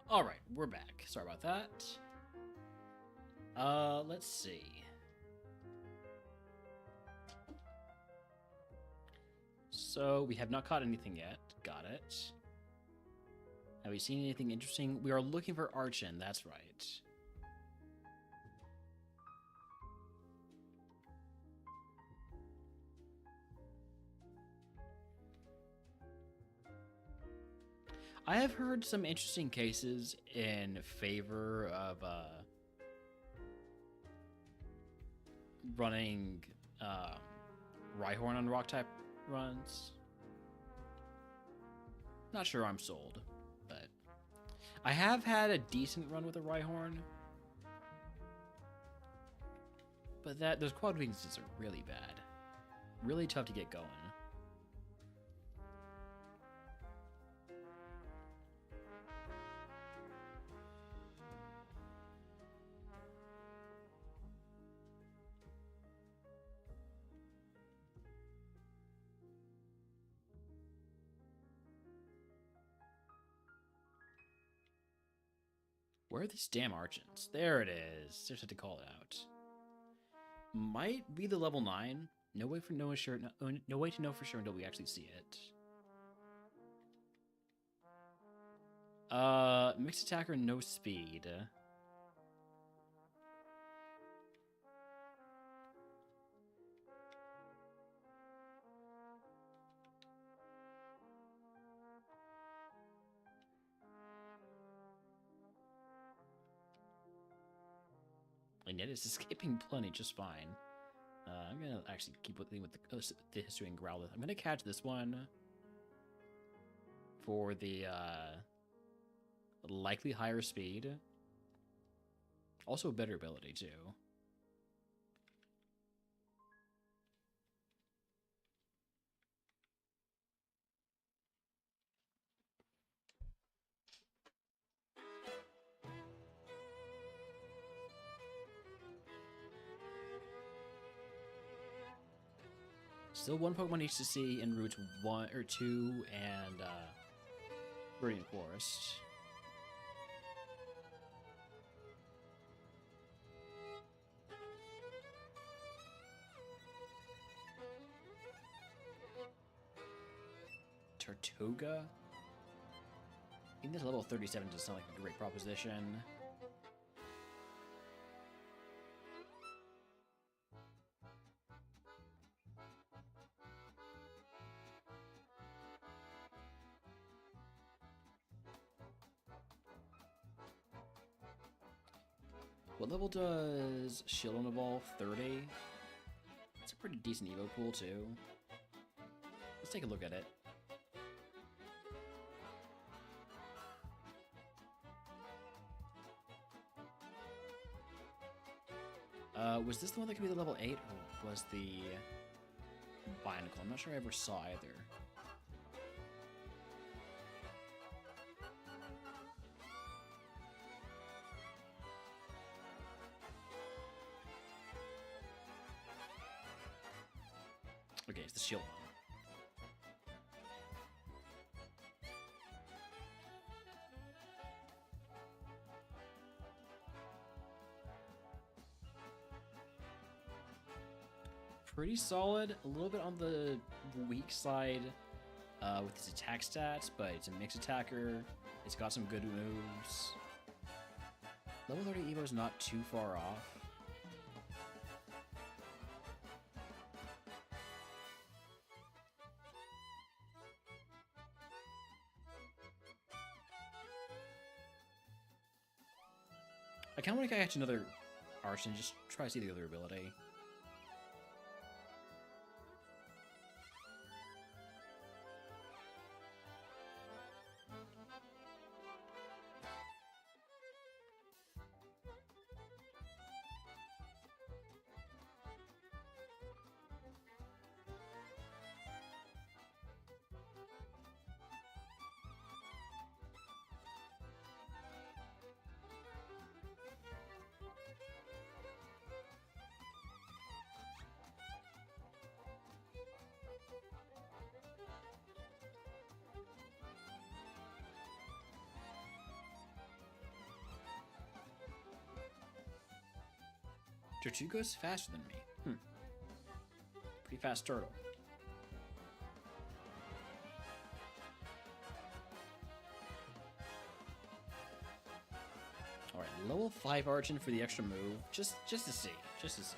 All right, we're back. Sorry about that. Let's see. So we have not caught anything yet. Got it. Have we seen anything interesting? We are looking for Archon. That's right. I have heard some interesting cases in favor of running Rhyhorn on rock type runs. Not sure I'm sold, but I have had a decent run with a Rhyhorn. But those quad weaknesses are really bad. Really tough to get going. Where are these damn Archons? There it is. Just had to call it out. Might be the level 9. No way to know for sure until we actually see it. Mixed attacker, no speed. And yet it's escaping plenty just fine. I'm gonna actually keep with the history and Growlithe. I'm gonna catch this one for the likely higher speed. Also a better ability too. Still one Pokemon each to see in routes 1 or 2 and Viridian Forest. Tortuga? I think this level 37 does sound like a great proposition. What level does Shieldon evolve? 30? It's a pretty decent Evo pool, too. Let's take a look at it. Was this the one that could be the level 8, or was the Binacle? I'm not sure I ever saw either. Okay, it's the shield one. Pretty solid. A little bit on the weak side with its attack stats, but it's a mixed attacker. It's got some good moves. Level 30 Evo is not too far off. I kind of want to catch another Arch and just try to see the other ability. Tortuga's faster than me. Pretty fast turtle. Alright, level 5 Archon for the extra move. Just to see. Just to see.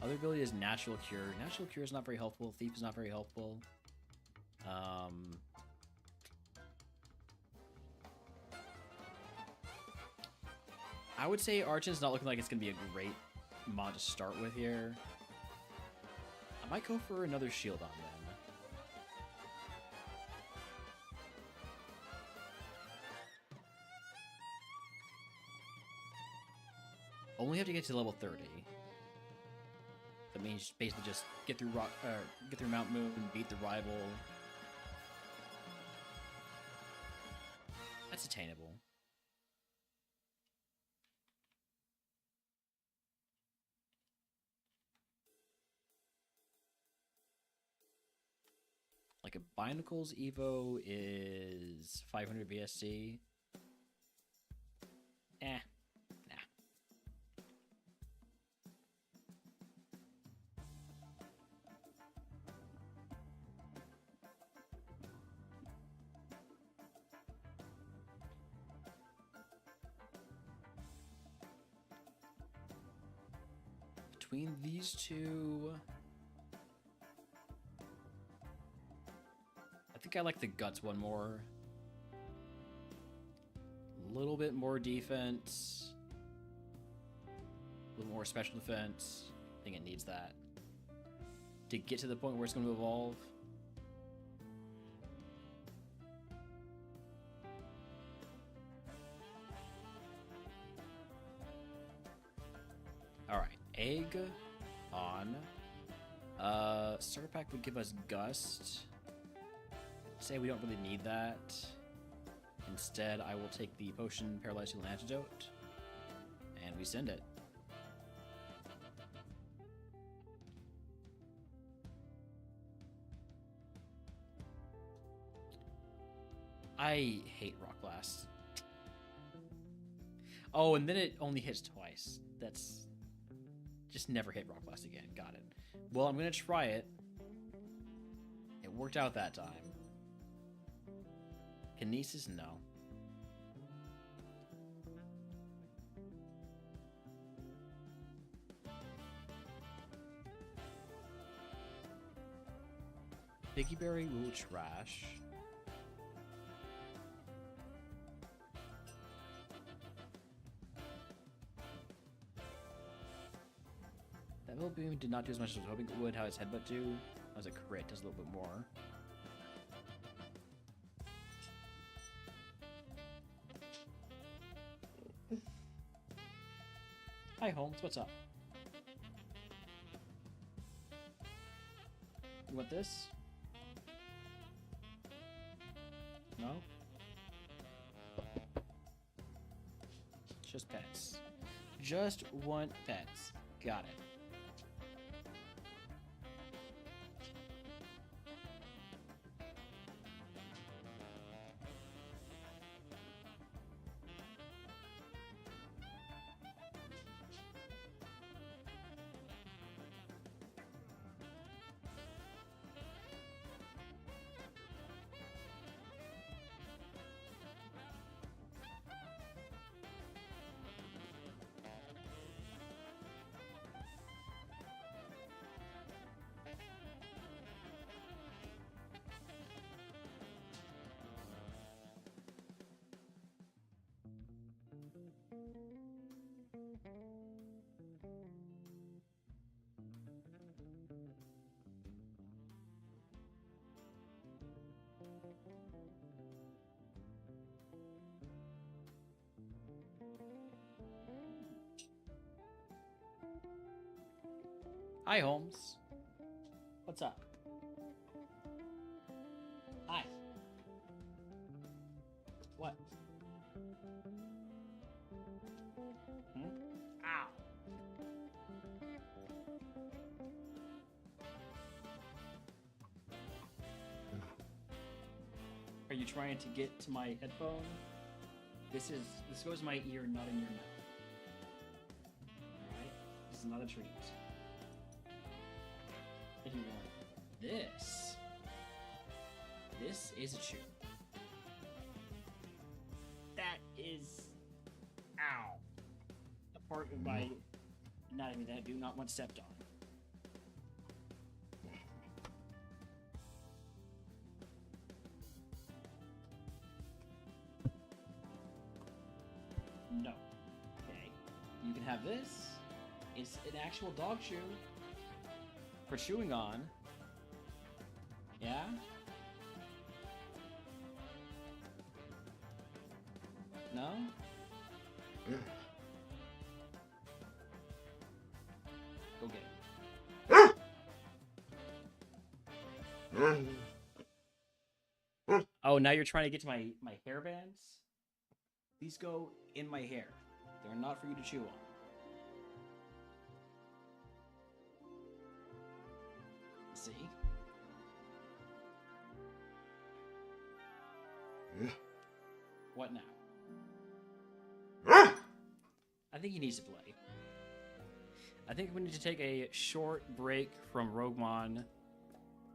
Other ability is Natural Cure. Natural Cure is not very helpful. Thief is not very helpful. I would say Archon's not looking like it's going to be a great mod to start with here. I might go for another shield on them. Only have to get to level 30. That means basically just get through Mount Moon, beat the rival. That's attainable. Like a Binacles Evo is 500 BSC. Nah. Between these two, I think I like the Guts one more. A little bit more defense, a little more special defense. I think it needs that to get to the point where it's going to evolve. Alright, egg on. Starter pack would give us Gust. Say we don't really need that. Instead, I will take the potion Paralyzed Heal and Antidote, and we send it. I hate Rock Blast. Oh, and then it only hits twice. That's... Just never hit Rock Blast again. Got it. Well, I'm going to try it. It worked out that time. Kinesis? No. Piggyberry will trash. That little beam did not do as much as I was hoping it would. How its headbutt do? That was a crit, does a little bit more. Hi Holmes, what's up? You want this? No? Just pets. Just want pets. Got it. Hi, Holmes. What's up? Hi. What? Ow. Are you trying to get to my headphone? This goes in my ear, not in your mouth. Alright? This is not a treat. If you want this. This is a chew. That is... Ow. A part of my anatomy that I do not want stepped on. No. Okay. You can have this. It's an actual dog chew. For chewing on. Yeah? No? Go get it. Oh, now you're trying to get to my hair bands? These go in my hair. They're not for you to chew on. See? What now? I think he needs to play. I think we need to take a short break from RogueMon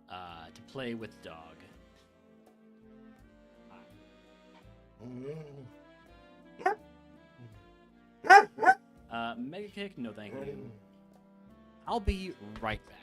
to play with dog. Mega kick? No, thank you. I'll be right back.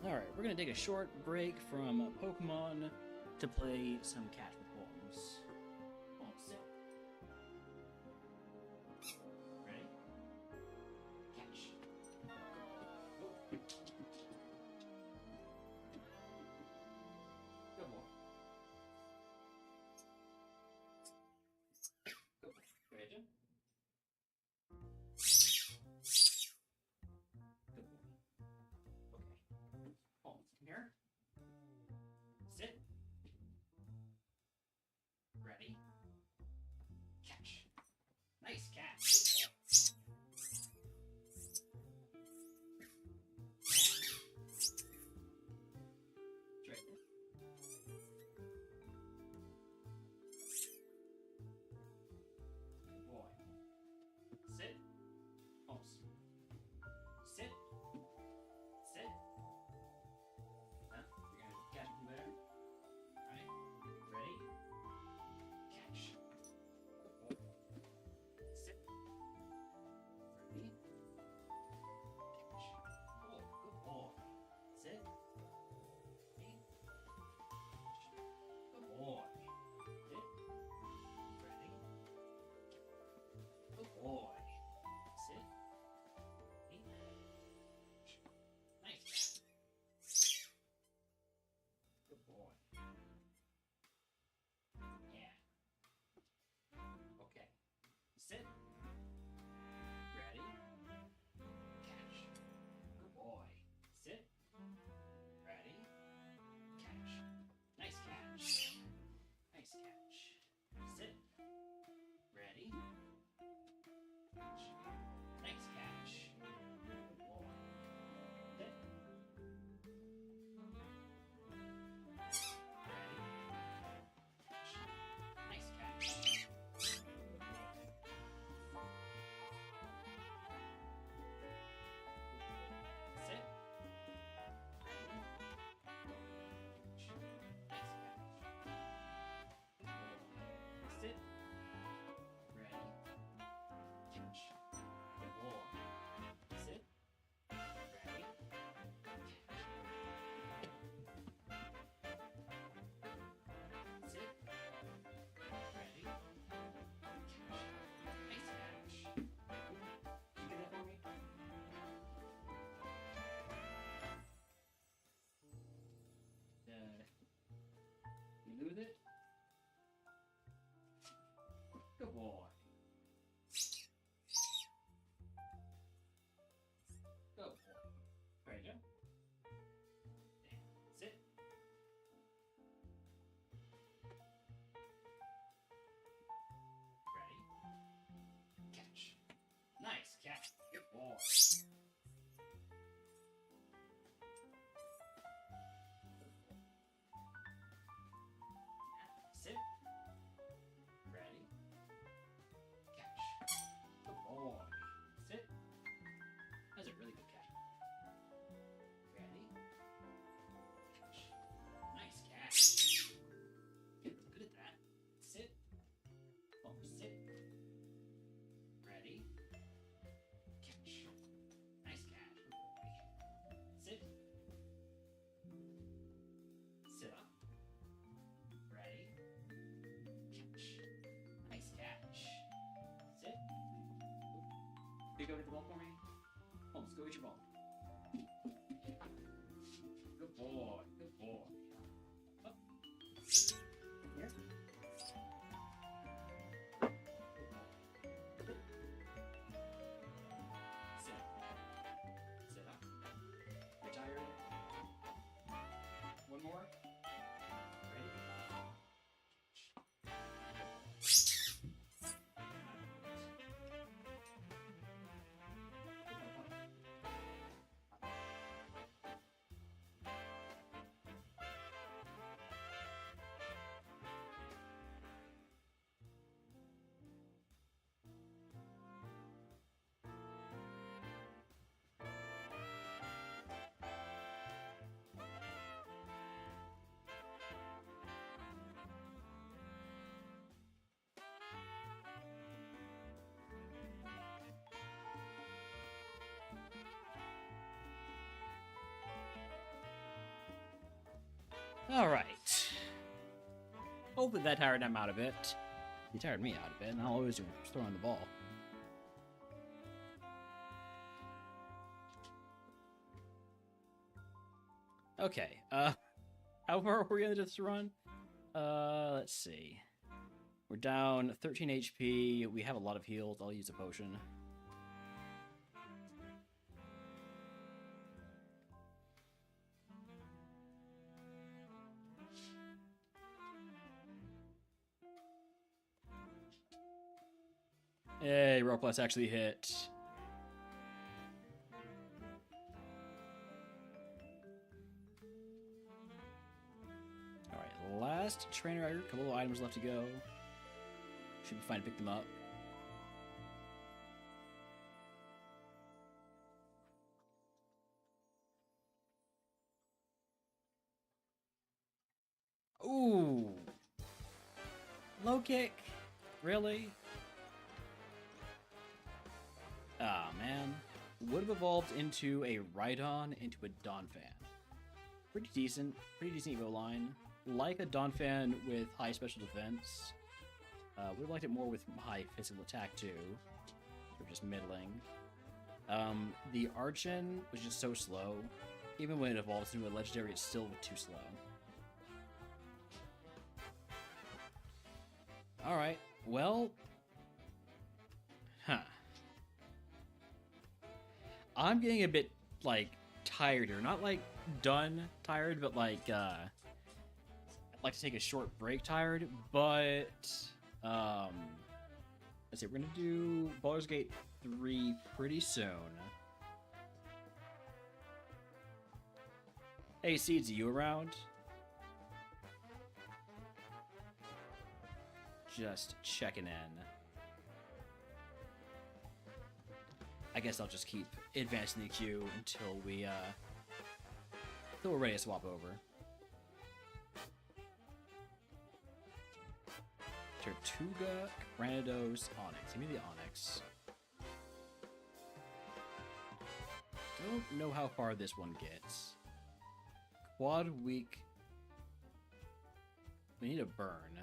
Alright, we're gonna take a short break from Pokemon to play some Catch with Wolves. Hold on, sit. Ready? Catch. Go. Good boy. Good boy. Ready, Jim? Good boy. Okay. Hold on, come here. Sit. Good boy. Good boy. Ready, Joe? Sit. Ready? Catch. Nice catch. Good boy. Sit. Ready? Catch. Good boy. Sit. That's a really good catch. Ready? Catch. Nice catch. Good at that. Sit. Oh, sit. Ready? Catch. Nice catch. Sit. Sit up. Ready? Catch. Nice catch. Sit. Can you go get the ball for me? Holmes, go get your ball. Good boy. Good boy. Up. Here. Sit up. Sit up. You're tired? One more. Ready? Alright. Hopefully that tired him out a bit. He tired me out a bit, and all I was doing was throwing the ball. Okay, how far are we into this run? Let's see. We're down 13 HP. We have a lot of heals. I'll use a potion. Hey, Rock Plus actually hit. Alright, last trainer, a couple of items left to go. Should be fine to pick them up. Ooh. Low kick? Really? Ah, man. Would have evolved into a Rhydon into a Donphan. Pretty decent Evo line. Like a Donphan with high special defense. Would have liked it more with high physical attack too. Or just middling. The Archon was just so slow. Even when it evolves into a legendary, it's still too slow. Alright, well... Huh. I'm getting a bit, like, tired here. Not, like, done tired, but, like, I'd like to take a short break tired, but, let's see, we're gonna do Baldur's Gate 3 pretty soon. Hey, Seeds, are you around? Just checking in. I guess I'll just keep advancing the queue until we're ready to swap over. Tortuga, Granados, Onyx. Give me the Onyx. Don't know how far this one gets. Quad weak. We need a burn.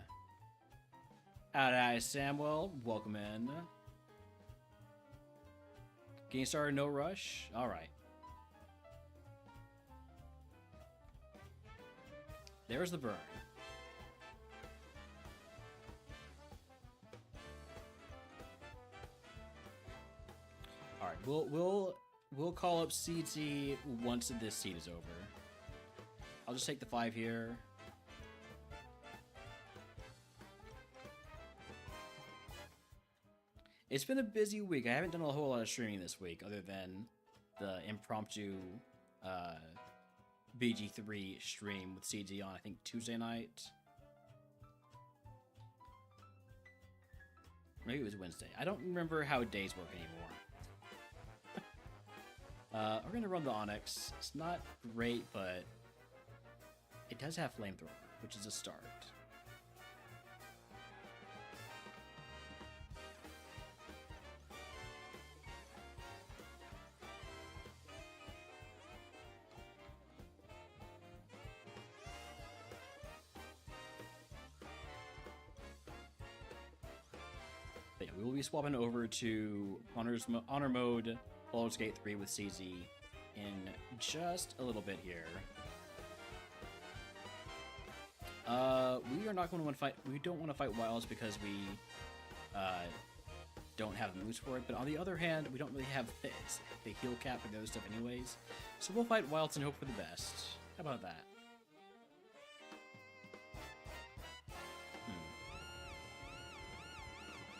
Aye, Samuel. Welcome in. Game started, no rush. All right. There's the burn. We'll call up CT once this seed is over. I'll just take the 5 here. It's been a busy week. I haven't done a whole lot of streaming this week, other than the impromptu BG3 stream with CG on, I think, Tuesday night. Maybe it was Wednesday. I don't remember how days work anymore. We're going to run the Onyx. It's not great, but it does have Flamethrower, which is a start. But yeah, we will be swapping over to Honor Mode Baldur's Gate 3 with CZ in just a little bit here. We are not going to want to fight. We don't want to fight wilds because we don't have the moves for it. But on the other hand, we don't really have the heal cap and those stuff anyways. So we'll fight wilds and hope for the best. How about that?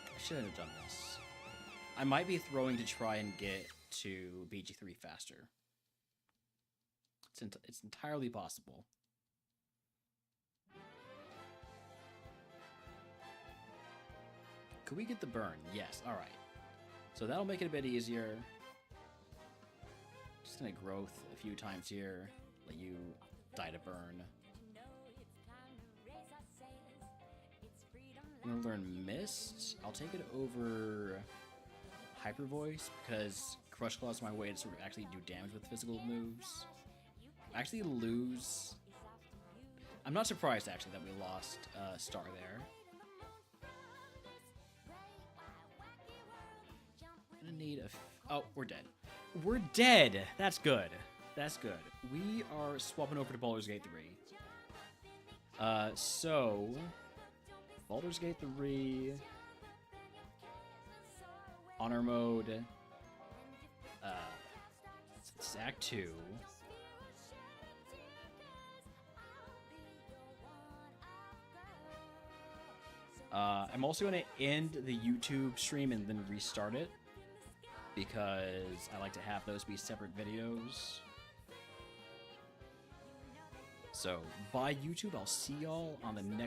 I shouldn't have done this. I might be throwing to try and get to BG3 faster. It's entirely possible. Could we get the burn? Yes, alright. So that'll make it a bit easier. Just gonna growth a few times here. Let you die to burn. I'm gonna learn Mist. I'll take it over Hyper Voice because Crush Claw is my way to sort of actually do damage with physical moves. Actually lose. I'm not surprised actually that we lost Star there. Gonna need a. Oh, we're dead. We're dead. That's good. That's good. We are swapping over to Baldur's Gate 3. So Baldur's Gate 3, Honor Mode, it's Act 2. I'm also going to end the YouTube stream and then restart it because I like to have those be separate videos. So, bye YouTube, I'll see y'all on the next